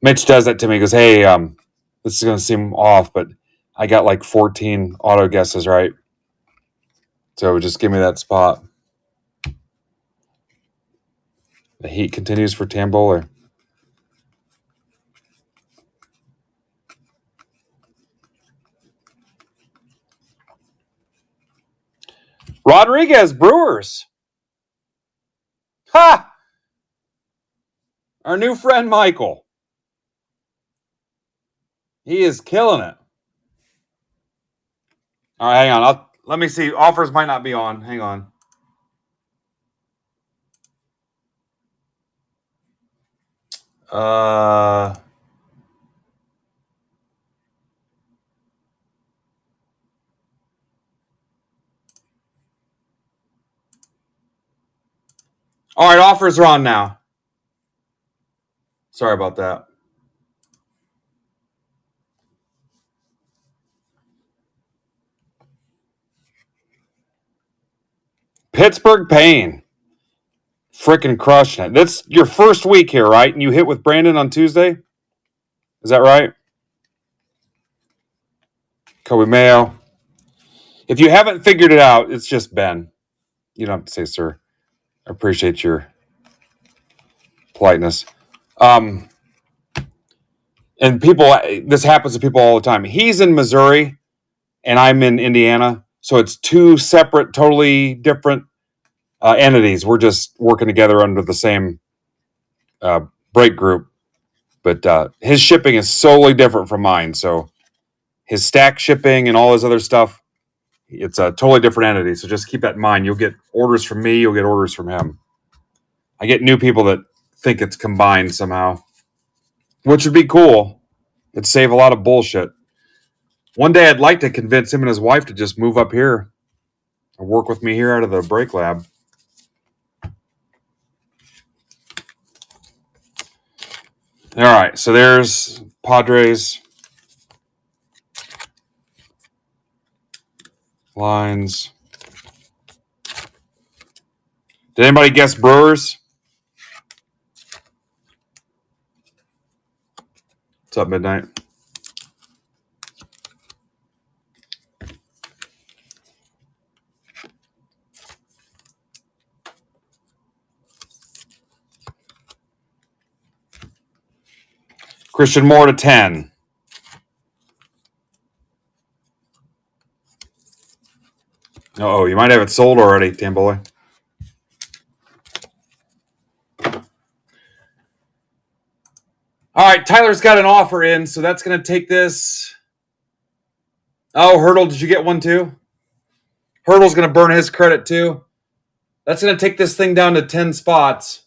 Mitch does that to me. He goes, hey, this is going to seem off, but I got like 14 auto guesses right. So just give me that spot. The heat continues for Tamboli. Rodriguez, Brewers. Ha! Our new friend Michael. He is killing it. All right, hang on. Let me see. Offers might not be on. Hang on. All right, offers are on now. Sorry about that. Pittsburgh Payne. Freaking crushing it. That's your first week here, right? And you hit with Brandon on Tuesday? Is that right? Kobe Mayo. If you haven't figured it out, it's just Ben. You don't have to say sir. I appreciate your politeness. And people, this happens to people all the time. He's in Missouri and I'm in Indiana. So it's 2 separate, totally different entities. We're just working together under the same break group. But his shipping is solely different from mine. So his stack shipping and all his other stuff, it's a totally different entity. So just keep that in mind. You'll get orders from me. You'll get orders from him. I get new people that think it's combined somehow, which would be cool. It'd save a lot of bullshit. One day I'd like to convince him and his wife to just move up here and work with me here out of the break lab. All right, so there's Padres. Lines. Did anybody guess Brewers? What's up, Midnight? Christian Moore to 10. Oh, you might have it sold already, Tamboy. All right, Tyler's got an offer in, so that's going to take this. Oh, Hurdle, did you get one too? Hurdle's going to burn his credit too. That's going to take this thing down to 10 spots.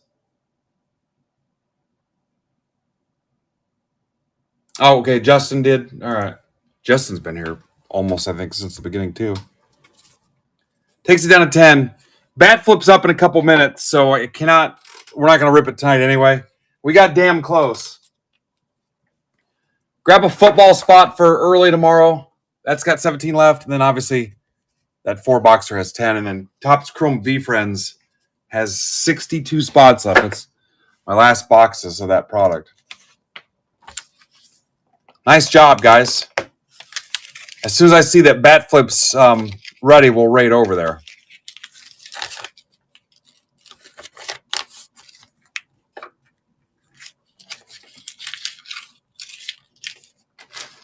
Oh, okay, Justin did. All right. Justin's been here almost, I think, since the beginning too. Takes it down to 10. Bat flips up in a couple minutes, so it cannot. We're not going to rip it tonight anyway. We got damn close. Grab a football spot for early tomorrow. That's got 17 left. And then obviously that 4-boxer has 10. And then Topps Chrome V Friends has 62 spots left. That's my last boxes of that product. Nice job, guys. As soon as I see that bat flips ready, we'll raid over there.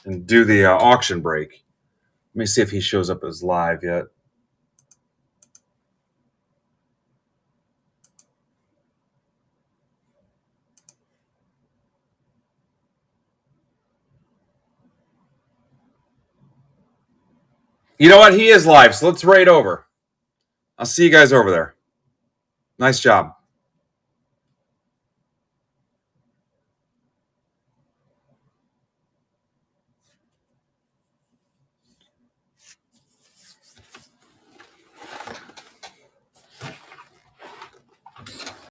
And do the auction break. Let me see if he shows up as live yet. You know what? He is live, so let's raid over. I'll see you guys over there. Nice job.